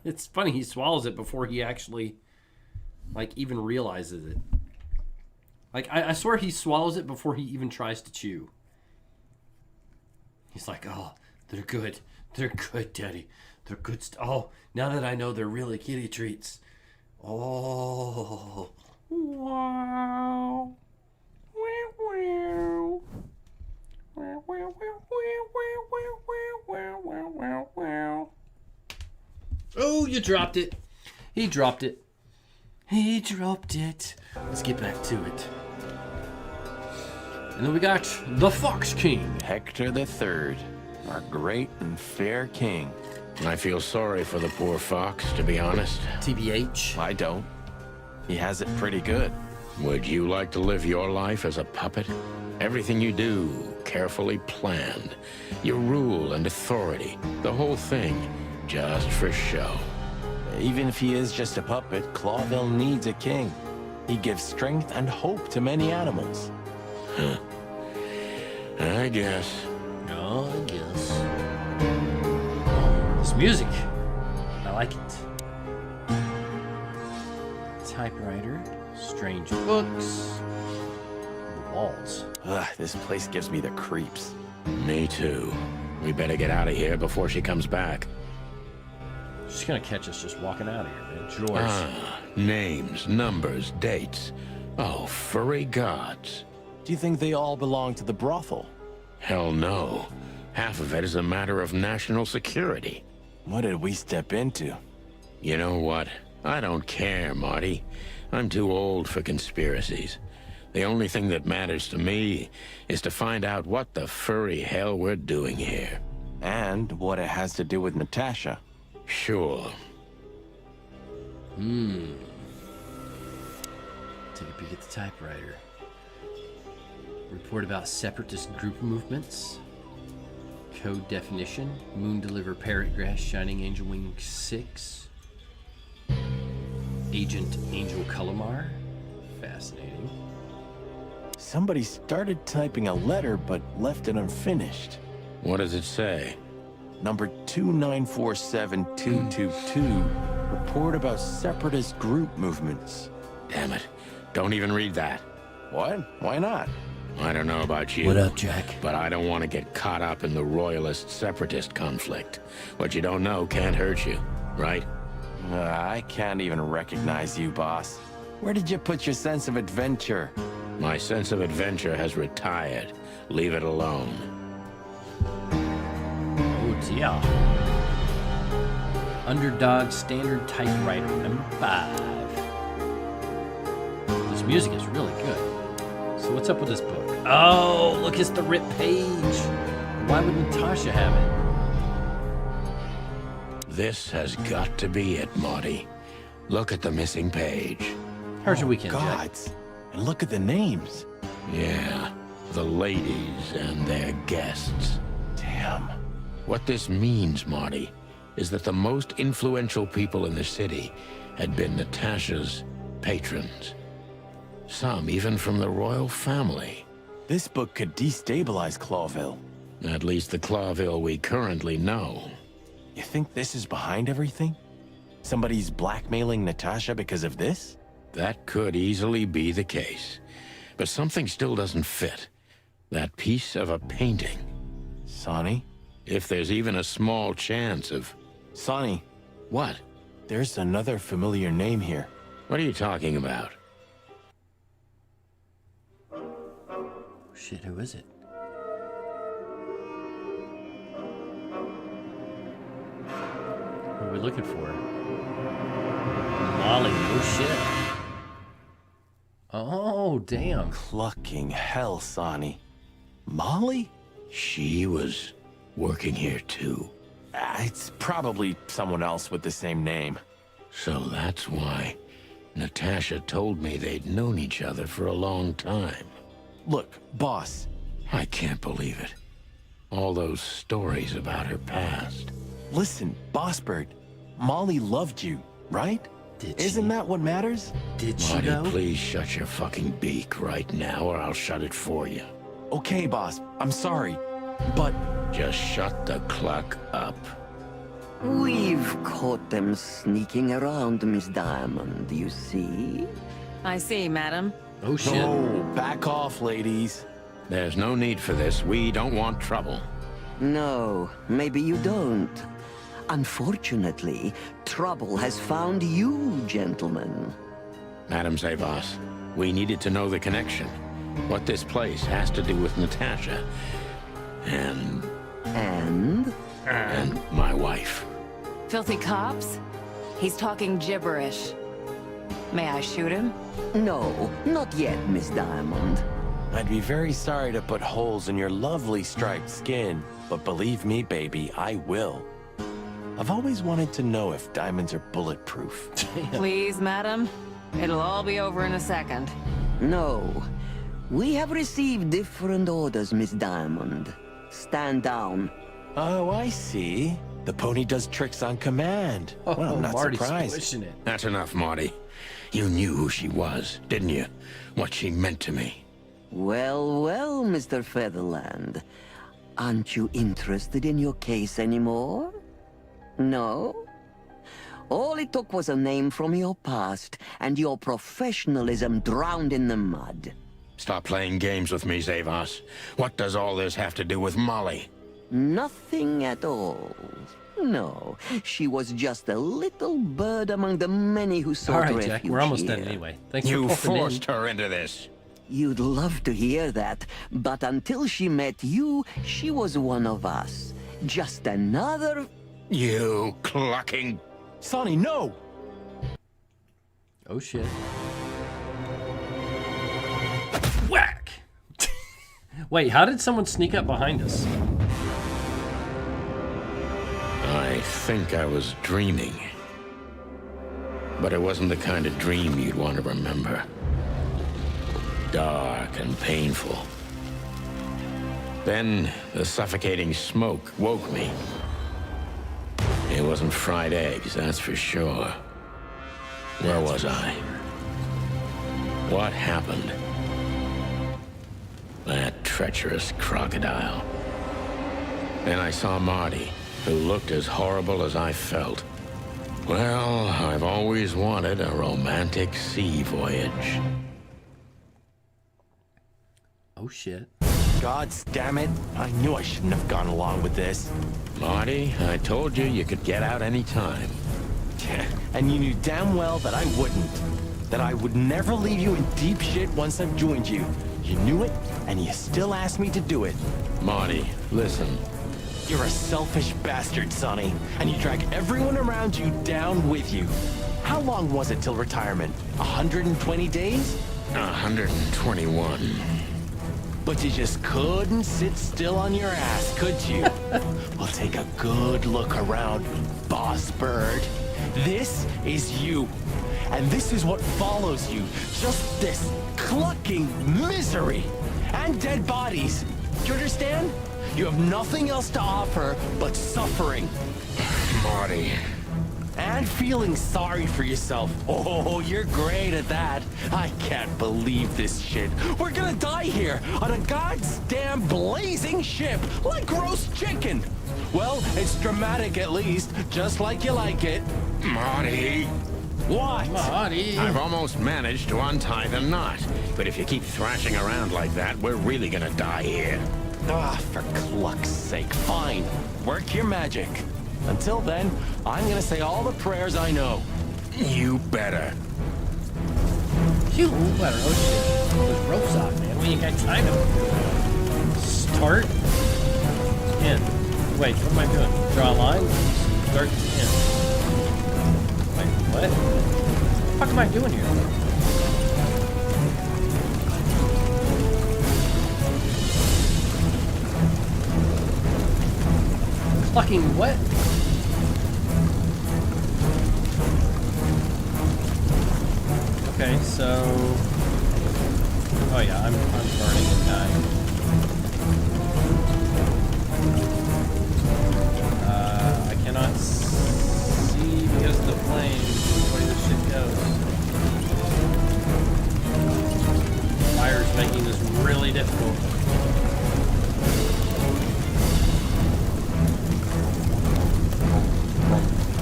[SPEAKER 2] It's funny, he swallows it before he actually like even realizes it. Like I swear he swallows it before he even tries to chew. He's like, oh, they're good. They're good, Daddy. They're good oh, now that I know they're really kitty treats. Oh. Wow. Oh, you dropped it. He dropped it. He dropped it. Let's get back to it. And then we got the Fox King.
[SPEAKER 3] Hector III, our great and fair king.
[SPEAKER 4] I feel sorry for the poor fox, to be honest.
[SPEAKER 2] TBH.
[SPEAKER 3] I don't. He has it pretty good.
[SPEAKER 4] Would you like to live your life as a puppet? Everything you do, carefully planned. Your rule and authority, the whole thing, just for show.
[SPEAKER 3] Even if he is just a puppet, Clawville needs a king. He gives strength and hope to many animals.
[SPEAKER 4] Huh. I guess.
[SPEAKER 2] Oh, I guess. This music. I like it. Typewriter. Strange books. Walls.
[SPEAKER 3] Ugh, this place gives me the creeps.
[SPEAKER 4] Me too. We better get out of here before she comes back.
[SPEAKER 2] She's gonna catch us just walking out of here, man. Drawers.
[SPEAKER 4] Names, numbers, dates. Oh, furry gods.
[SPEAKER 3] Do you think they all belong to the brothel?
[SPEAKER 4] Hell no. Half of it is a matter of national security.
[SPEAKER 3] What did we step into?
[SPEAKER 4] You know what? I don't care, Marty. I'm too old for conspiracies. The only thing that matters to me is to find out what the furry hell we're doing here.
[SPEAKER 3] And what it has to do with Natasha.
[SPEAKER 4] Sure.
[SPEAKER 1] Take a peek at the typewriter. Report about separatist group movements. Code definition. Moon deliver parrot grass, shining angel wing 6. Agent Angel Calamar. Fascinating.
[SPEAKER 3] Somebody started typing a letter but left it unfinished.
[SPEAKER 4] What does it say?
[SPEAKER 3] Number 2947222. Report about separatist group movements.
[SPEAKER 4] Damn it. Don't even read that.
[SPEAKER 3] What? Why not?
[SPEAKER 4] I don't know about you.
[SPEAKER 1] What up, Jack?
[SPEAKER 4] But I don't want to get caught up in the royalist-separatist conflict. What you don't know can't hurt you, right?
[SPEAKER 3] I can't even recognize you, boss. Where did you put your sense of adventure?
[SPEAKER 4] My sense of adventure has retired. Leave it alone.
[SPEAKER 1] Oh dear. Underdog Standard Typewriter number 5. This music is really good. So what's up with this book? Oh, look, it's the ripped page. Why would Natasha have it?
[SPEAKER 4] This has got to be it, Marty. Look at the missing page.
[SPEAKER 1] How's your weekend,
[SPEAKER 3] gods. And look at the names.
[SPEAKER 4] Yeah, the ladies and their guests.
[SPEAKER 3] Damn.
[SPEAKER 4] What this means, Marty, is that the most influential people in the city had been Natasha's patrons. Some even from the royal family.
[SPEAKER 3] This book could destabilize Clawville.
[SPEAKER 4] At least the Clawville we currently know.
[SPEAKER 3] You think this is behind everything? Somebody's blackmailing Natasha because of this?
[SPEAKER 4] That could easily be the case. But something still doesn't fit. That piece of a painting.
[SPEAKER 3] Sonny?
[SPEAKER 4] If there's even a small chance of...
[SPEAKER 3] Sonny.
[SPEAKER 4] What?
[SPEAKER 3] There's another familiar name here.
[SPEAKER 4] What are you talking about?
[SPEAKER 1] Shit, who is it? What are we looking for? Molly, oh shit. Oh, damn.
[SPEAKER 3] Clucking hell, Sonny. Molly?
[SPEAKER 4] She was working here too.
[SPEAKER 3] It's probably someone else with the same name.
[SPEAKER 4] So that's why Natasha told me they'd known each other for a long time.
[SPEAKER 3] Look, boss.
[SPEAKER 4] I can't believe it. All those stories about her past.
[SPEAKER 3] Listen, Bossbird. Molly loved you, right?
[SPEAKER 1] Did she?
[SPEAKER 3] Isn't that what matters?
[SPEAKER 1] Did she
[SPEAKER 4] Marty,
[SPEAKER 1] know?
[SPEAKER 4] please shut your fucking beak right now or I'll shut it for you.
[SPEAKER 3] Okay, boss. I'm sorry. But...
[SPEAKER 4] Just shut the cluck up.
[SPEAKER 15] We've caught them sneaking around, Miss Diamond, you see?
[SPEAKER 14] I see, madam.
[SPEAKER 1] Oh shit.
[SPEAKER 3] No, back off, ladies.
[SPEAKER 4] There's no need for this. We don't want trouble.
[SPEAKER 15] No, maybe you don't. Unfortunately, trouble has found you, gentlemen.
[SPEAKER 4] Madam Zavos, we needed to know the connection. What this place has to do with Natasha. And my wife.
[SPEAKER 14] Filthy cops? He's talking gibberish. May I shoot him?
[SPEAKER 15] No, not yet, Miss Diamond.
[SPEAKER 3] I'd be very sorry to put holes in your lovely striped skin, but believe me, baby, I will. I've always wanted to know if diamonds are bulletproof.
[SPEAKER 14] Please, madam. It'll all be over in a second.
[SPEAKER 15] No. We have received different orders, Miss Diamond. Stand down.
[SPEAKER 3] Oh, I see. The pony does tricks on command.
[SPEAKER 1] Oh,
[SPEAKER 3] Well, I'm not
[SPEAKER 1] Marty's
[SPEAKER 3] surprised.
[SPEAKER 1] squishing it.
[SPEAKER 4] That's enough, Marty. You knew who she was, didn't you? What she meant to me.
[SPEAKER 15] Well, well, Mr. Featherland. Aren't you interested in your case anymore? No? All it took was a name from your past, and your professionalism drowned in the mud.
[SPEAKER 4] Stop playing games with me, Zavos. What does all this have to do with Molly?
[SPEAKER 15] Nothing at all. No, she was just a little bird among the many who sought
[SPEAKER 1] All right,
[SPEAKER 15] refuge
[SPEAKER 1] Jack, we're almost done
[SPEAKER 15] here.
[SPEAKER 1] anyway. Thanks
[SPEAKER 4] You
[SPEAKER 1] for popping
[SPEAKER 4] forced
[SPEAKER 1] in.
[SPEAKER 4] her into this.
[SPEAKER 15] You'd love to hear that, but until she met you, she was one of us. Just another...
[SPEAKER 4] You clucking...
[SPEAKER 3] Sonny, no!
[SPEAKER 2] Oh shit.
[SPEAKER 1] Whack!
[SPEAKER 2] Wait, how did someone sneak up behind us?
[SPEAKER 4] I think I was dreaming. But it wasn't the kind of dream you'd want to remember. Dark and painful. Then the suffocating smoke woke me. It wasn't fried eggs, that's for sure. Where was I? What happened? That treacherous crocodile. Then I saw Marty, who looked as horrible as I felt. Well, I've always wanted a romantic sea voyage.
[SPEAKER 2] Oh shit.
[SPEAKER 3] God damn it. I knew I shouldn't have gone along with this.
[SPEAKER 4] Marty, I told you could get out any time.
[SPEAKER 3] And you knew damn well that I wouldn't. That I would never leave you in deep shit once I've joined you. You knew it, and you still asked me to do it.
[SPEAKER 4] Marty, listen.
[SPEAKER 3] You're a selfish bastard, Sonny, and you drag everyone around you down with you. How long was it till retirement? 120 days?
[SPEAKER 4] 121.
[SPEAKER 3] But you just couldn't sit still on your ass, could you? Well, take a good look around, boss bird. This is you. And this is what follows you. Just this clucking misery. And dead bodies. Do you understand? You have nothing else to offer but suffering.
[SPEAKER 4] Marty.
[SPEAKER 3] And feeling sorry for yourself. Oh, you're great at that. I can't believe this shit. We're gonna die here on a goddamn blazing ship like roast chicken. Well, it's dramatic at least, just like you like it.
[SPEAKER 4] Marty.
[SPEAKER 3] What?
[SPEAKER 1] Marty.
[SPEAKER 4] I've almost managed to untie the knot. But if you keep thrashing around like that, we're really gonna die here.
[SPEAKER 3] Ah, for cluck's sake. Fine. Work your magic. Until then, I'm gonna say all the prayers I know.
[SPEAKER 4] You better.
[SPEAKER 1] You better. Oh shit. Those ropes off, man. We ain't got time to start. End. Wait, what am I doing? Draw a line? Start to end. Wait, what? What the fuck am I doing here? Clucking what? Okay, so... Oh yeah, I'm burning and dying. I cannot see because of the flames where this shit goes. Fire's making this really difficult.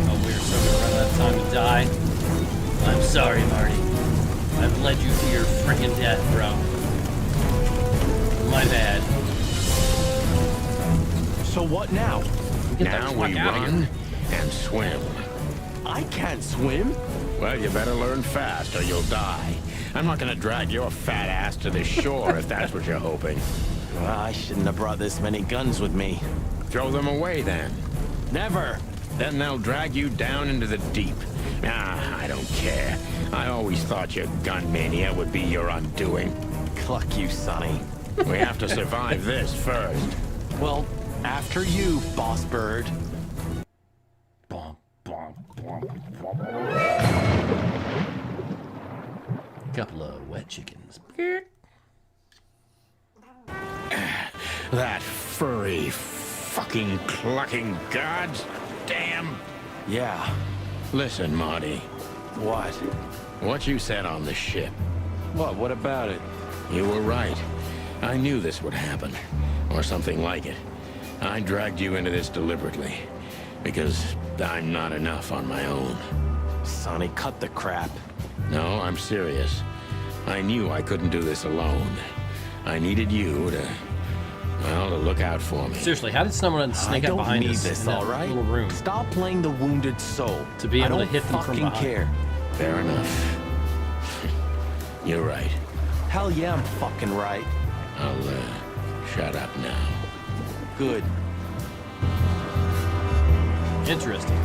[SPEAKER 1] Oh, we're so gonna run out of time to die. I'm sorry, Marty. I've led you to your freaking death, bro. My bad.
[SPEAKER 3] So what now?
[SPEAKER 4] Now we run and swim.
[SPEAKER 3] I can't swim.
[SPEAKER 4] Well, you better learn fast or you'll die. I'm not gonna drag your fat ass to the shore if that's what you're hoping.
[SPEAKER 3] Well, I shouldn't have brought this many guns with me.
[SPEAKER 4] Throw them away then.
[SPEAKER 3] Never.
[SPEAKER 4] Then they'll drag you down into the deep. Ah, I don't care. I always thought your gun mania would be your undoing.
[SPEAKER 3] Cluck you, Sonny.
[SPEAKER 4] We have to survive this first.
[SPEAKER 3] Well, after you, boss bird.
[SPEAKER 2] Couple of wet chickens.
[SPEAKER 4] That furry, fucking clucking gods. Damn.
[SPEAKER 3] Yeah.
[SPEAKER 4] Listen, Marty.
[SPEAKER 3] What?
[SPEAKER 4] What you said on the ship.
[SPEAKER 3] What about it?
[SPEAKER 4] You were right. I knew this would happen. Or something like it. I dragged you into this deliberately. Because I'm not enough on my own.
[SPEAKER 3] Sonny, cut the crap.
[SPEAKER 4] No, I'm serious. I knew I couldn't do this alone. I needed you to... well, to look out for me.
[SPEAKER 2] Seriously, how did someone sneak up behind us
[SPEAKER 3] this,
[SPEAKER 2] in that
[SPEAKER 3] all right?
[SPEAKER 2] little room?
[SPEAKER 3] Stop playing the wounded soul.
[SPEAKER 2] To be able to hit them
[SPEAKER 3] I
[SPEAKER 2] from
[SPEAKER 3] don't
[SPEAKER 2] behind.
[SPEAKER 3] fucking care.
[SPEAKER 4] Fair enough. You're right.
[SPEAKER 3] Hell yeah, I'm fucking right.
[SPEAKER 4] I'll, shut up now.
[SPEAKER 3] Good.
[SPEAKER 2] Interesting.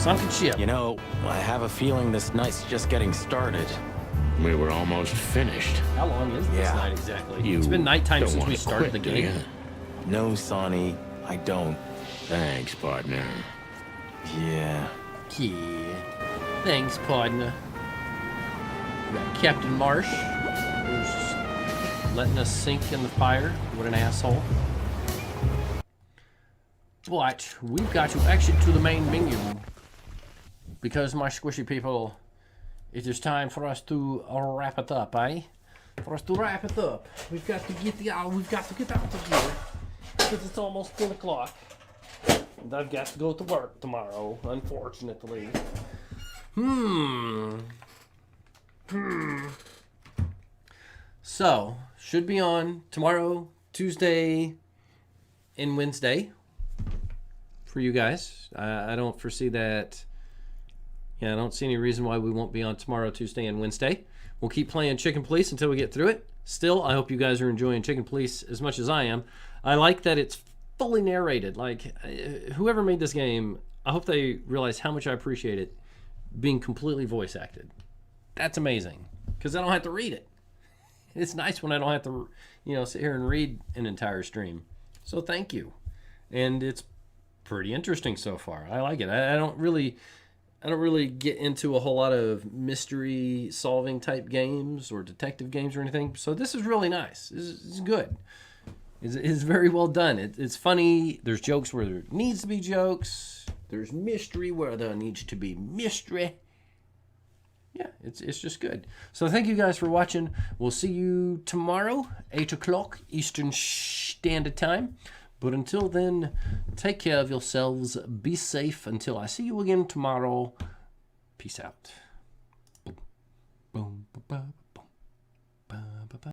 [SPEAKER 1] sunken ship.
[SPEAKER 3] You know, I have a feeling this night's just getting started.
[SPEAKER 4] We were almost finished.
[SPEAKER 1] How long is this night exactly? It's been nighttime
[SPEAKER 4] don't
[SPEAKER 1] since we
[SPEAKER 4] wanna
[SPEAKER 1] started the
[SPEAKER 4] quit, do
[SPEAKER 1] game.
[SPEAKER 4] ya?
[SPEAKER 3] No, Sonny, I don't.
[SPEAKER 4] Thanks, partner.
[SPEAKER 3] Yeah.
[SPEAKER 1] Yeah. Thanks, partner. We got Captain Marsh, who's just letting us sink in the fire. What an asshole. But we've got to exit to the main menu because, my squishy people, it is time for us to wrap it up, eh? For us to wrap it up, we've got to get out of here because it's almost 10 o'clock. And I've got to go to work tomorrow, unfortunately. So, should be on tomorrow, Tuesday, and Wednesday for you guys. I don't foresee that. Yeah, I don't see any reason why we won't be on tomorrow, Tuesday, and Wednesday. We'll keep playing Chicken Police until we get through it. Still, I hope you guys are enjoying Chicken Police as much as I am. I like that it's fully narrated. Like, whoever made this game, I hope they realize how much I appreciate it being completely voice acted. That's amazing, because I don't have to read it. It's nice when I don't have to, sit here and read an entire stream. So thank you. And it's pretty interesting so far. I like it. I don't really get into a whole lot of mystery solving type games or detective games or anything. So this is really nice. This is good. It's very well done. It's funny. There's jokes where there needs to be jokes. There's mystery where there needs to be mystery. Yeah, it's just good. So thank you guys for watching. We'll see you tomorrow, 8 o'clock Eastern Standard Time. But until then, take care of yourselves. Be safe until I see you again tomorrow. Peace out. Boom, boom.